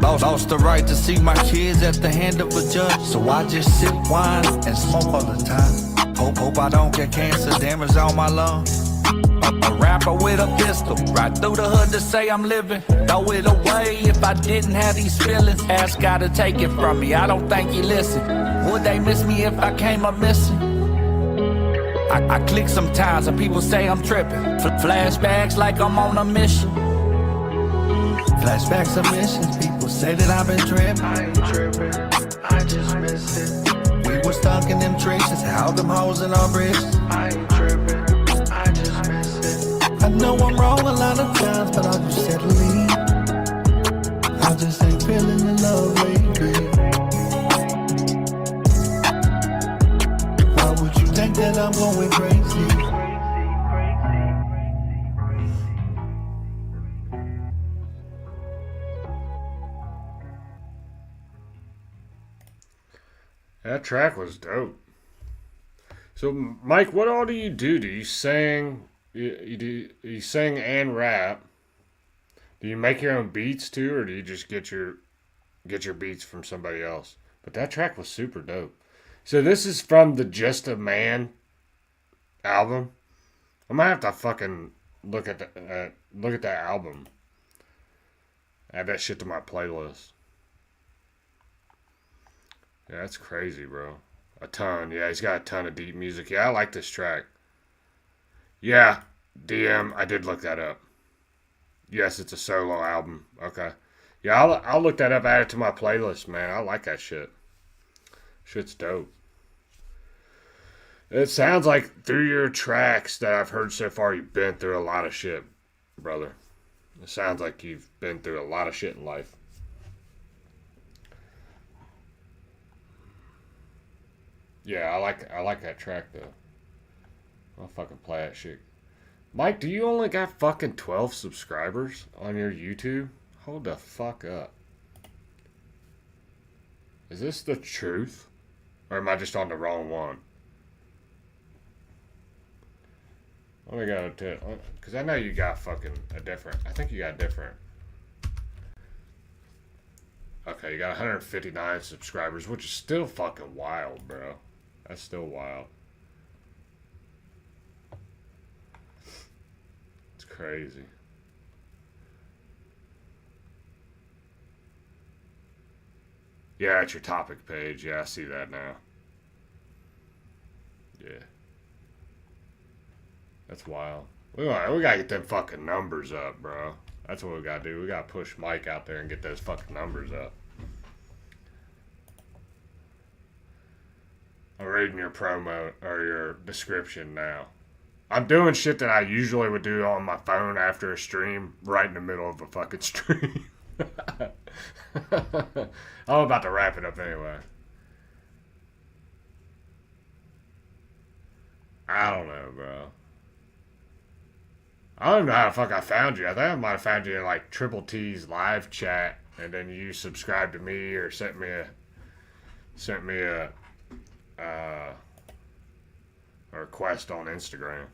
Lost the right to see my kids at the hand of a judge. So I just sip wine and smoke all the time. Hope I don't get cancer, damage on my lungs. A rapper with a pistol, right through the hood to say I'm living. Throw it away if I didn't have these feelings. Ask God to take it from me, I don't think he listened. Would they miss me if I came up missing? I click sometimes and people say I'm tripping. Flashbacks like I'm on a mission. Flashbacks are missions, people say that I've been tripping. I ain't tripping, I just miss it. We were stuck in them trenches, held them holes in our bridges. I ain't tripping, I just miss it. I know I'm wrong a lot of times, but are you settling? I just ain't feeling the love lately. Why would you think that I'm going crazy? That track was dope. So, Mike, what all do you do? Do you sing? You sing and rap? Do you make your own beats too, or do you just get your beats from somebody else? But that track was super dope. So this is from the Just a Man album. I might have to fucking look at that album. Add that shit to my playlist. Yeah, that's crazy, bro. A ton. Yeah, he's got a ton of deep music. Yeah, I like this track. Yeah, DM, I did look that up. Yes, it's a solo album. Okay. Yeah, I'll look that up, add it to my playlist, man. I like that shit. Shit's dope. It sounds like through your tracks that I've heard so far, you've been through a lot of shit, brother. It sounds like you've been through a lot of shit in life. Yeah, I like that track though. I'll fucking play that shit. Mike, do you only got fucking 12 subscribers on your YouTube? Hold the fuck up. Is this the truth? Or am I just on the wrong one? Let me go to, because I know you got fucking a different, I think you got different. Okay, you got 159 subscribers, which is still fucking wild, bro. That's still wild. It's crazy. Yeah, it's your topic page. Yeah, I see that now. Yeah. That's wild. We gotta get them fucking numbers up, bro. That's what we gotta do. We gotta push Mike out there and get those fucking numbers up. I'm reading your promo or your description now. I'm doing shit that I usually would do on my phone after a stream, right in the middle of a fucking stream. I'm about to wrap it up anyway. I don't know, bro. I don't even know how the fuck I found you. I think I might have found you in like Triple T's live chat, and then you subscribed to me or sent me a request on Instagram.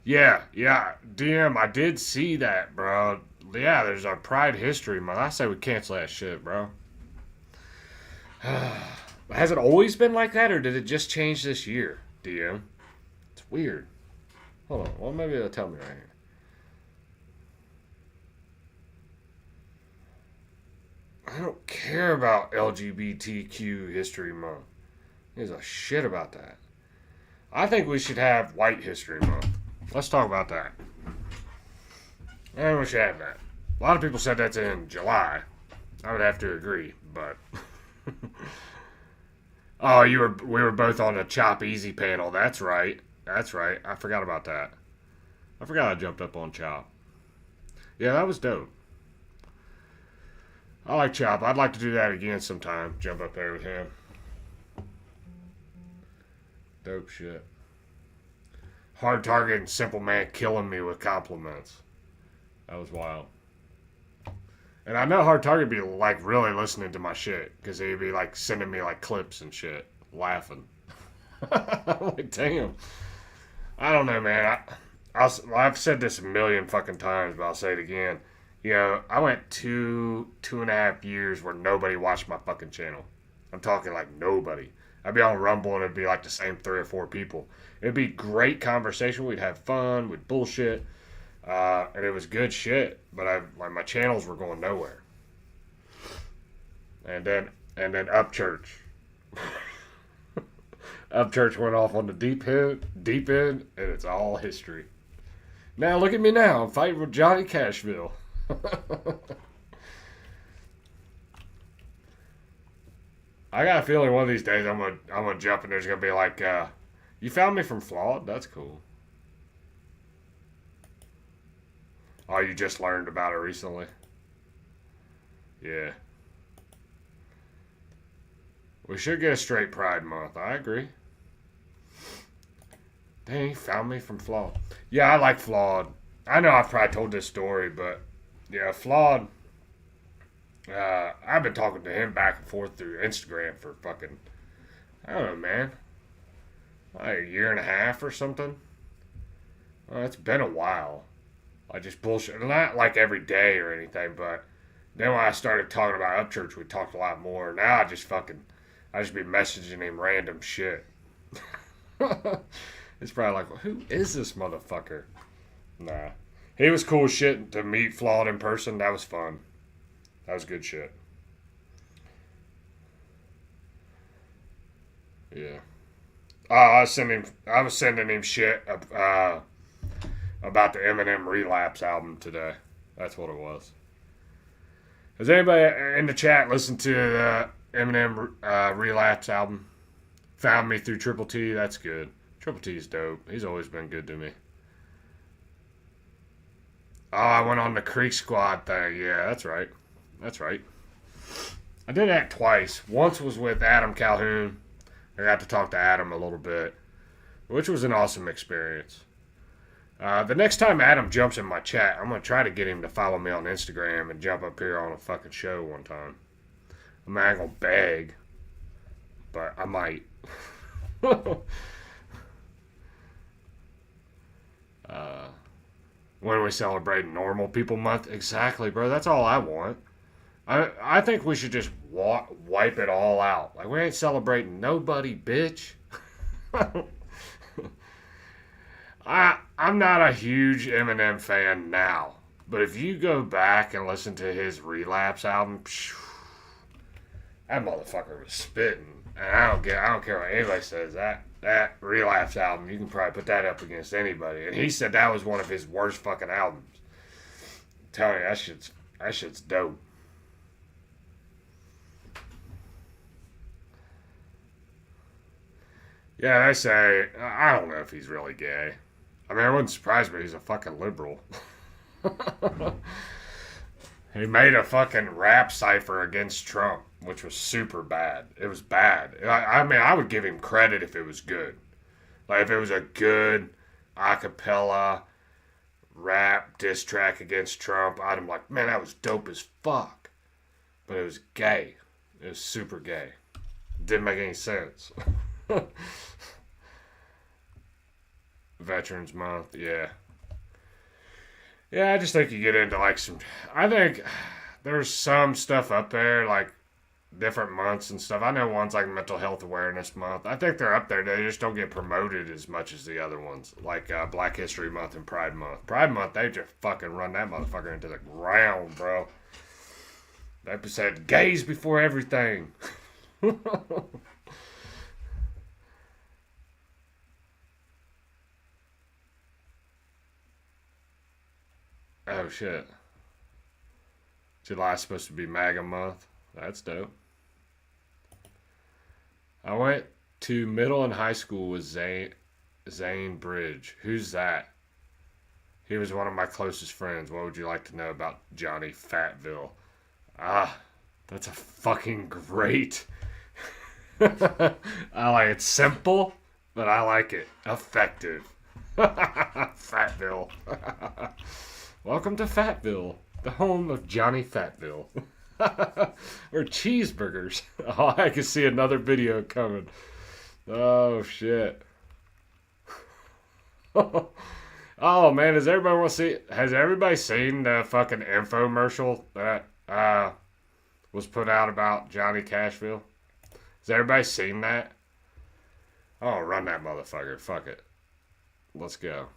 Yeah, DM, I did see that, bro. Yeah, there's our Pride History Month. I say we cancel that shit, bro. Has it always been like that, or did it just change this year, DM? It's weird. Hold on. Well, maybe they'll tell me right here. I don't care about LGBTQ History Month. There's a shit about that. I think we should have White History Month. Let's talk about that. I think we should have that. A lot of people said that's in July. I would have to agree, but... Oh, we were both on the Chop Easy panel. That's right. That's right. I forgot about that. I forgot I jumped up on Chop. Yeah, that was dope. I like Chop. I'd like to do that again sometime. Jump up there with him. Dope shit. Hard Target and Simple Man killing me with compliments. That was wild. And I know Hard Target be like really listening to my shit, because he'd be like sending me like clips and shit, laughing. I'm like, damn. I don't know, man. I've said this a million fucking times, but I'll say it again. You know, I went 2.5 years where nobody watched my fucking channel. I'm talking like nobody. I'd be on Rumble and it'd be like the same 3 or 4 people. It'd be great conversation. We'd have fun. We'd bullshit. And it was good shit. But my channels were going nowhere. And then Upchurch. Upchurch went off on the deep end, and it's all history. Now look at me now. I'm fighting with Johnny Cashville. I got a feeling one of these days I'm gonna jump and there's gonna be like, you found me from Flawed? That's cool. Oh, you just learned about it recently? Yeah. We should get a straight Pride Month. I agree. Dang, you found me from Flawed. Yeah, I like Flawed. I know I've probably told this story, but yeah, Flawed. I've been talking to him back and forth through Instagram for fucking, I don't know, man, like a year and a half or something. It's been a while. I just bullshit. Not like every day or anything, but then when I started talking about Upchurch, we talked a lot more. Now I just be messaging him random shit. It's probably like, well, who is this motherfucker? Nah. He was cool as shit to meet Flawed in person. That was fun. That was good shit. Yeah. I was sending him shit about the Eminem Relapse album today. That's what it was. Has anybody in the chat listened to the Eminem Relapse album? Found me through Triple T. That's good. Triple T's dope. He's always been good to me. Oh, I went on the Creek Squad thing. Yeah, that's right. That's right. I did that twice. Once was with Adam Calhoun. I got to talk to Adam a little bit, which was an awesome experience. The next time Adam jumps in my chat, I'm going to try to get him to follow me on Instagram and jump up here on a fucking show one time. I'm not going to beg, but I might. When are we celebrating Normal People Month? Exactly, bro. That's all I want. I think we should just wipe it all out. Like, we ain't celebrating nobody, bitch. I'm not a huge Eminem fan now. But if you go back and listen to his Relapse album, that motherfucker was spitting. And I don't care what anybody says. That Relapse album, you can probably put that up against anybody. And he said that was one of his worst fucking albums. I'm telling you, that shit's dope. Yeah, they say, I don't know if he's really gay. I mean, it wouldn't surprise me. He's a fucking liberal. He made a fucking rap cipher against Trump, which was super bad. It was bad. I mean, I would give him credit if it was good. Like, if it was a good a cappella rap diss track against Trump, I'd be like, man, that was dope as fuck. But it was gay. It was super gay. It didn't make any sense. Veterans Month, yeah. Yeah, I just think you get into like some. I think there's some stuff up there, like different months and stuff. I know one's like Mental Health Awareness Month. I think they're up there. They just don't get promoted as much as the other ones, like Black History Month and Pride Month. Pride Month, they just fucking run that motherfucker into the ground, bro. They said gays before everything. Oh, shit. July's supposed to be MAGA month. That's dope. I went to middle and high school with Zane Bridge. Who's that? He was one of my closest friends. What would you like to know about Johnny Fatville? Ah, that's a fucking great. I like it. Simple, but I like it. Effective. Fatville. Welcome to Fatville, the home of Johnny Fatville. Or cheeseburgers. Oh, I can see another video coming. Oh, shit. Oh, man, has everybody seen the fucking infomercial that was put out about Johnny Cashville? Has everybody seen that? Oh, run that motherfucker. Fuck it. Let's go.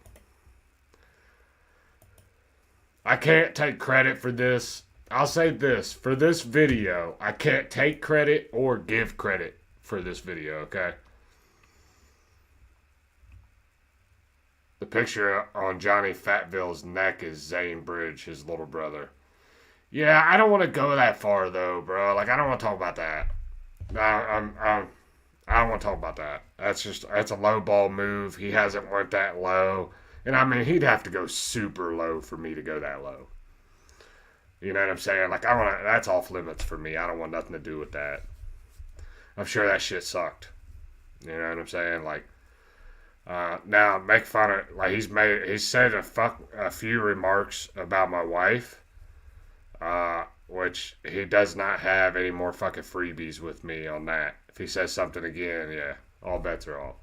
I can't take credit for this. I'll say this. For this video, I can't take credit or give credit for this video, okay? The picture on Johnny Fatville's neck is Zane Bridge, his little brother. Yeah, I don't want to go that far, though, bro. Like, I don't want to talk about that. I don't want to talk about that. That's a low ball move. He hasn't went that low. And I mean, he'd have to go super low for me to go that low. You know what I'm saying? Like, that's off limits for me. I don't want nothing to do with that. I'm sure that shit sucked. You know what I'm saying? Like, now make fun of, like, he said a few remarks about my wife, which he does not have any more fucking freebies with me on that. If he says something again, yeah, all bets are off.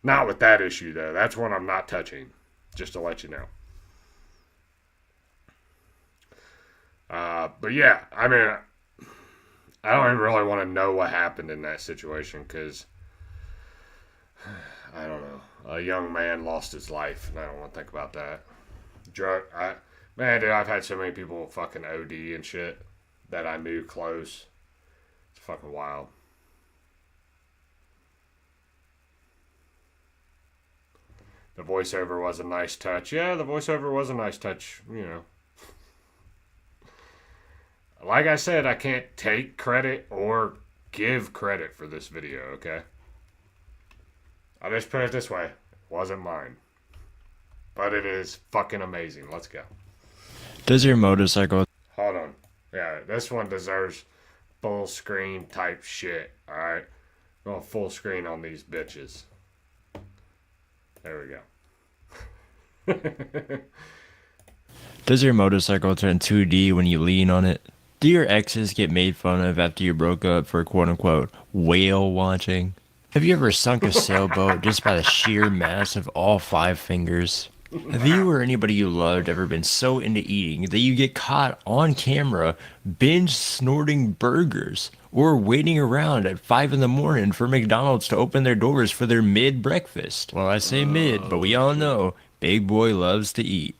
Not with that issue, though. That's one I'm not touching. Just to let you know. But yeah, I mean, I don't even really want to know what happened in that situation because, I don't know, a young man lost his life, and I don't want to think about that. Man, dude, I've had so many people fucking OD and shit that I knew close. It's fucking wild. The voiceover was a nice touch. Yeah, the voiceover was a nice touch, you know. Like I said, I can't take credit or give credit for this video, okay? I'll just put it this way. It wasn't mine. But it is fucking amazing. Let's go. Does your motorcycle... Hold on. Yeah, this one deserves full screen type shit, alright? Going full screen on these bitches. There we go. Does your motorcycle turn 2D when you lean on it? Do your exes get made fun of after you broke up for quote-unquote whale watching? Have you ever sunk a sailboat just by the sheer mass of all 5 fingers? Have you or anybody you loved ever been so into eating that you get caught on camera binge snorting burgers or waiting around at 5 in the morning for McDonald's to open their doors for their mid-breakfast? Well, I say mid, but we all know Big Boy loves to eat.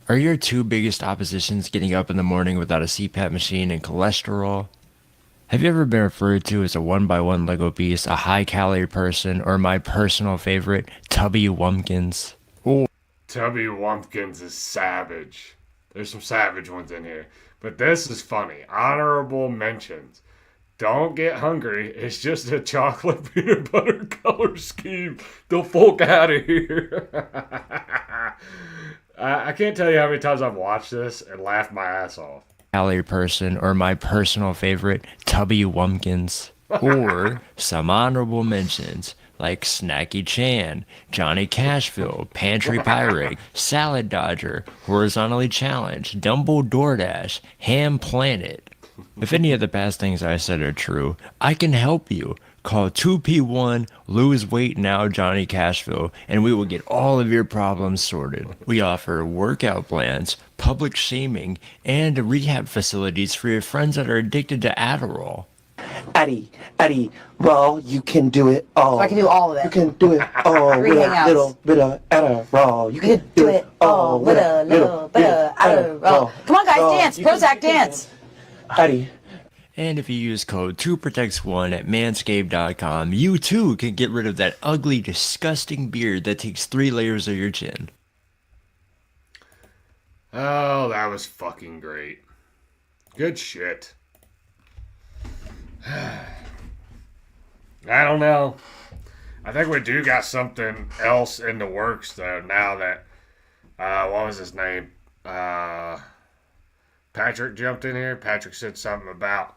Are your 2 biggest oppositions getting up in the morning without a CPAP machine and cholesterol? Have you ever been referred to as a 1x1 Lego piece, a high-calorie person, or my personal favorite, Tubby Wumpkins? Tubby Wumpkins is savage. There's some savage ones in here. But this is funny. Honorable mentions. Don't get hungry. It's just a chocolate peanut butter color scheme. The fuck out of here. I can't tell you how many times I've watched this and laughed my ass off. Calorie person, or my personal favorite, Tubby Wumpkins. Or some honorable mentions like Snacky Chan, Johnny Cashville, Pantry Pirate, Salad Dodger, Horizontally Challenged, Dumble DoorDash, Ham Planet. If any of the past things I said are true, I can help you. Call 2P1 Lose Weight Now Johnny Cashville, and we will get all of your problems sorted. We offer workout plans, public shaming, and rehab facilities for your friends that are addicted to Adderall. Eddie, well, you can do it all. So I can do all of it. You can do it all with a hangouts. little bit of Adderall. You can do it all with a little bit of Adderall. Come on, guys, dance. Prozac, dance. Eddie. And if you use code 2protects1 at manscaped.com, you too can get rid of that ugly, disgusting beard that takes 3 layers of your chin. Oh, that was fucking great. Good shit. I don't know. I think we do got something else in the works, though, now that, what was his name? Patrick jumped in here. Patrick said something about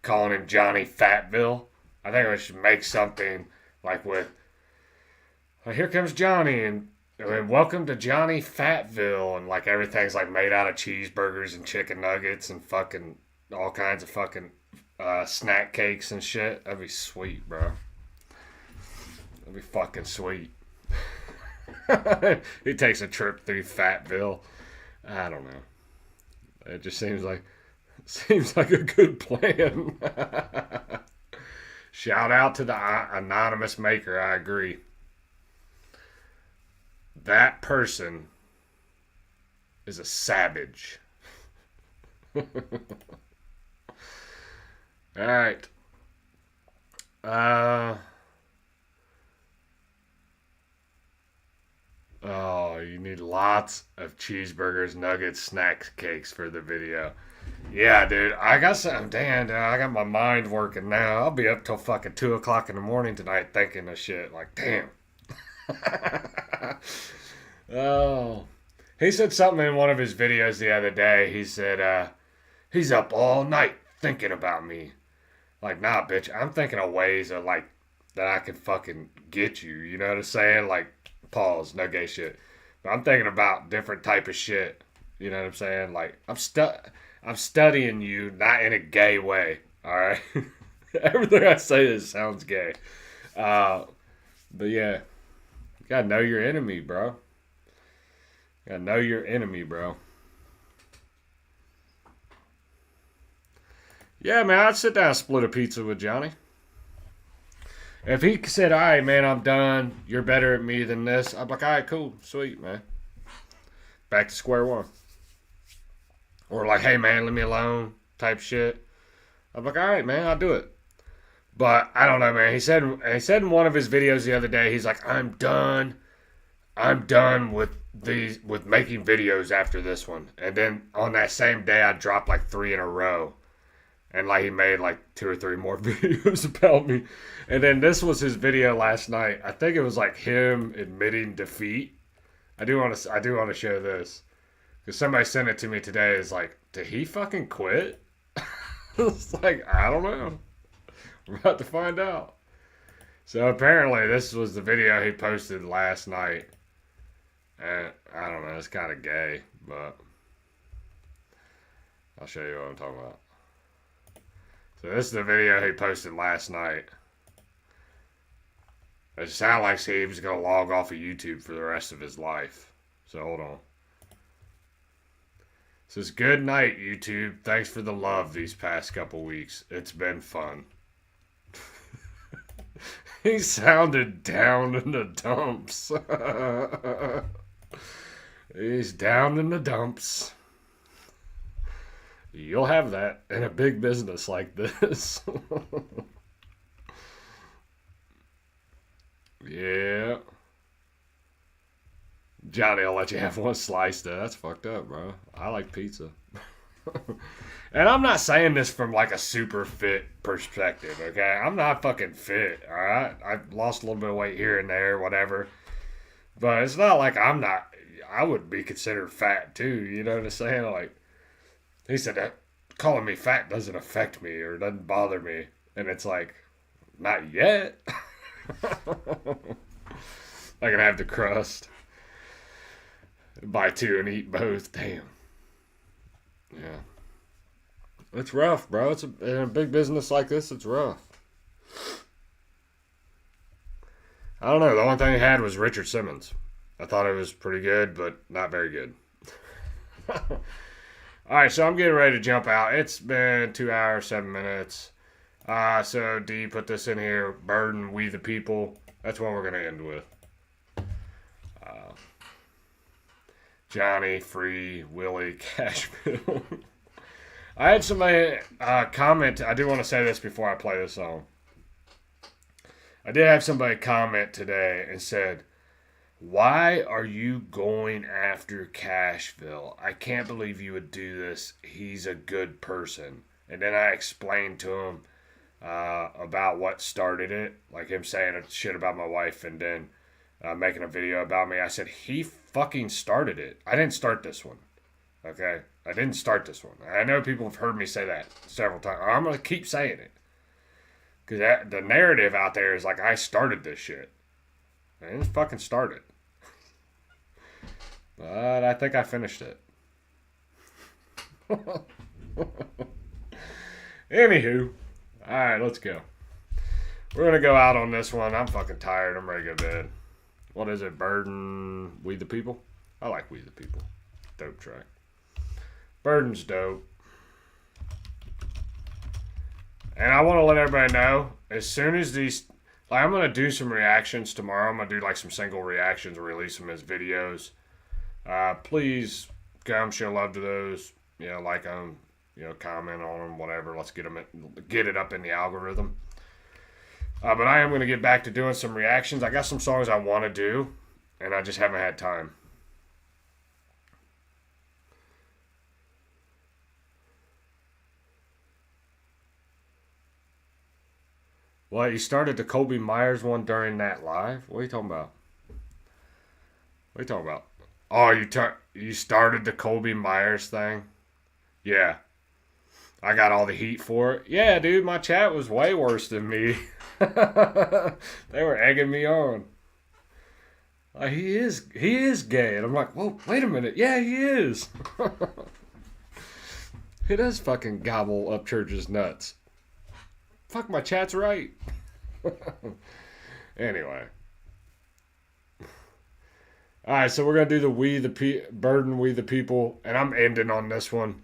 calling him Johnny Fatville. I think we should make something like with, here comes Johnny, and welcome to Johnny Fatville, and like everything's like made out of cheeseburgers and chicken nuggets and fucking all kinds of fucking snack cakes and shit. That'd be sweet, bro. That'd be fucking sweet. He takes a trip through Fatville. I don't know. It just seems like a good plan. Shout out to the anonymous maker. I agree. That person is a savage. All right. Oh, you need lots of cheeseburgers, nuggets, snacks, cakes for the video. Yeah, dude. I got some. Damn, dude, I got my mind working now. I'll be up till fucking 2 o'clock in the morning tonight thinking of shit. Like, damn. Oh. He said something in one of his videos the other day. He said, he's up all night thinking about me. Like, nah, bitch, I'm thinking of ways of, like, that I can fucking get you. You know what I'm saying? Like, pause, no gay shit. But I'm thinking about different type of shit. You know what I'm saying? Like, I'm studying you, not in a gay way. All right? Everything I say sounds gay. But, yeah. You gotta know your enemy, bro. You gotta know your enemy, bro. Yeah, man, I'd sit down and split a pizza with Johnny. If he said, all right, man, I'm done. You're better at me than this. I'd be like, all right, cool. Sweet, man. Back to square one. Or like, hey, man, leave me alone type shit. I'd be like, all right, man, I'll do it. But I don't know, man. He said in one of his videos the other day, he's like, I'm done with making videos after this one. And then on that same day, I dropped like 3 in a row. And like he made like 2 or 3 more videos about me. And then this was his video last night. I think it was like him admitting defeat. I do want to show this. Because somebody sent it to me today. It's like, did he fucking quit? It's like, I don't know. We're about to find out. So apparently this was the video he posted last night. And I don't know, it's kind of gay, but I'll show you what I'm talking about. So this is the video he posted last night. It sounded like he was going to log off of YouTube for the rest of his life. So hold on. It says, good night, YouTube. Thanks for the love these past couple weeks. It's been fun. He sounded down in the dumps. He's down in the dumps. You'll have that in a big business like this. Yeah. Johnny, I'll let you have one slice though. That's fucked up, bro. I like pizza. And I'm not saying this from like a super fit perspective, okay? I'm not fucking fit, alright? I've lost a little bit of weight here and there, whatever. But it's not like I would be considered fat too, you know what I'm saying? Like, he said that calling me fat doesn't affect me or doesn't bother me. And it's like, not yet. I can have the crust. Buy 2 and eat both. Damn. Yeah. It's rough, bro. In a big business like this, it's rough. I don't know. The only thing he had was Richard Simmons. I thought it was pretty good, but not very good. Alright, so I'm getting ready to jump out. It's been 2 hours, 7 minutes. So D put this in here. Burden, We the People. That's what we're going to end with. Johnny, Free, Willie, Cashville. I had somebody comment. I do want to say this before I play this song. I did have somebody comment today and said, why are you going after Cashville? I can't believe you would do this. He's a good person. And then I explained to him about what started it. Like him saying shit about my wife and then making a video about me. I said, he fucking started it. I didn't start this one. Okay? I didn't start this one. I know people have heard me say that several times. I'm going to keep saying it. Because the narrative out there is like I started this shit. I didn't fucking start it. But I think I finished it. Anywho. Alright, let's go. We're going to go out on this one. I'm fucking tired. I'm ready to go to bed. What is it? Burden, We the People? I like We the People. Dope track. Burden's dope. And I want to let everybody know, as soon as these, like, I'm going to do some reactions tomorrow. I'm going to do like some single reactions and release them as videos. Please come show love to those. You know, like them, you know, comment on them, whatever. Let's get it up in the algorithm. But I am going to get back to doing some reactions. I got some songs I want to do, and I just haven't had time. What, you started the Kobe Myers one during that live? What are you talking about? What are you talking about? Oh, you started the Kobe Myers thing? Yeah. I got all the heat for it. Yeah, dude, my chat was way worse than me. They were egging me on. Like, he is gay. And I'm like, whoa, wait a minute. Yeah, he is. He does fucking gobble up church's nuts. Fuck, my chat's right. Anyway. Alright, so we're going to do the Burden, We the People. And I'm ending on this one.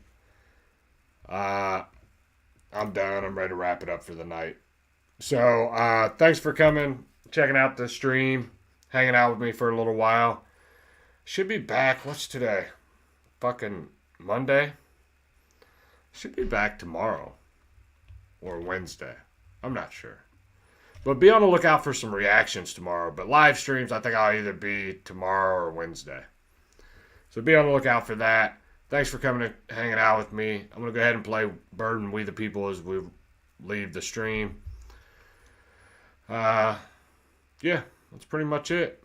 I'm done. I'm ready to wrap it up for the night. So, thanks for coming, checking out the stream, hanging out with me for a little while. Should be back. What's today? Fucking Monday? Should be back tomorrow. Or Wednesday. I'm not sure. But be on the lookout for some reactions tomorrow. But live streams, I think I'll either be tomorrow or Wednesday. So be on the lookout for that. Thanks for coming and hanging out with me. I'm going to go ahead and play Burden We the People as we leave the stream. Yeah, that's pretty much it.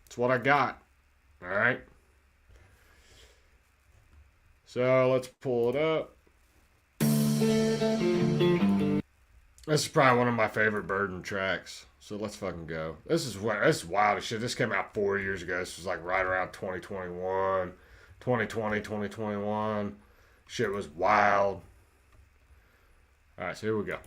That's what I got. All right. So let's pull it up. This is probably one of my favorite Burden tracks. So let's fucking go. This is wild as shit. This came out 4 years ago. This was like right around 2021, 2020, 2021. Shit was wild. All right, so here we go.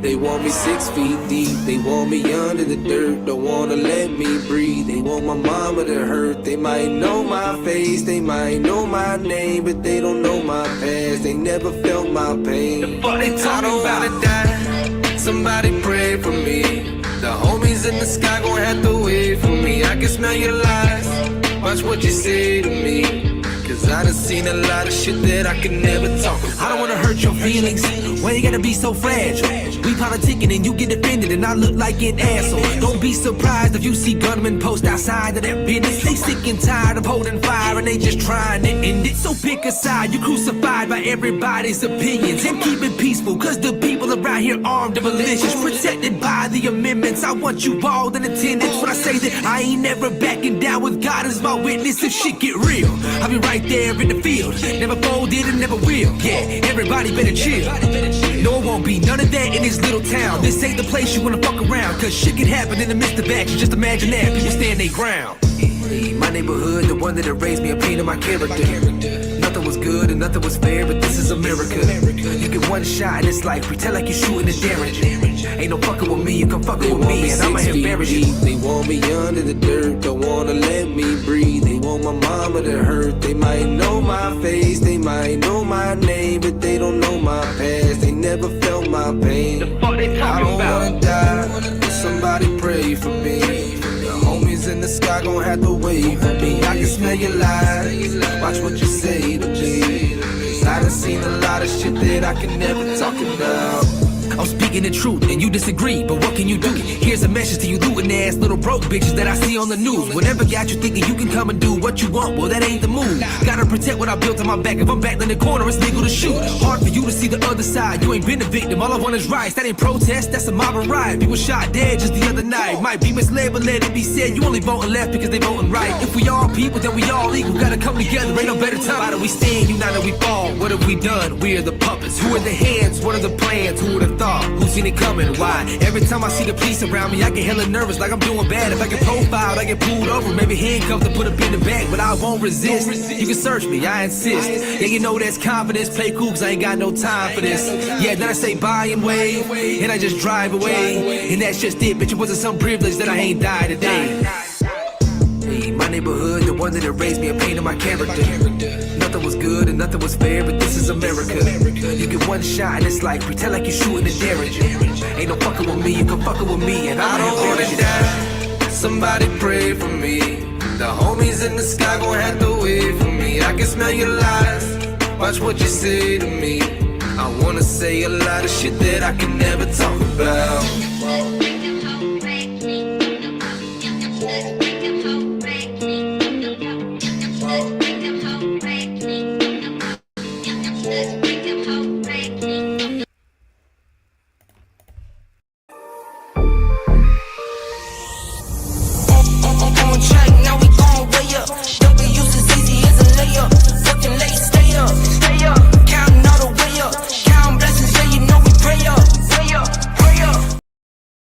They want me 6 feet deep, they want me under the dirt, don't wanna let me breathe. They want my mama to hurt, they might know my face, they might know my name, but they don't know my past, they never felt my pain. I don't wanna die, somebody pray for me. The homies in the sky gon' have to wait for me. I can smell your lies, watch what you say to me. Cause I done seen a lot of shit that I can never talk about. I don't wanna hurt your feelings, why you gotta be so fragile? We politicking and you get offended and I look like an asshole. Don't be surprised if you see gunmen post outside of that business. They sick and tired of holding fire and they just trying to end it. So pick a side, you crucified by everybody's opinions. And keep it peaceful, cause the people around here armed and malicious. Protected by the amendments, I want you all in attendance. When I say that I ain't never backing down with God as my witness. If shit get real, I'll be right there in the field. Never folded and never will. Yeah, everybody better chill. No, it won't be none of that in this little town. This ain't the place you wanna fuck around. Cause shit can happen in the midst of action. Just imagine that, people stand their ground. My neighborhood, the one that raised me, a pain in my character. Nothing was good and nothing was fair, but this is America. You get one shot and it's like, pretend like you're shooting a damage. Ain't no fucking with me, you come fucking with me, and I'ma have buried you. They want me under the dirt, don't wanna let me breathe. They want my mama to hurt, they might know my face, they might know my name, but they don't know my past, they never felt my pain. I don't wanna die, somebody pray for me. Homies in the sky gon' have to wait for me. I can smell your lies, watch what you say to me. Cause I done seen a lot of shit that I can never talk about. I'm speaking the truth and you disagree, but what can you do? Here's a message to you looting ass little broke bitches that I see on the news. Whatever got you thinking you can come and do what you want, well that ain't the move. Gotta protect what I built on my back. If I'm back in the corner, it's legal to shoot. Hard for you to see the other side, you ain't been a victim. All I want is rights, that ain't protest, that's a mob of riot. People shot dead just the other night. Might be misled, but let it be said, you only voting left because they voting right. If we all people, then we all equal. Gotta come together, ain't no better time. How do we stand, united we fall? What have we done? We are the puppets. Who are the hands? What are the plans? Who would have thought? Who's seen it coming? Why? Every time I see the police around me, I get hella nervous, like I'm doing bad. If I get profiled, I get pulled over, maybe handcuffed and put up in the bag, but I won't resist. You can search me, I insist. Yeah, you know that's confidence. Play cool, cause I ain't got no time for this. Yeah, then I say bye and wave, and I just drive away. And that's just it, bitch, it wasn't some privilege that I ain't died today. My neighborhood, the one that raised me, a pain in my character. Nothing was good and nothing was fair, but this is America. You get one shot and it's like, pretend like you're shooting a damage. Ain't no fucking with me, you can fucking with me, and I don't wanna die. Somebody pray for me. The homies in the sky gon' have to wait for me. I can smell your lies, watch what you say to me. I wanna say a lot of shit that I can never talk about.